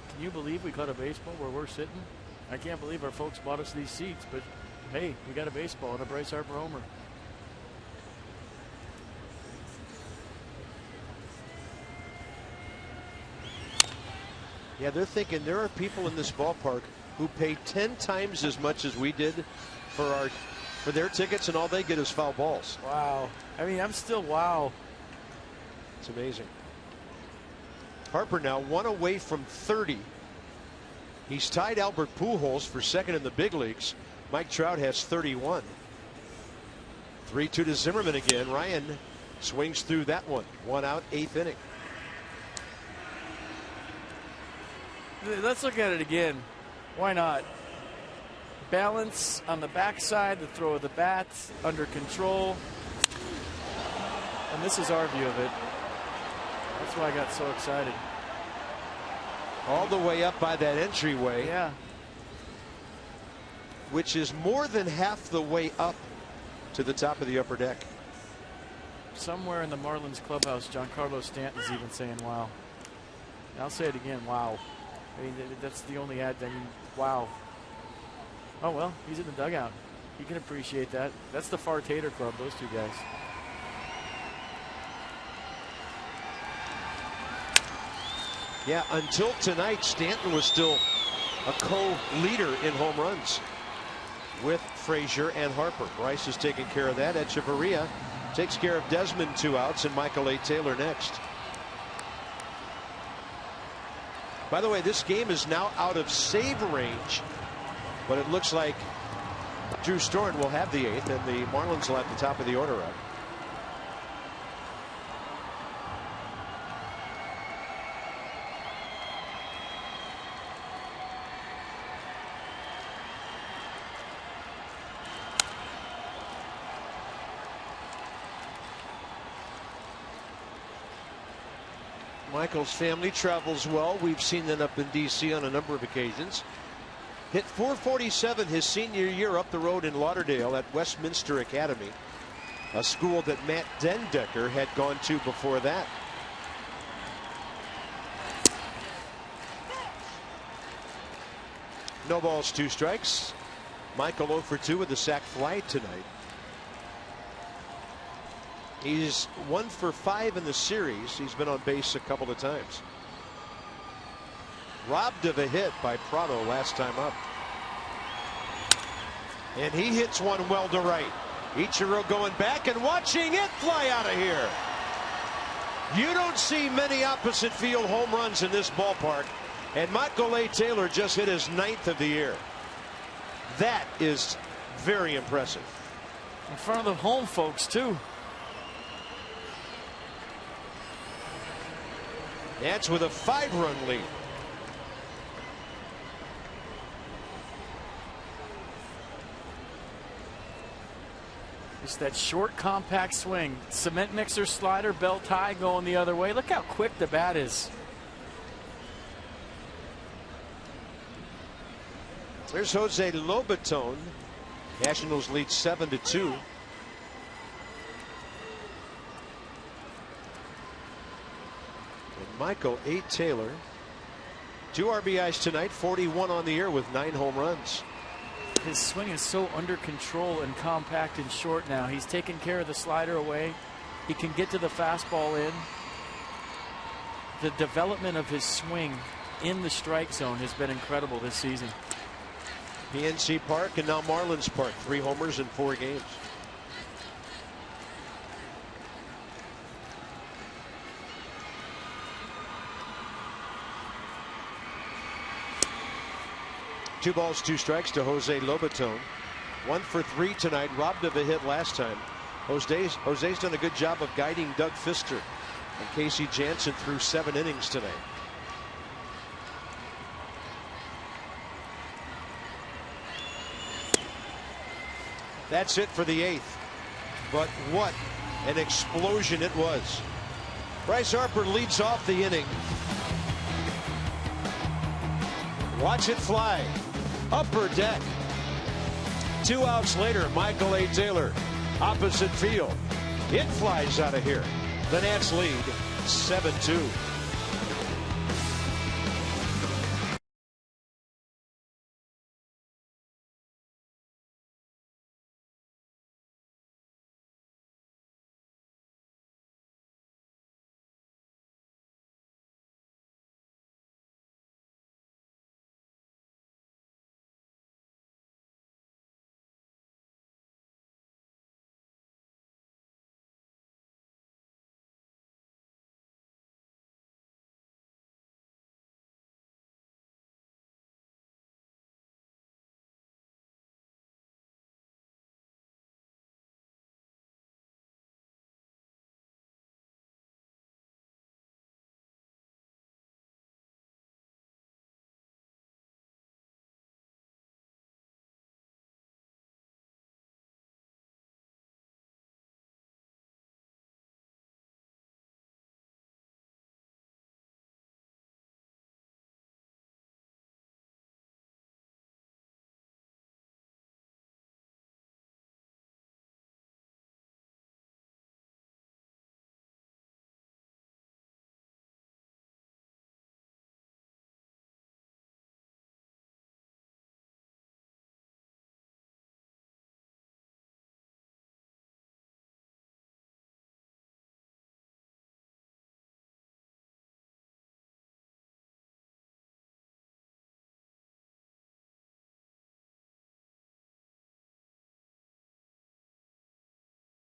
Can you believe we caught a baseball where we're sitting? I can't believe our folks bought us these seats, but hey, we got a baseball and a Bryce Harper homer. Yeah, they're thinking there are people in this ballpark who pay 10 times as much as we did for their tickets, and all they get is foul balls. Wow. I mean, I'm still wow. It's amazing. Harper now 1 away from 30. He's tied Albert Pujols for second in the big leagues. Mike Trout has 31. 3-2 to Zimmerman again. Ryan swings through that one. 1 out, 8th inning. Let's look at it again. Why not? Balance on the backside, the throw of the bat, under control. And this is our view of it. That's why I got so excited. All the way up by that entryway. Yeah. Which is more than half the way up to the top of the upper deck. Somewhere in the Marlins clubhouse, Giancarlo Stanton's even saying wow. And I'll say it again, wow. I mean, that's the only ad. I mean, wow. Oh, well, he's in the dugout. He can appreciate that. That's the Fartator Club, those two guys. Yeah, until tonight, Stanton was still a co-leader in home runs with Frazier and Harper. Bryce is taking care of that. Echeverria takes care of Desmond, 2 outs, and Michael A. Taylor next. By the way, this game is now out of save range, but it looks like Drew Storen will have the 8th, and the Marlins will have the top of the order up. Michael's family travels well. We've seen them up in D.C. on a number of occasions. Hit .447 his senior year up the road in Lauderdale at Westminster Academy, a school that Matt Dendecker had gone to before that. No balls, 2 strikes. Michael 0 for 2 with a sac fly tonight. He's 1 for 5 in the series. He's been on base a couple of times. Robbed of a hit by PRADO last time up. And he hits one well to right. Ichiro going back and watching it fly out of here. You don't see many opposite field home runs in this ballpark. And Michael A. Taylor just hit his 9th of the year. That is very impressive. In front of the home folks, too. That's with a 5-run lead. Just that short, compact swing. Cement mixer slider, belt high, going the other way. Look how quick the bat is. There's Jose Lobaton. Nationals lead 7-2. And Michael A. Taylor, 2 RBIs tonight, 41 on the year with 9 home runs. His swing is so under control and compact and short now. He's taking care of the slider away. He can get to the fastball in. The development of his swing in the strike zone has been incredible this season. PNC Park and now Marlins Park, 3 homers in 4 games. Two balls, 2 strikes to Jose Lobaton. 1 for 3 tonight, robbed of a hit last time. Jose's done a good job of guiding Doug Fister and Casey Jansen through 7 innings tonight. That's it for the 8th. But what an explosion it was. Bryce Harper leads off the inning. Watch it fly. Upper deck. 2 outs later, Michael A. Taylor, opposite field. It flies out of here. The Nats lead 7-2.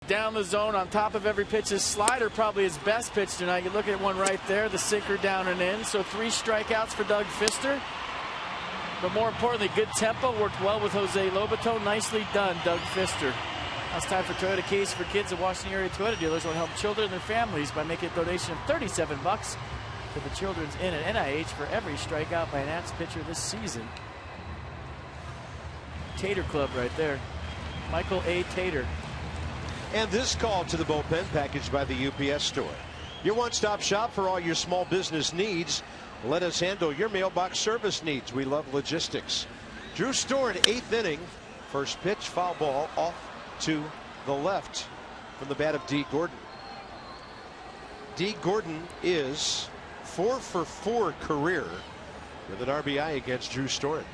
Down the zone on top of every pitch. His slider probably his best pitch tonight. You look at one right there, the sinker down and in. So 3 strikeouts for Doug Fister. But more importantly, good tempo. Worked well with Jose Lobaton. Nicely done, Doug Fister. Now it's time for Toyota Keys for Kids. At Washington area Toyota dealers will help children and their families by making a donation of $37 to the Children's Inn at NIH for every strikeout by a Nats pitcher this season. Tater Club right there. Michael A. Tater. And this call to the bullpen packaged by the UPS Store. Your one-stop shop for all your small business needs. Let us handle your mailbox service needs. We love logistics. Drew Storen, 8th inning. First pitch, foul ball off to the left from the bat of D. Gordon. D. Gordon is 4 for 4 career with an RBI against Drew Storen.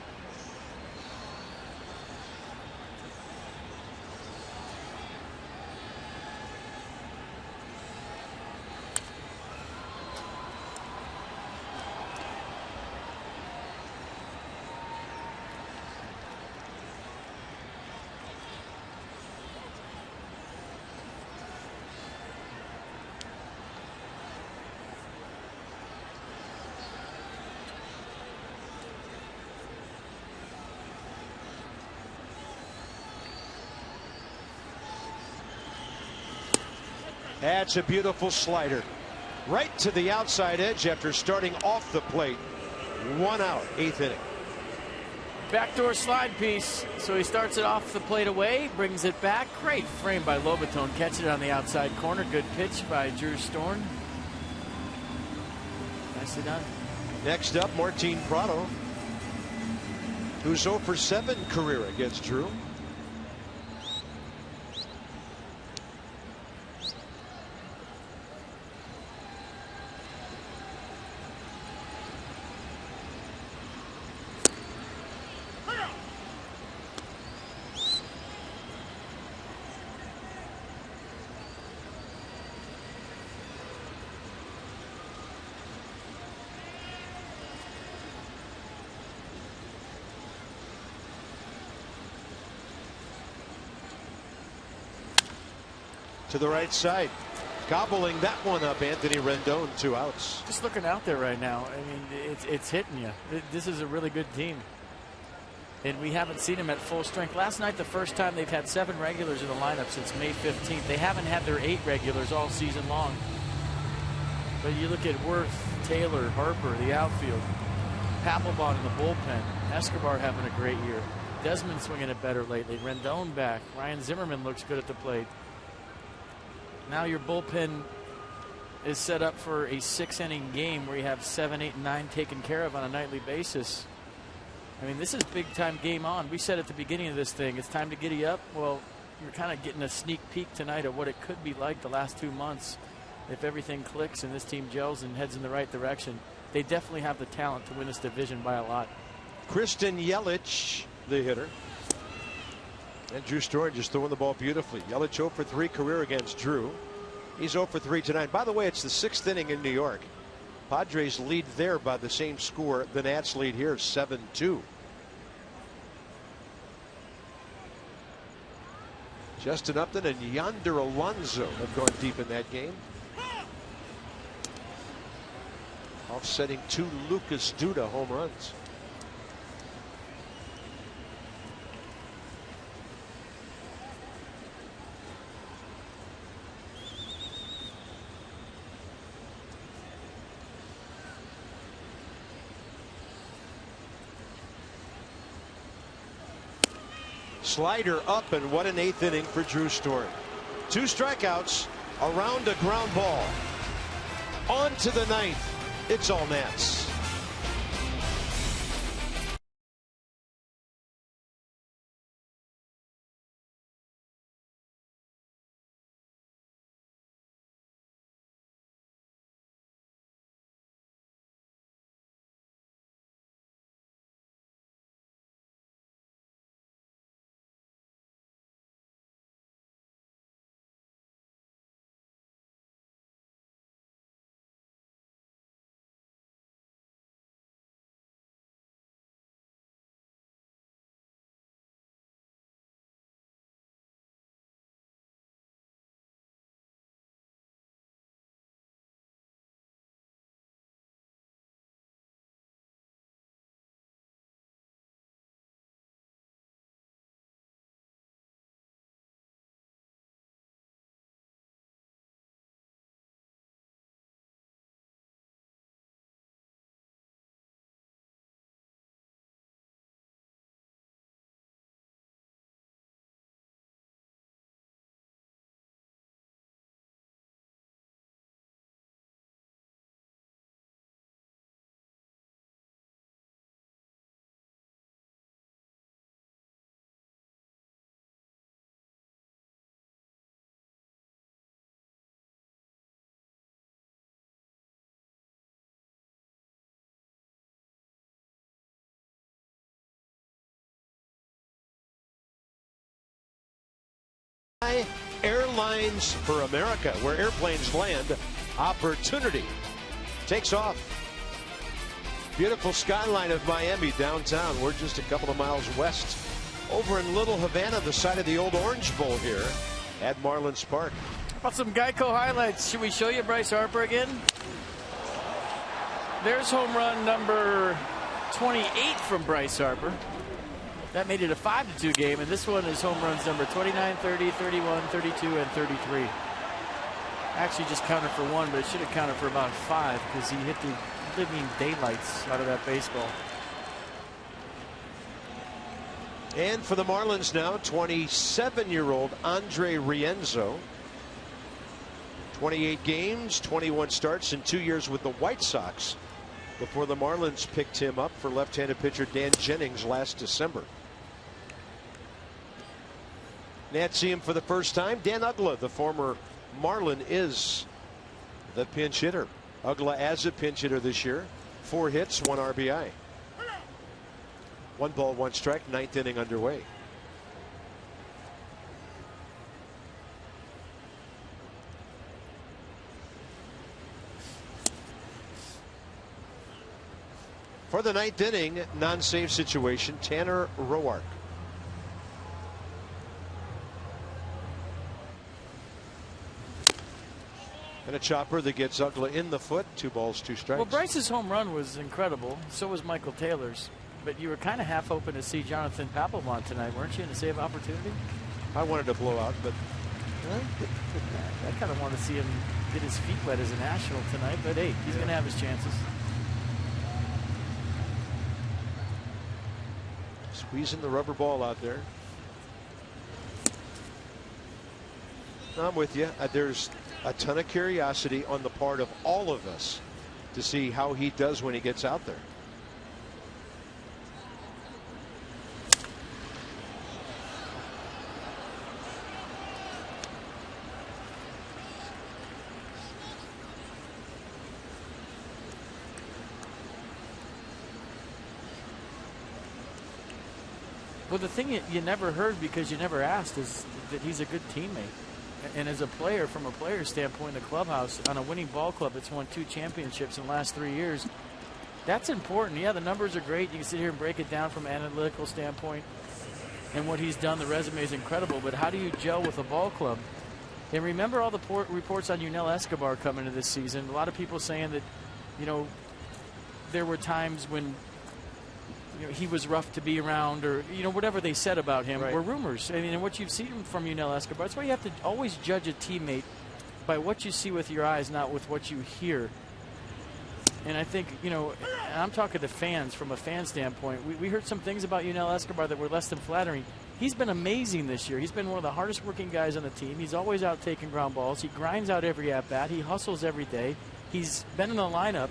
That's a beautiful slider. Right to the outside edge after starting off the plate. 1 out, 8th inning. Backdoor slide piece. So he starts it off the plate away, brings it back. Great frame by Lobaton. Catch it on the outside corner. Good pitch by Drew Storen. Nicely done. Next up, Martin Prado, who's 0 for 7 career against Drew. To the right side, gobbling that one up. Anthony Rendon, 2 outs. Just looking out there right now, I mean, it's hitting you. This is a really good team, and we haven't seen them at full strength. Last night, the first time they've had 7 regulars in the lineup since May 15th. They haven't had their 8 regulars all season long. But you look at Worth, Taylor, Harper, the outfield, Papelbon in the bullpen, Escobar having a great year, Desmond swinging it better lately, Rendon back, Ryan Zimmerman looks good at the plate. Now your bullpen is set up for a 6-inning game where you have 7, 8, and 9 taken care of on a nightly basis. I mean, this is big-time game on. We said at the beginning of this thing, it's time to giddy up. Well, you're kind of getting a sneak peek tonight of what it could be like the last 2 months if everything clicks and this team gels and heads in the right direction. They definitely have the talent to win this division by a lot. Kristen Yelich, the hitter. And Drew Storen just throwing the ball beautifully. Yelich 0 for 3 career against Drew. He's 0 for 3 tonight. By the way, it's the 6th inning in New York. Padres lead there by the same score. The Nats lead here 7-2. Justin Upton and Yonder Alonso have gone deep in that game. Offsetting 2 Lucas Duda home runs. Slider up, and what an 8th inning for Drew Storen. 2 strikeouts, around a ground ball. On to the 9th. It's all Nats. Airlines for America, where airplanes land. Opportunity takes off. Beautiful skyline of Miami downtown. We're just a couple of miles west over in Little Havana, the site of the old Orange Bowl here at Marlins Park. How about some Geico highlights? Should we show you Bryce Harper again? There's home run number 28 from Bryce Harper. That made it a 5-2 game, and this one is home runs number 29, 30, 31, 32, and 33. Actually just counted for one, but it should have counted for about 5 because he hit the living daylights out of that baseball. And for the Marlins now, 27-year-old Andre Rienzo. 28 games, 21 starts in 2 years with the White Sox before the Marlins picked him up for left-handed pitcher Dan Jennings last December. Nats see him for the first time. Dan Uggla, the former Marlin, is the pinch hitter. Uggla as a pinch hitter this year. 4 hits, 1 RBI. 1 ball, 1 strike, 9th inning underway. For the 9th inning, non-save situation, Tanner Roark. And a chopper that gets Uggla in the foot. 2 balls, 2 strikes. Well, Bryce's home run was incredible. So was Michael Taylor's. But you were kind of half hoping to see Jonathan Papelbon tonight, weren't you, in a save opportunity? I wanted to blow out, but I kind of want to see him get his feet wet as a National tonight. But hey, he's going to have his chances. Squeezing the rubber ball out there. I'm with you. There's a ton of curiosity on the part of all of us to see how he does when he gets out there. Well, the thing you never heard because you never asked is that he's a good teammate. And as a player, from a player's standpoint, in the clubhouse, on a winning ball club that's won 2 championships in the last 3 years, that's important. Yeah, the numbers are great. You can sit here and break it down from an analytical standpoint. And what he's done, the resume is incredible. But how do you gel with a ball club? And remember all the reports on Yunel Escobar coming into this season. A lot of people saying that, you know, there were times when he was rough to be around, or whatever they said about him were rumors. I mean, and what you've seen from Yunel Escobar, that's why you have to always judge a teammate by what you see with your eyes, not with what you hear. And I think, I'm talking to fans from a fan standpoint. We heard some things about Yunel Escobar that were less than flattering. He's been amazing this year. He's been one of the hardest working guys on the team. He's always out taking ground balls. He grinds out every at-bat. He hustles every day. He's been in the lineup,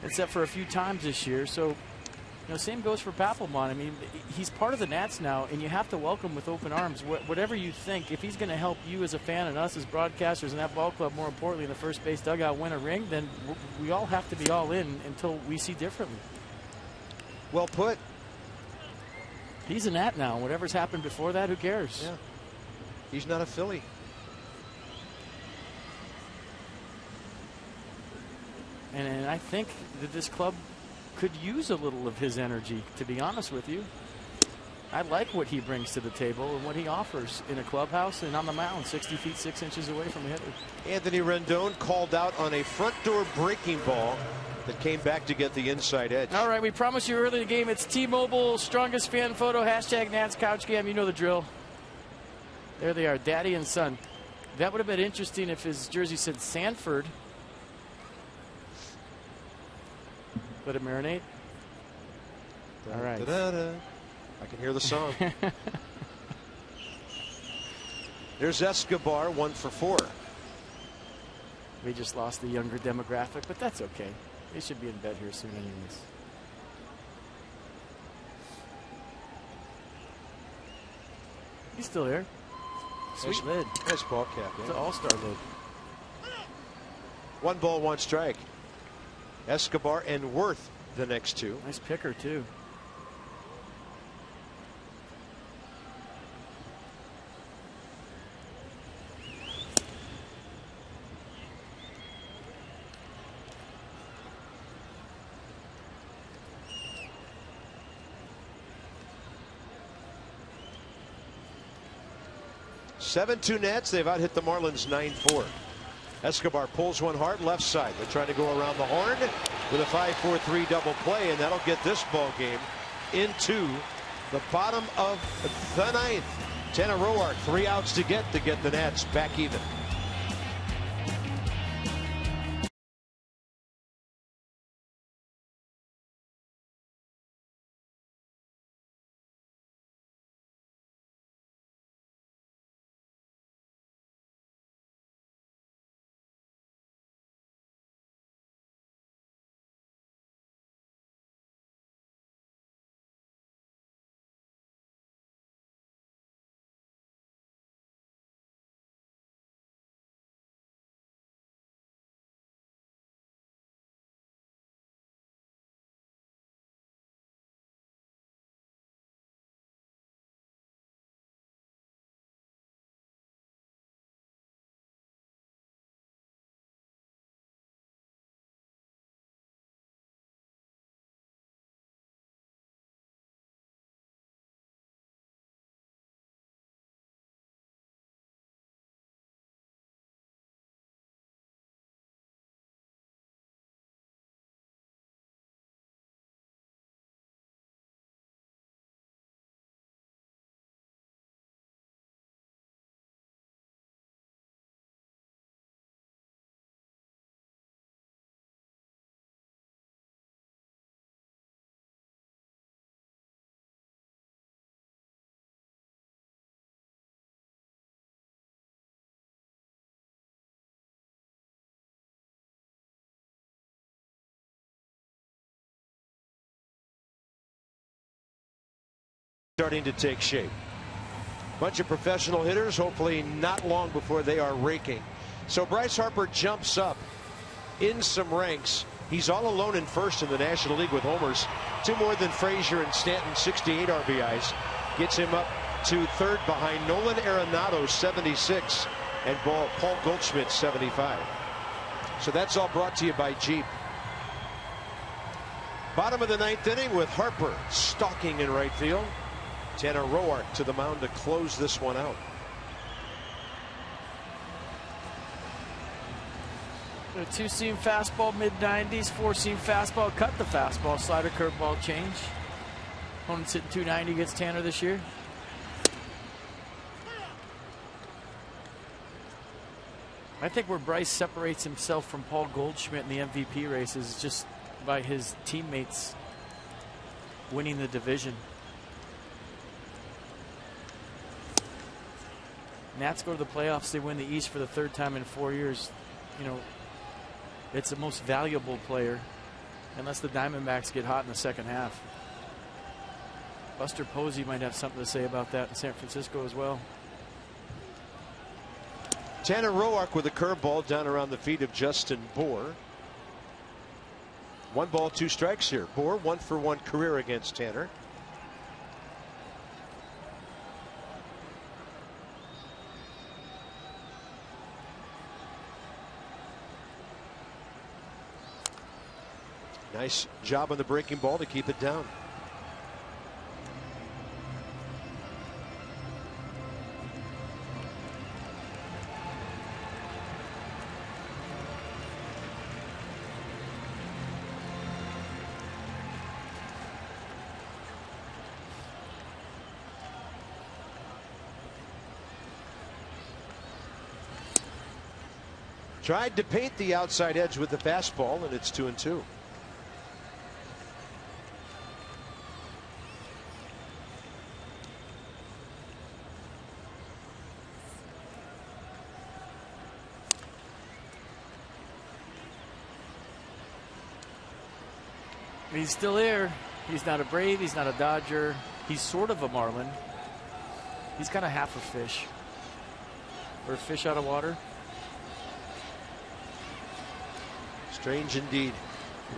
except for a few times this year. So, same goes for Papelbon. I mean, he's part of the Nats now, and you have to welcome with open arms. Whatever you think, if he's going to help you as a fan and us as broadcasters and that ball club, more importantly, in the first base dugout, win a ring, then we all have to be all in until we see differently. Well put. He's a Nat now. Whatever's happened before that, who cares? Yeah. He's not a Philly. And I think that this club could use a little of his energy, to be honest with you. I like what he brings to the table and what he offers in a clubhouse and on the mound, 60 feet 6 inches away from the hitter. Anthony Rendon called out on a front door breaking ball that came back to get the inside edge. All right, we promised you early in the game. It's T-Mobile strongest fan photo, hashtag Nats Couch Cam. You know the drill. There they are, daddy and son. That would have been interesting if his jersey said Sanford. Let it marinate. All right. I can hear the song. There's Escobar, 1 for 4. We just lost the younger demographic, but that's okay. They should be in bed here soon anyways. He's still here. Sweet lid. Nice ball cap. Yeah. It's an all-star lid. 1 ball, 1 strike. Escobar and Worth the next 2. Nice picker, too. 7-2 Nats. They've out hit the Marlins 9-4. Escobar pulls one hard left side. They're trying to go around the horn with a 5-4-3 double play, and that'll get this ball game into the bottom of the ninth. Tanner Roark, 3 outs to get the Nats back even. Starting to take shape. Bunch of professional hitters, hopefully not long before they are raking. So Bryce Harper jumps up in some ranks. He's all alone in first in the National League with homers, 2 more than Frazier and Stanton, 68 RBIs. Gets him up to third behind Nolan Arenado, 76, and Paul Goldschmidt, 75. So that's all brought to you by Jeep. Bottom of the ninth inning with Harper stalking in right field. Tanner Roark to the mound to close this one out. A 2-seam fastball, mid-90s, 4-seam fastball, cut the fastball, slider, curveball change. Opponent's hitting 290 against Tanner this year. I think where Bryce separates himself from Paul Goldschmidt in the MVP race is just by his teammates winning the division. Nats go to the playoffs, they win the East for the 3rd time in 4 years. You know, it's the most valuable player unless the Diamondbacks get hot in the second half. Buster Posey might have something to say about that in San Francisco as well. Tanner Roark with a curveball down around the feet of Justin Bour. 1 ball, 2 strikes here. Bour 1-for-1 career against Tanner. Nice job on the breaking ball to keep it down. Tried to paint the outside edge with the fastball, and it's 2-2. He's still here. He's not a Brave. He's not a Dodger. He's sort of a Marlin. He's kind of half a fish. Or a fish out of water. Strange indeed.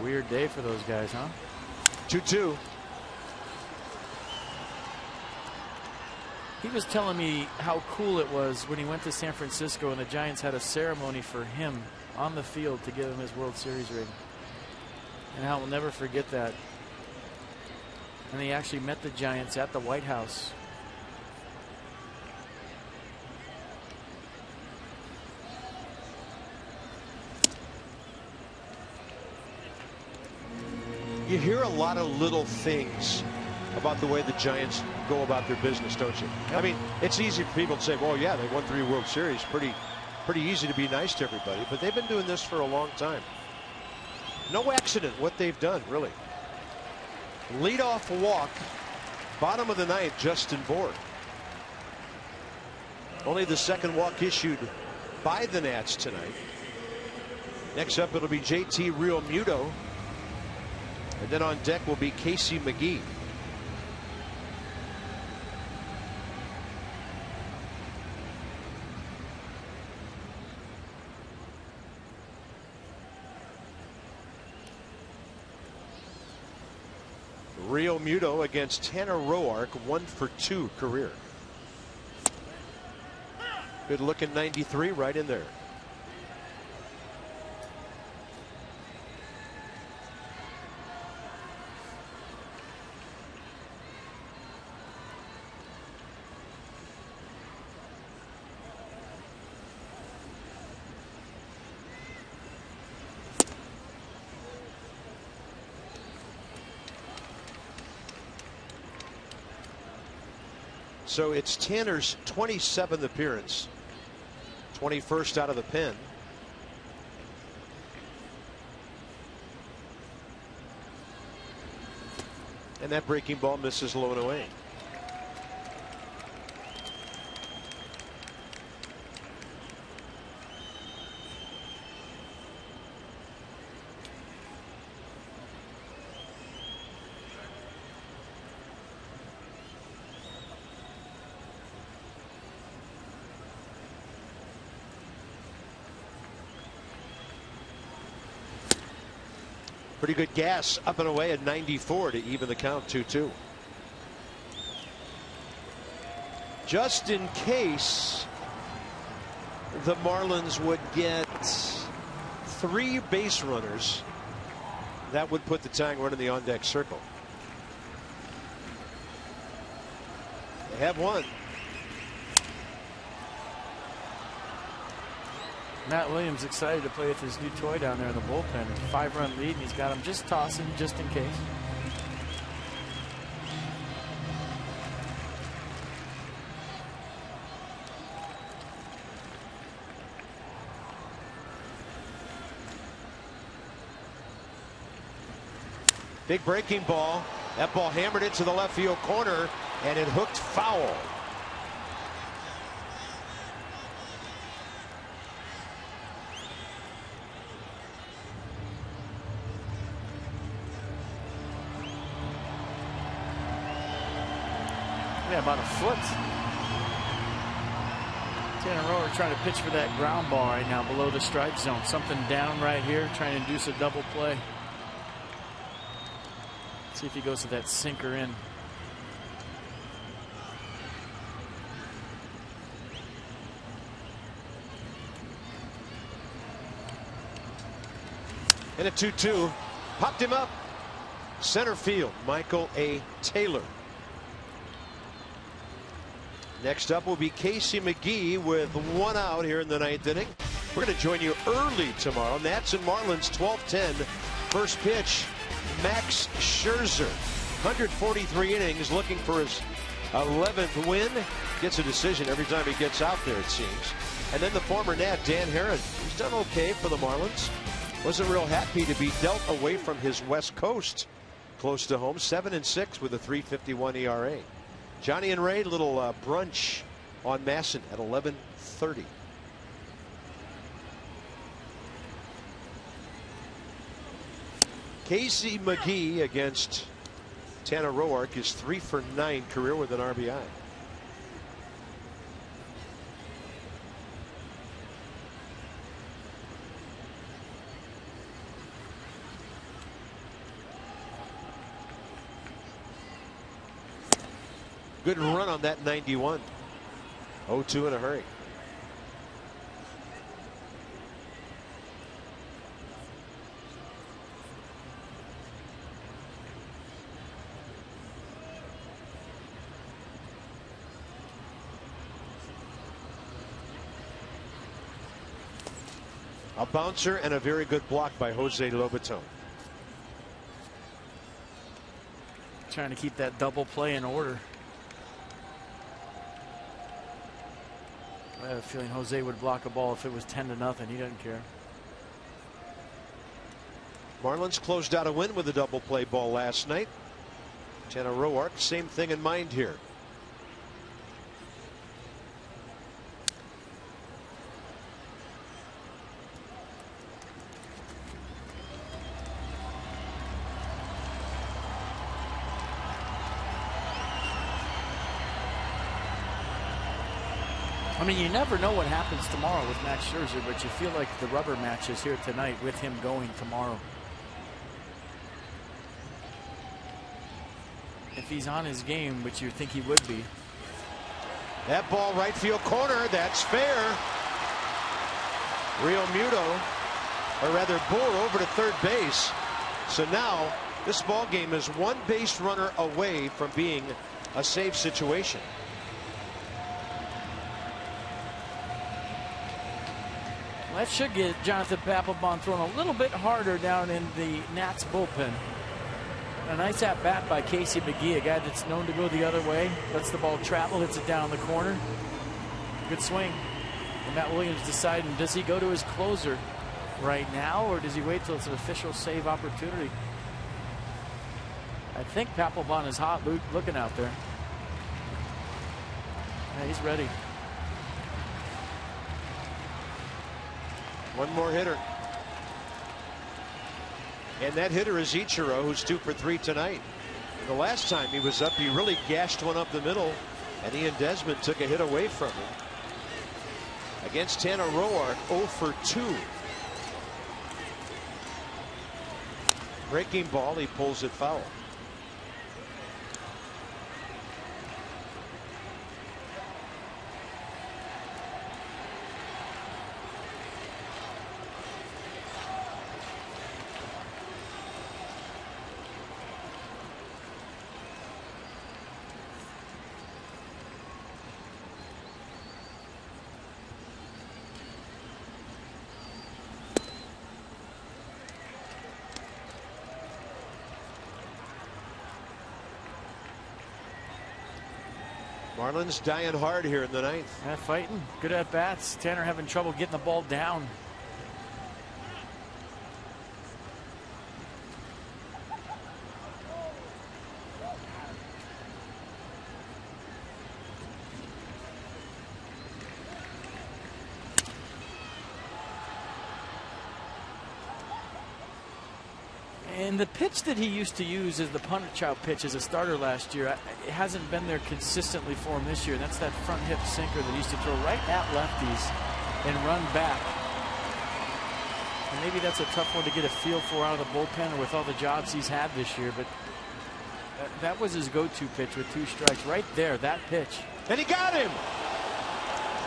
Weird day for those guys, huh? 2-2. He was telling me how cool it was when he went to San Francisco and the Giants had a ceremony for him on the field to give him his World Series ring. And how we'll never forget that. And he actually met the Giants at the White House. You hear a lot of little things about the way the Giants go about their business, don't you? Yep. I mean, it's easy for people to say, well, yeah, they won 3 World Series. Pretty easy to be nice to everybody. But they've been doing this for a long time. No accident what they've done, really. Leadoff walk, bottom of the 9th, Justin Bour. Only the second walk issued by the Nats tonight. Next up, it'll be JT Realmuto. And then on deck will be Casey McGee. Realmuto against Tanner Roark, 1 for 2 career. Good looking 93 right in there. So it's Tanner's 27th appearance, 21st out of the pen. And that breaking ball misses low and away. Pretty good gas up and away at 94 to even the count 2-2. Just in case the Marlins would get 3 base runners, that would put the tying run in the on deck circle. They have one. Matt Williams excited to play with his new toy down there in the bullpen. It's a 5-run lead, and he's got him just tossing just in case. Big breaking ball. That ball hammered into the left field corner, and it hooked foul. Yeah, about a foot. Tanner Roark trying to pitch for that ground ball right now below the strike zone. Something down right here, trying to induce a double play. See if he goes to that sinker in. And a 2-2. Popped him up. Center field, Michael A. Taylor. Next up will be Casey McGee with 1 out here in the 9th inning. We're going to join you early tomorrow. Nats and Marlins 12:10. First pitch, Max Scherzer. 143 innings, looking for his 11th win. Gets a decision every time he gets out there, it seems. And then the former Nat, Dan Herron. He's done okay for the Marlins. Wasn't real happy to be dealt away from his West Coast close to home. 7-6 with a 3.51 ERA. Johnny and Ray, little brunch on Masson at 11:30. Casey McGee against Tanner Roark is 3 for 9 career with an RBI. Good run on that 91. 0-2 in a hurry. A bouncer and a very good block by Jose Lobaton. Trying to keep that double play in order. I have a feeling Jose would block a ball if it was 10-0. He doesn't care. Marlins closed out a win with a double play ball last night. Tanner Roark, same thing in mind here. I mean, you never know what happens tomorrow with Max Scherzer, but you feel like the rubber match is here tonight with him going tomorrow. If he's on his game, which you think he would be. That ball right field corner, that's fair. Real Muto, or rather Boer, over to third base. So now this ball game is one base runner away from being a save situation. That should get Jonathan Papelbon thrown a little bit harder down in the Nats bullpen. A nice at bat by Casey McGee, a guy that's known to go the other way. Lets the ball travel, hits it down the corner. Good swing. And Matt Williams deciding, does he go to his closer right now, or does he wait till it's an official save opportunity? I think Papelbon is hot, looking out there. Yeah, he's ready. One more hitter. And that hitter is Ichiro, who's 2 for 3 tonight. And the last time he was up, he really gashed one up the middle, and Ian Desmond took a hit away from him. Against Tanner Roark, 0 for 2. Breaking ball, he pulls it foul. Marlins dying hard here in the ninth. Yeah, fighting. Good at bats. Tanner having trouble getting the ball down. And the pitch that he used to use as the punch-out pitch as a starter last year, it hasn't been there consistently for him this year. That's that front hip sinker that he used to throw right at lefties and run back. And maybe that's a tough one to get a feel for out of the bullpen or with all the jobs he's had this year. But that was his go-to pitch with 2 strikes right there, that pitch. And he got him.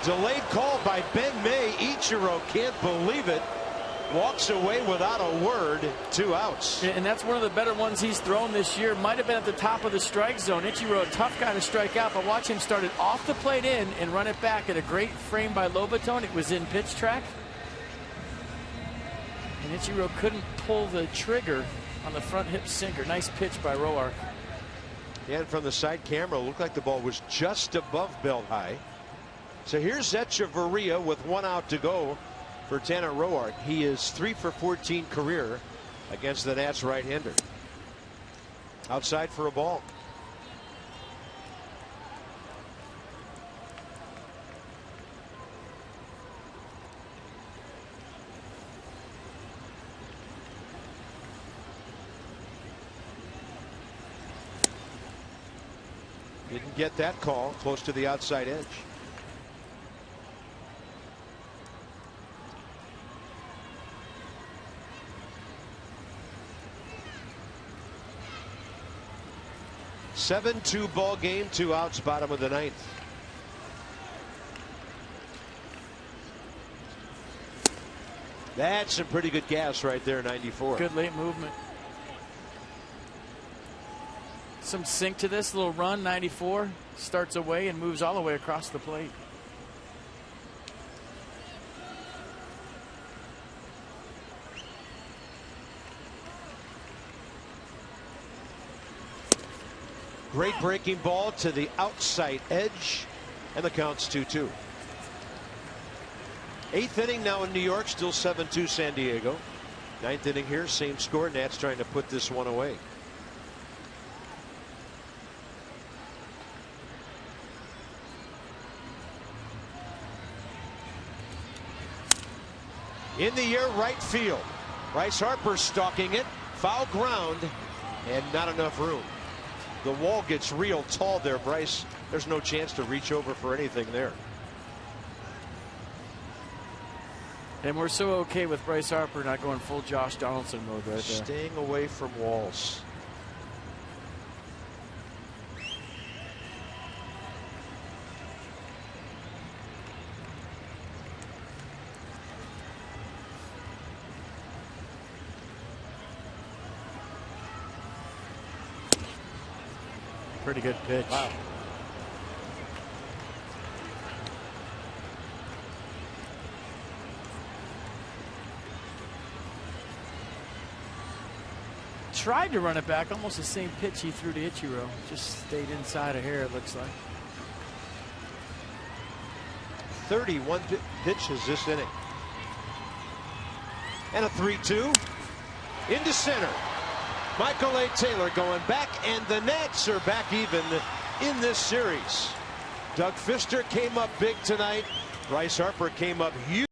Delayed call by Ben May. Ichiro can't believe it. Walks away without a word. 2 outs. And that's one of the better ones he's thrown this year. Might have been at the top of the strike zone. Ichiro, a tough guy to strike out, but watch him start it off the plate in and run it back at a great frame by Lobaton. It was in pitch track. And Ichiro couldn't pull the trigger on the front hip sinker. Nice pitch by Roark. And from the side camera, it looked like the ball was just above belt high. So here's Echeverria with 1 out to go for Tanner Roark. He is 3 for 14 career against the Nats right-hander. Outside for a ball. Didn't get that call. Close to the outside edge. A 7-2 ball game, 2 outs, bottom of the ninth. That's some pretty good gas right there, 94. Good late movement. Some sink to this little run. 94 starts away and moves all the way across the plate. Great breaking ball to the outside edge, and the count's 2-2. 8th inning now in New York, still 7-2 San Diego. 9th inning here, same score. Nats trying to put this one away. In the air, right field. Bryce Harper stalking it. Foul ground, and not enough room. The wall gets real tall there, Bryce. There's no chance to reach over for anything there. And we're so okay with Bryce Harper not going full Josh Donaldson mode right there. Staying away from walls. Pretty good pitch. Wow. Tried to run it back, almost the same pitch he threw to Ichiro. Just stayed inside of here, it looks like. 31 pitches this inning. And a 3-2 into center. Michael A. Taylor going back, and the Nats are back even in this series. Doug Fister came up big tonight. Bryce Harper came up huge.